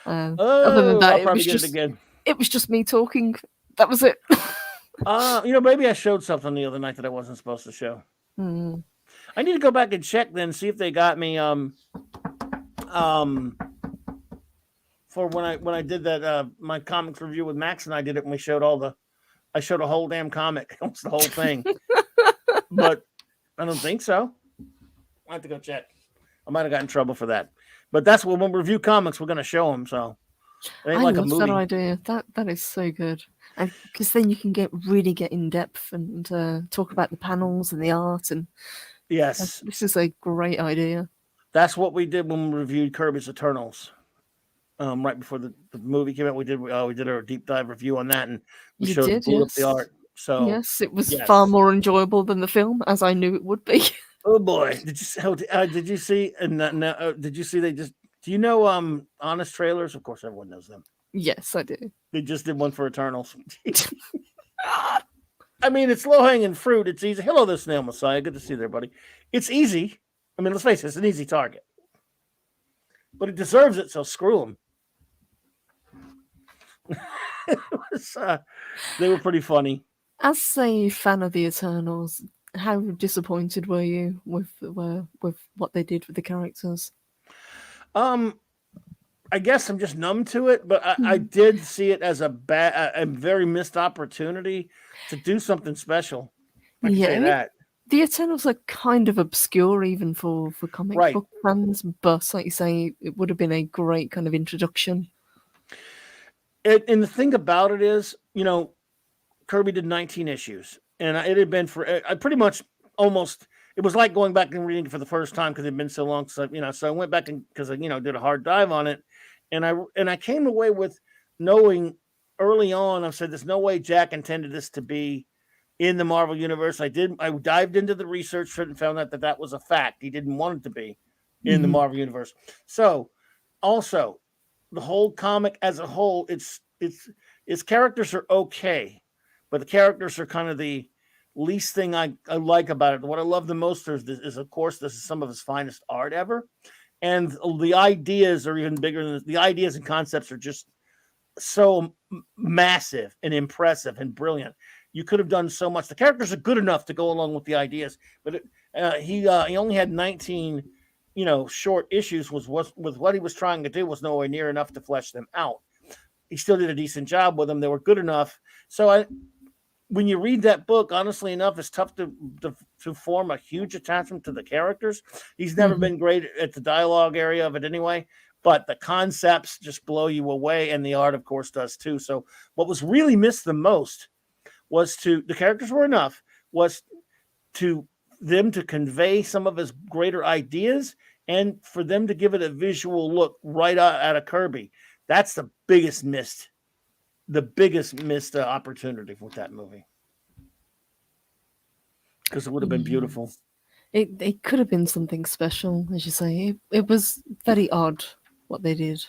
Speaker 2: Other than that,
Speaker 1: I'll probably get it again.
Speaker 2: It was just me talking. That was it.
Speaker 1: Maybe I showed something the other night that I wasn't supposed to show. I need to go back and check then, see if they got me for when I did that my comics review with Max and I did it when we showed I showed a whole damn comic, almost the whole thing. But I don't think so. I have to go check. I might have gotten in trouble for that. But that's when we review comics, we're going to show them. So it ain't like a movie.
Speaker 2: That idea. That is so good. Because then you can really get in depth and talk about the panels and the art. And
Speaker 1: yes,
Speaker 2: this is a great idea.
Speaker 1: That's what we did when we reviewed Kirby's Eternals. Right before the movie came out, we did our deep dive review on that, and we pulled up the art. So
Speaker 2: yes, it was far more enjoyable than the film, as I knew it would be.
Speaker 1: Oh boy, did you see? And did you see? Do you know Honest Trailers? Of course, everyone knows them.
Speaker 2: Yes, I do.
Speaker 1: They just did one for Eternals. I mean, it's low hanging fruit. It's easy. Hello, there, Snail Messiah. Good to see you there, buddy. It's easy. I mean, let's face it, it's an easy target. But it deserves it, so screw him. They were pretty funny.
Speaker 2: As a fan of the Eternals, how disappointed were you with what they did with the characters?
Speaker 1: I guess I'm just numb to it, but I did see it as a very missed opportunity to do something special. I can say that.
Speaker 2: The Eternals are kind of obscure even for comic book fans, but like you say, it would have been a great kind of introduction.
Speaker 1: And the thing about it is, Kirby did 19 issues, and it had been for I pretty much almost. It was like going back and reading it for the first time because it had been so long. So so I went back and because I did a hard dive on it, and I came away with knowing early on. I said, "There's no way Jack intended this to be in the Marvel universe." I dived into the research for it and found out that was a fact. He didn't want it to be in the Marvel universe. So, also, the whole comic as a whole, its characters are okay, but the characters are kind of the least thing I like about it. What I love the most is of course, this is some of his finest art ever. And the ideas are even bigger than the ideas and concepts are just so massive and impressive and brilliant. You could have done so much. The characters are good enough to go along with the ideas, but he only had 19, short issues. Was with what he was trying to do was nowhere near enough to flesh them out. He still did a decent job with them. They were good enough. So when you read that book, honestly enough, it's tough to form a huge attachment to the characters. He's never been great at the dialogue area of it anyway, but the concepts just blow you away, and the art, of course, does too. So what was really missed the most was the characters were enough, was to them to convey some of his greater ideas and for them to give it a visual look right out of Kirby. That's the biggest missed opportunity with that movie, because it would have been beautiful.
Speaker 2: It could have been something special, as you say. It was very odd what they did.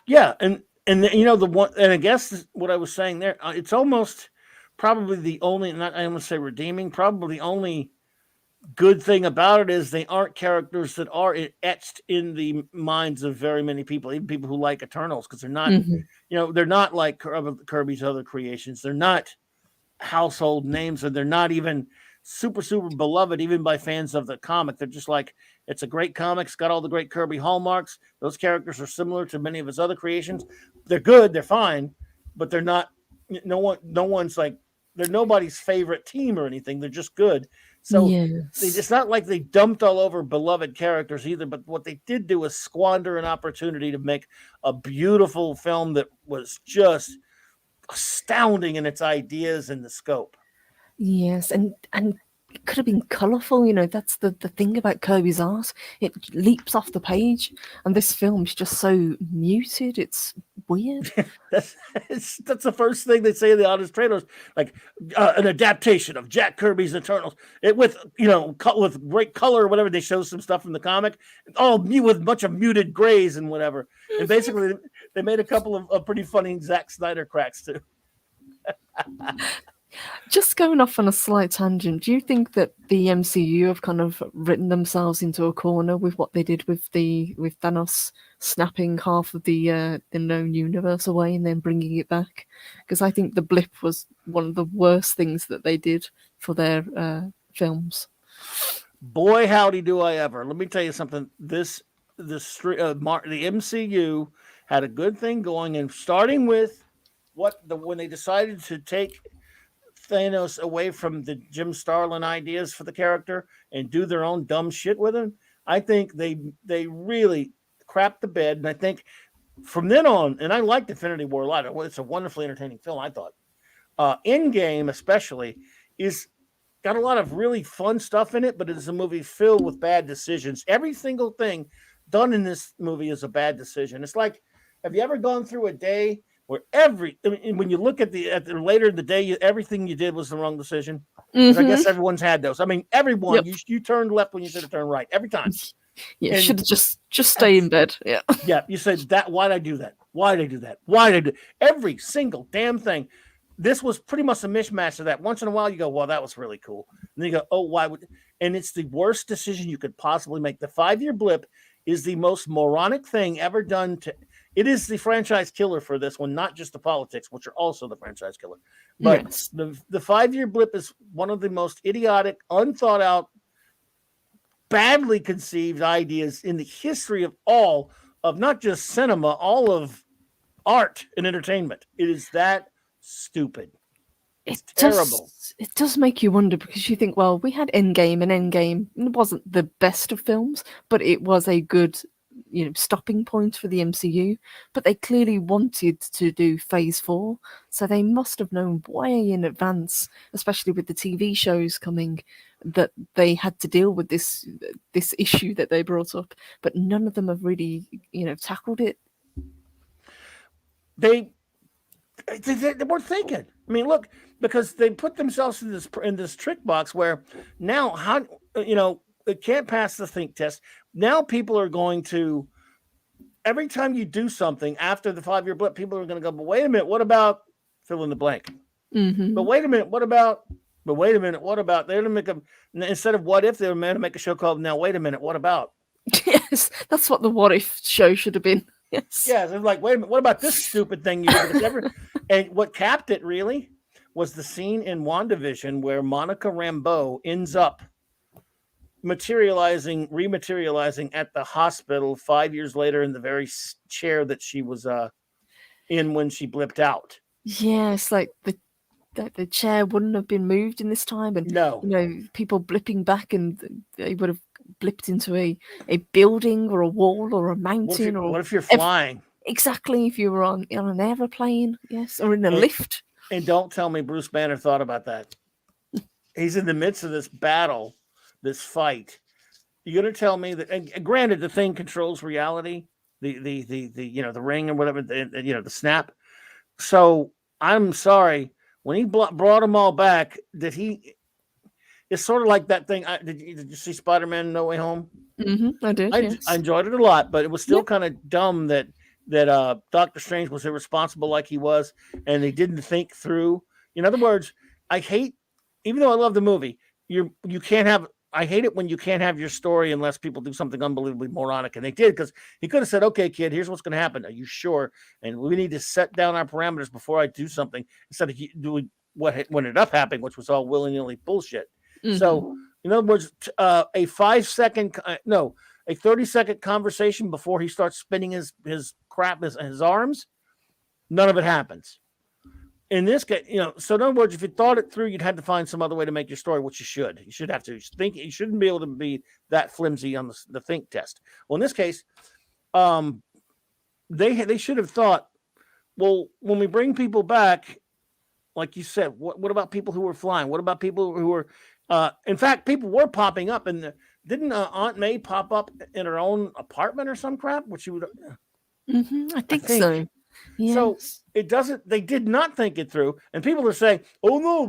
Speaker 1: Yeah, and the one, and I guess what I was saying there, it's almost probably the only, not I almost say redeeming, probably the only good thing about it is they aren't characters that are etched in the minds of very many people, even people who like Eternals, because they're not, they're not like Kirby's other creations. They're not household names, and they're not even super beloved even by fans of the comic. They're just like, it's a great comic. It's got all the great Kirby hallmarks. Those characters are similar to many of his other creations. They're good. They're fine, but they're not. No one's like, they're nobody's favorite team or anything. They're just good. So it's not like they dumped all over beloved characters either, but what they did do is squander an opportunity to make a beautiful film that was just astounding in its ideas and the scope.
Speaker 2: Yes, and it could have been colourful. That's the thing about Kirby's art. It leaps off the page, and this film is just so muted. It's weird.
Speaker 1: That's the first thing they say in the honest trailers, like an adaptation of Jack Kirby's Eternals. It with with great color or whatever. They show some stuff from the comic, all with a bunch of muted grays and whatever. And basically, they made a couple of pretty funny Zack Snyder cracks too.
Speaker 2: Just going off on a slight tangent, do you think that the MCU have kind of written themselves into a corner with what they did with Thanos snapping half of the known universe away and then bringing it back? Because I think the blip was one of the worst things that they did for their films.
Speaker 1: Boy, howdy do I ever. Let me tell you something. The MCU had a good thing going, and starting with when they decided to take Thanos away from the Jim Starlin ideas for the character and do their own dumb shit with him, I think they really crapped the bed. And I think from then on, and I liked Infinity War a lot. It's a wonderfully entertaining film, I thought. Endgame especially is got a lot of really fun stuff in it, but it is a movie filled with bad decisions. Every single thing done in this movie is a bad decision. It's like, have you ever gone through a day where when you look at the later in the day, everything you did was the wrong decision? I guess everyone's had those. I mean, everyone, you turned left when you should have turned right every time.
Speaker 2: Yeah, should have just stay in bed. Yeah.
Speaker 1: Yeah, you said that. Why'd I do that? Why'd I do that? Why'd I do every single damn thing? This was pretty much a mishmash of that. Once in a while, you go, well, that was really cool. And then you go, oh, why would? and it's the worst decision you could possibly make. The 5-year blip is the most moronic thing ever done to. It is the franchise killer for this one, not just the politics, which are also the franchise killer. But
Speaker 2: Yes.
Speaker 1: the 5-year blip is one of the most idiotic, unthought out, badly conceived ideas in the history of not just cinema, all of art and entertainment. It is that stupid. It's terrible.
Speaker 2: It does make you wonder, because you think, well, we had Endgame, and Endgame wasn't the best of films, but it was a good, stopping point for the MCU. But they clearly wanted to do Phase 4, so they must have known way in advance, especially with the TV shows coming, that they had to deal with this issue that they brought up. But none of them have really, tackled it.
Speaker 1: They weren't thinking. I mean, look, because they put themselves in this trick box where now how it can't pass the think test. Now people are going to, every time you do something after the 5-year blip, people are going to go, but wait a minute, what about fill in the blank?
Speaker 2: Mm-hmm.
Speaker 1: But wait a minute, what about? But wait a minute, what about? They're going to make instead of what if, they're going to make a show called Now Wait a Minute, What About?
Speaker 2: Yes, that's what the What If show should have been. Yes.
Speaker 1: Yeah, they're like, wait a minute, what about this stupid thing you did? And what capped it really was the scene in WandaVision where Monica Rambeau ends up rematerializing at the hospital 5 years later in the very chair that she was in when she blipped out.
Speaker 2: Yes, like the chair wouldn't have been moved in this time, and
Speaker 1: No.
Speaker 2: people blipping back, and they would have blipped into a building or a wall or a mountain.
Speaker 1: What if you're flying?
Speaker 2: Exactly, if you were on an aeroplane, yes, or in a lift.
Speaker 1: And don't tell me Bruce Banner thought about that. He's in the midst of this battle, this fight. You're going to tell me that, and granted, the thing controls reality, the ring or whatever, the snap. So I'm sorry, when he brought them all back, it's sort of like that thing. Did you see Spider-Man No Way Home?
Speaker 2: Mm-hmm, I did. Yes.
Speaker 1: I enjoyed it a lot, but it was still kind of dumb that Doctor Strange was irresponsible like he was, and they didn't think through. In other words, I hate, even though I love the movie, you can't have. I hate it when you can't have your story unless people do something unbelievably moronic, and they did, because he could have said, "Okay, kid, here's what's going to happen. Are you sure?" And we need to set down our parameters before I do something, instead of doing what ended up happening, which was all willy-nilly bullshit. Mm-hmm. So, in other words, a 30-second conversation before he starts spinning his crap, his arms, none of it happens. In this case, so in other words, if you thought it through, you'd have to find some other way to make your story, which you should. You should have to think. You shouldn't be able to be that flimsy on the think test. Well, in this case, they should have thought, well, when we bring people back, like you said, what about people who were flying? What about people who were, in fact, people were popping up, and didn't Aunt May pop up in her own apartment or some crap? Which you would,
Speaker 2: I think so. Yes.
Speaker 1: So they did not think it through. And people are saying, oh no,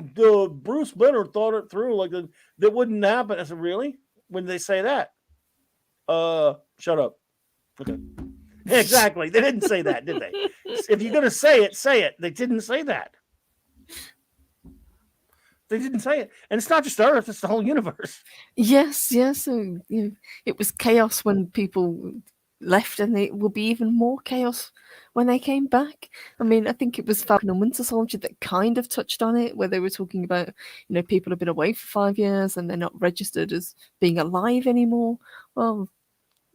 Speaker 1: Bruce Banner thought it through, like that wouldn't happen. I said, really? When they say that? Shut up. Okay. Exactly. They didn't say that, did they? If you're going to say it, say it. They didn't say that. They didn't say it. And it's not just Earth, it's the whole universe.
Speaker 2: Yes. So, it was chaos when people left, and it will be even more chaos when they came back. I mean, I think it was Falcon and Winter Soldier that kind of touched on it, where they were talking about, people have been away for 5 years and they're not registered as being alive anymore. Well,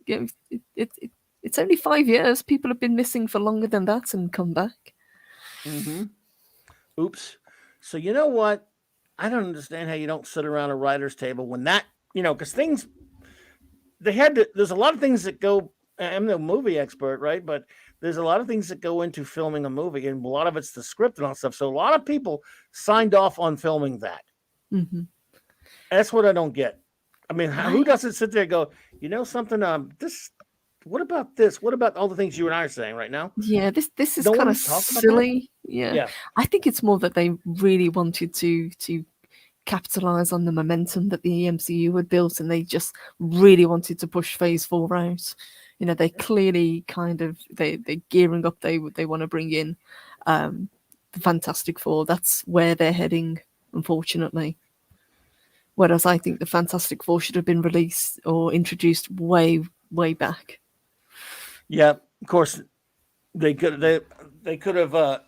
Speaker 2: it's only 5 years. People have been missing for longer than that and come back.
Speaker 1: Mm-hmm. Oops. So you know what? I don't understand how you don't sit around a writer's table when that, because things, there's a lot of things that go, I'm no movie expert, right? But there's a lot of things that go into filming a movie, and a lot of it's the script and all stuff. So a lot of people signed off on filming that.
Speaker 2: Mm-hmm.
Speaker 1: That's what I don't get. I mean, who doesn't sit there and go, something, what about this? What about all the things you and I are saying right now?
Speaker 2: Yeah, this is kind of silly. Yeah. I think it's more that they really wanted to capitalize on the momentum that the MCU had built, and they just really wanted to push Phase 4 out. They clearly they're gearing up. They want to bring in the Fantastic Four. That's where they're heading, unfortunately. Whereas I think the Fantastic Four should have been released or introduced way, way back.
Speaker 1: Yeah, of course they could have. Well,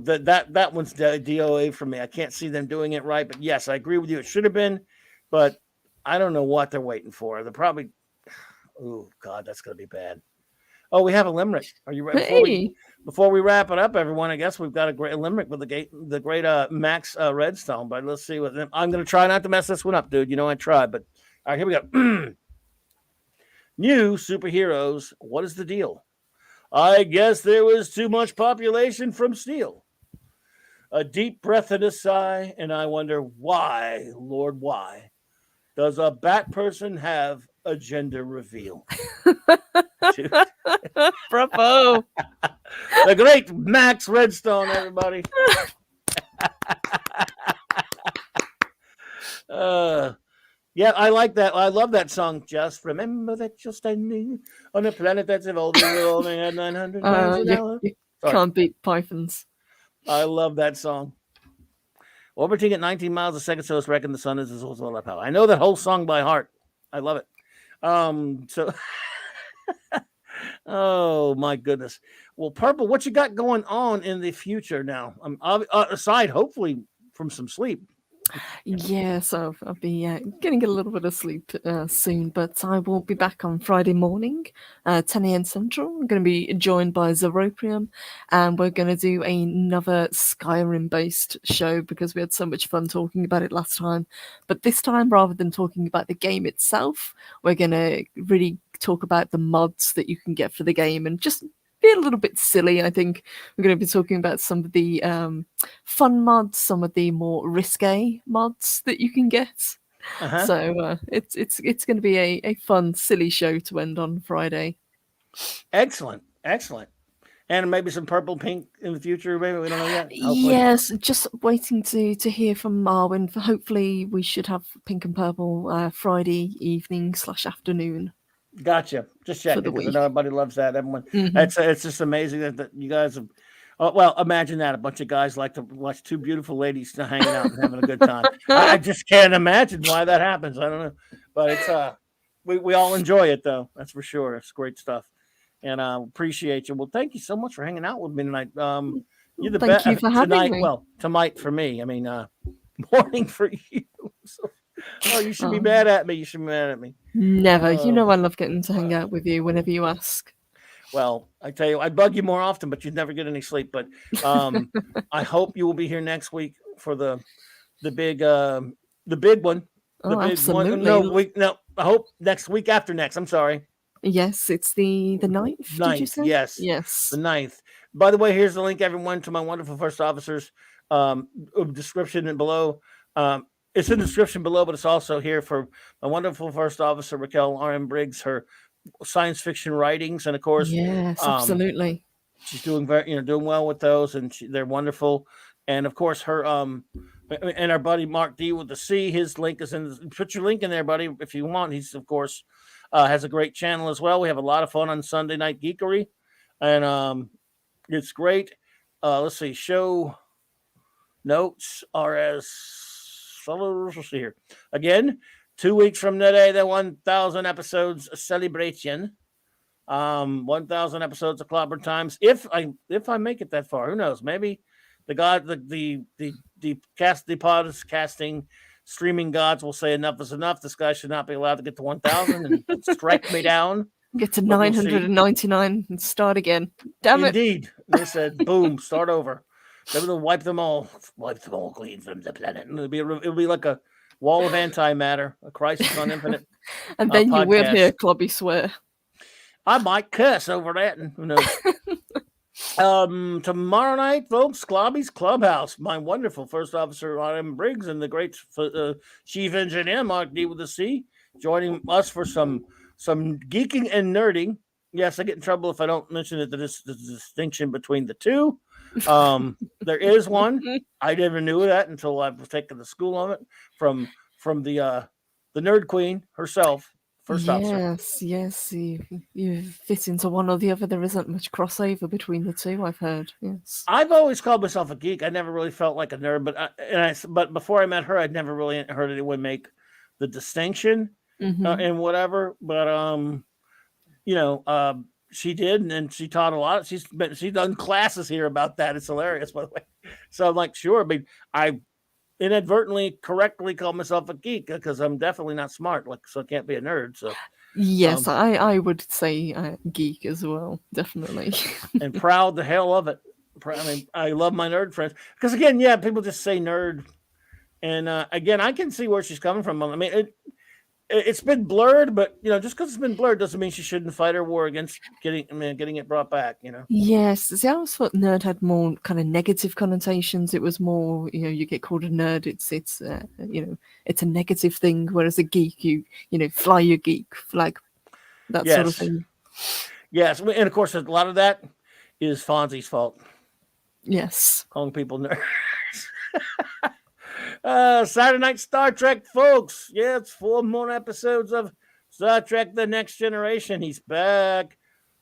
Speaker 1: that one's DOA for me. I can't see them doing it right, but yes, I agree with you. It should have been, but I don't know what they're waiting for. They're probably. Oh God, that's gonna be bad. Oh, we have a limerick. Are you ready?
Speaker 2: Hey,
Speaker 1: Before we wrap it up, everyone, I guess we've got a great limerick with the great Max Redstone. But let's see what I'm going to try not to mess this one up, dude. You know I tried, but all right, here we go. New superheroes. What is the deal? I guess there was too much population from steel. A deep breath and a sigh, and I wonder why, Lord, why does a bat person have a gender reveal?
Speaker 2: bravo!
Speaker 1: The great Max Redstone, everybody. Yeah, I like that. I love that song. Just remember that you're standing on a planet that's evolving. We're only at 900 miles an hour.
Speaker 2: You can't beat Pythons.
Speaker 1: I love that song. Orbiting at 19 miles a second, so it's reckon the sun is also all power. I know that whole song by heart. I love it. So, oh my goodness. Well, Purple, what you got going on in the future now? Aside, hopefully, from some sleep.
Speaker 2: Yes, I'll be getting a little bit of sleep soon, but I will be back on Friday morning, 10 a.m. Central. I'm going to be joined by Zeroprium, and we're going to do another Skyrim-based show because we had so much fun talking about it last time. But this time, rather than talking about the game itself, we're going to really talk about the mods that you can get for the game and just be a little bit silly. I think we're going to be talking about some of the fun mods, some of the more risque mods that you can get.
Speaker 1: Uh-huh.
Speaker 2: So it's going to be a fun, silly show to end on Friday.
Speaker 1: Excellent. And maybe some purple pink in the future. Maybe we don't know yet. Hopefully.
Speaker 2: Yes, just waiting to hear from Marwin. Hopefully, we should have pink and purple Friday evening / afternoon.
Speaker 1: Gotcha. Just checking because I know everybody loves that. Everyone, it's just amazing that you guys have. Oh, well, imagine that a bunch of guys like to watch two beautiful ladies hanging out and having a good time. I just can't imagine why that happens. I don't know, but it's we all enjoy it though. That's for sure. It's great stuff, and I appreciate you. Well, thank you so much for hanging out with me tonight. You're the best.
Speaker 2: Thank you for having me.
Speaker 1: Well, tonight for me. I mean, morning for you. So, you should be mad at me. You should be mad at me.
Speaker 2: Never. You know I love getting to hang out with you whenever you ask.
Speaker 1: Well, I tell you, I'd bug you more often, but you'd never get any sleep. But I hope you will be here next week for the big one. The big
Speaker 2: absolutely.
Speaker 1: No, I hope next week after next. I'm sorry.
Speaker 2: Yes, it's the 9th. Did you say?
Speaker 1: Yes. The 9th. By the way, here's the link, everyone, to my wonderful first officers description and below. It's in the description below, but it's also here for my wonderful first officer, Raquel R.M. Briggs, her science fiction writings. And of course,
Speaker 2: yes, absolutely.
Speaker 1: She's doing doing well with those, and they're wonderful. And of course, her and our buddy Mark D with the C, his link is in. Put your link in there, buddy, if you want. He's of course has a great channel as well. We have a lot of fun on Sunday Night Geekery, and it's great. Let's see, show notes are as follows. Let's see here again. 2 weeks from today, the 1,000 episodes celebration. 1,000 episodes of Clobberin Times. If I make it that far, who knows? Maybe the podcasting streaming gods will say enough is enough. This guy should not be allowed to get to 1,000 and strike me down.
Speaker 2: Get to 999 and start again. Damn it!
Speaker 1: Indeed, they said, "Boom, start over." Maybe they'll wipe them all clean from the planet. And it'll be like a wall of antimatter, a crisis on infinite.
Speaker 2: And then you will hear Clobby swear.
Speaker 1: I might curse over that. And who knows? Tomorrow night, folks, Clobby's Clubhouse. My wonderful first officer, R.M. Briggs, and the great chief engineer, Mark D with the C, joining us for some geeking and nerding. Yes, I get in trouble if I don't mention the distinction between the two. There is one. I never knew that until I was taking the school on it from the Nerd Queen herself, First officer.
Speaker 2: Yes, you fit into one or the other. There isn't much crossover between the two, I've heard. Yes.
Speaker 1: I've always called myself a geek. I never really felt like a nerd, but before I met her, I'd never really heard anyone make the distinction and whatever. But she did, and she taught a lot. She's done classes here about that. It's hilarious, by the way. So I'm like, sure. I mean, I inadvertently correctly call myself a geek because I'm definitely not smart, so I can't be a nerd. So
Speaker 2: yes, I would say geek as well, definitely.
Speaker 1: And proud the hell of it. I mean, I love my nerd friends because again, yeah, people just say nerd, and again, I can see where she's coming from. I mean, it's been blurred, but just because it's been blurred doesn't mean she shouldn't fight her war against getting it brought back.
Speaker 2: Yes, see, I always thought nerd had more kind of negative connotations. It was more, you get called a nerd. It's it's a negative thing. Whereas a geek, you fly your geek flag, that sort of thing.
Speaker 1: Yes, and of course, a lot of that is Fonzie's fault.
Speaker 2: Yes,
Speaker 1: calling people nerds. Saturday Night Star Trek, folks. Yeah, it's 4 more episodes of Star Trek: The Next Generation. He's back.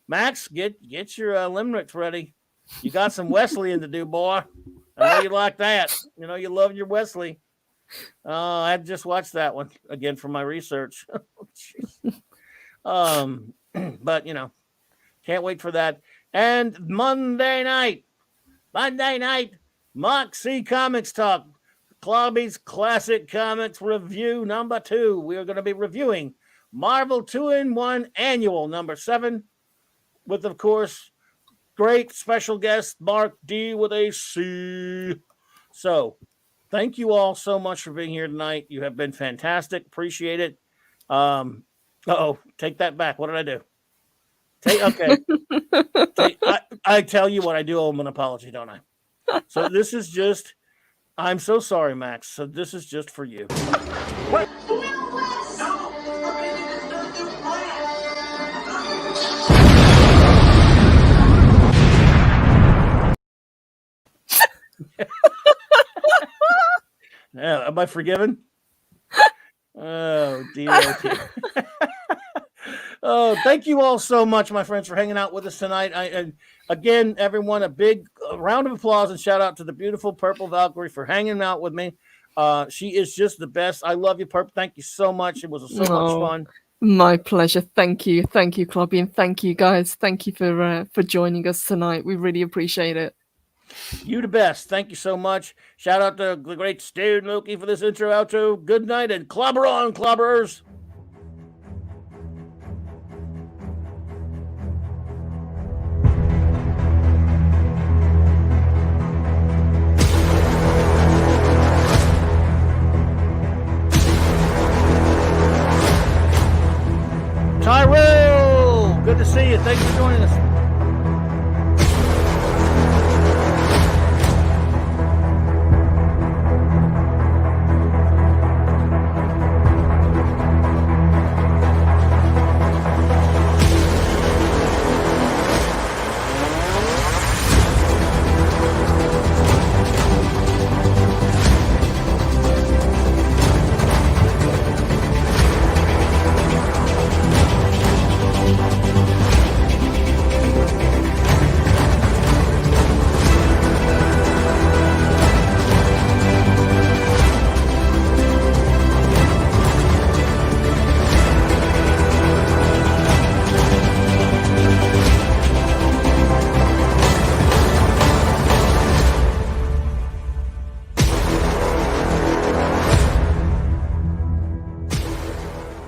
Speaker 1: Max, get your limericks ready. You got some Wesleyan to do, boy. I know you like that. You love your Wesley. I just watched that one again for my research. But can't wait for that. And Monday night, Moxie Comics Talk, Clobby's Classic Comics Review number 2. We are going to be reviewing Marvel 2-in-1 Annual number 7 with, of course, great special guest Mark D with a C. So, thank you all so much for being here tonight. You have been fantastic. Appreciate it. Take that back. What did I do? I tell you what, I do owe him an apology, don't I? So this is just, I'm so sorry, Max. So this is just for you. What? Am I forgiven? Oh, dear. Oh, thank you all so much, my friends, for hanging out with us tonight. And again, everyone, a big round of applause and shout out to the beautiful Purple Valkyrie for hanging out with me. She is just the best. I love you, Purple. Thank you so much. It was so much fun.
Speaker 2: My pleasure. Thank you, Clobby, and thank you, guys. Thank you for joining us tonight. We really appreciate it.
Speaker 1: You the best. Thank you so much. Shout out to the great Stu and Loki for this intro outro. Good night and clobber on, clobberers.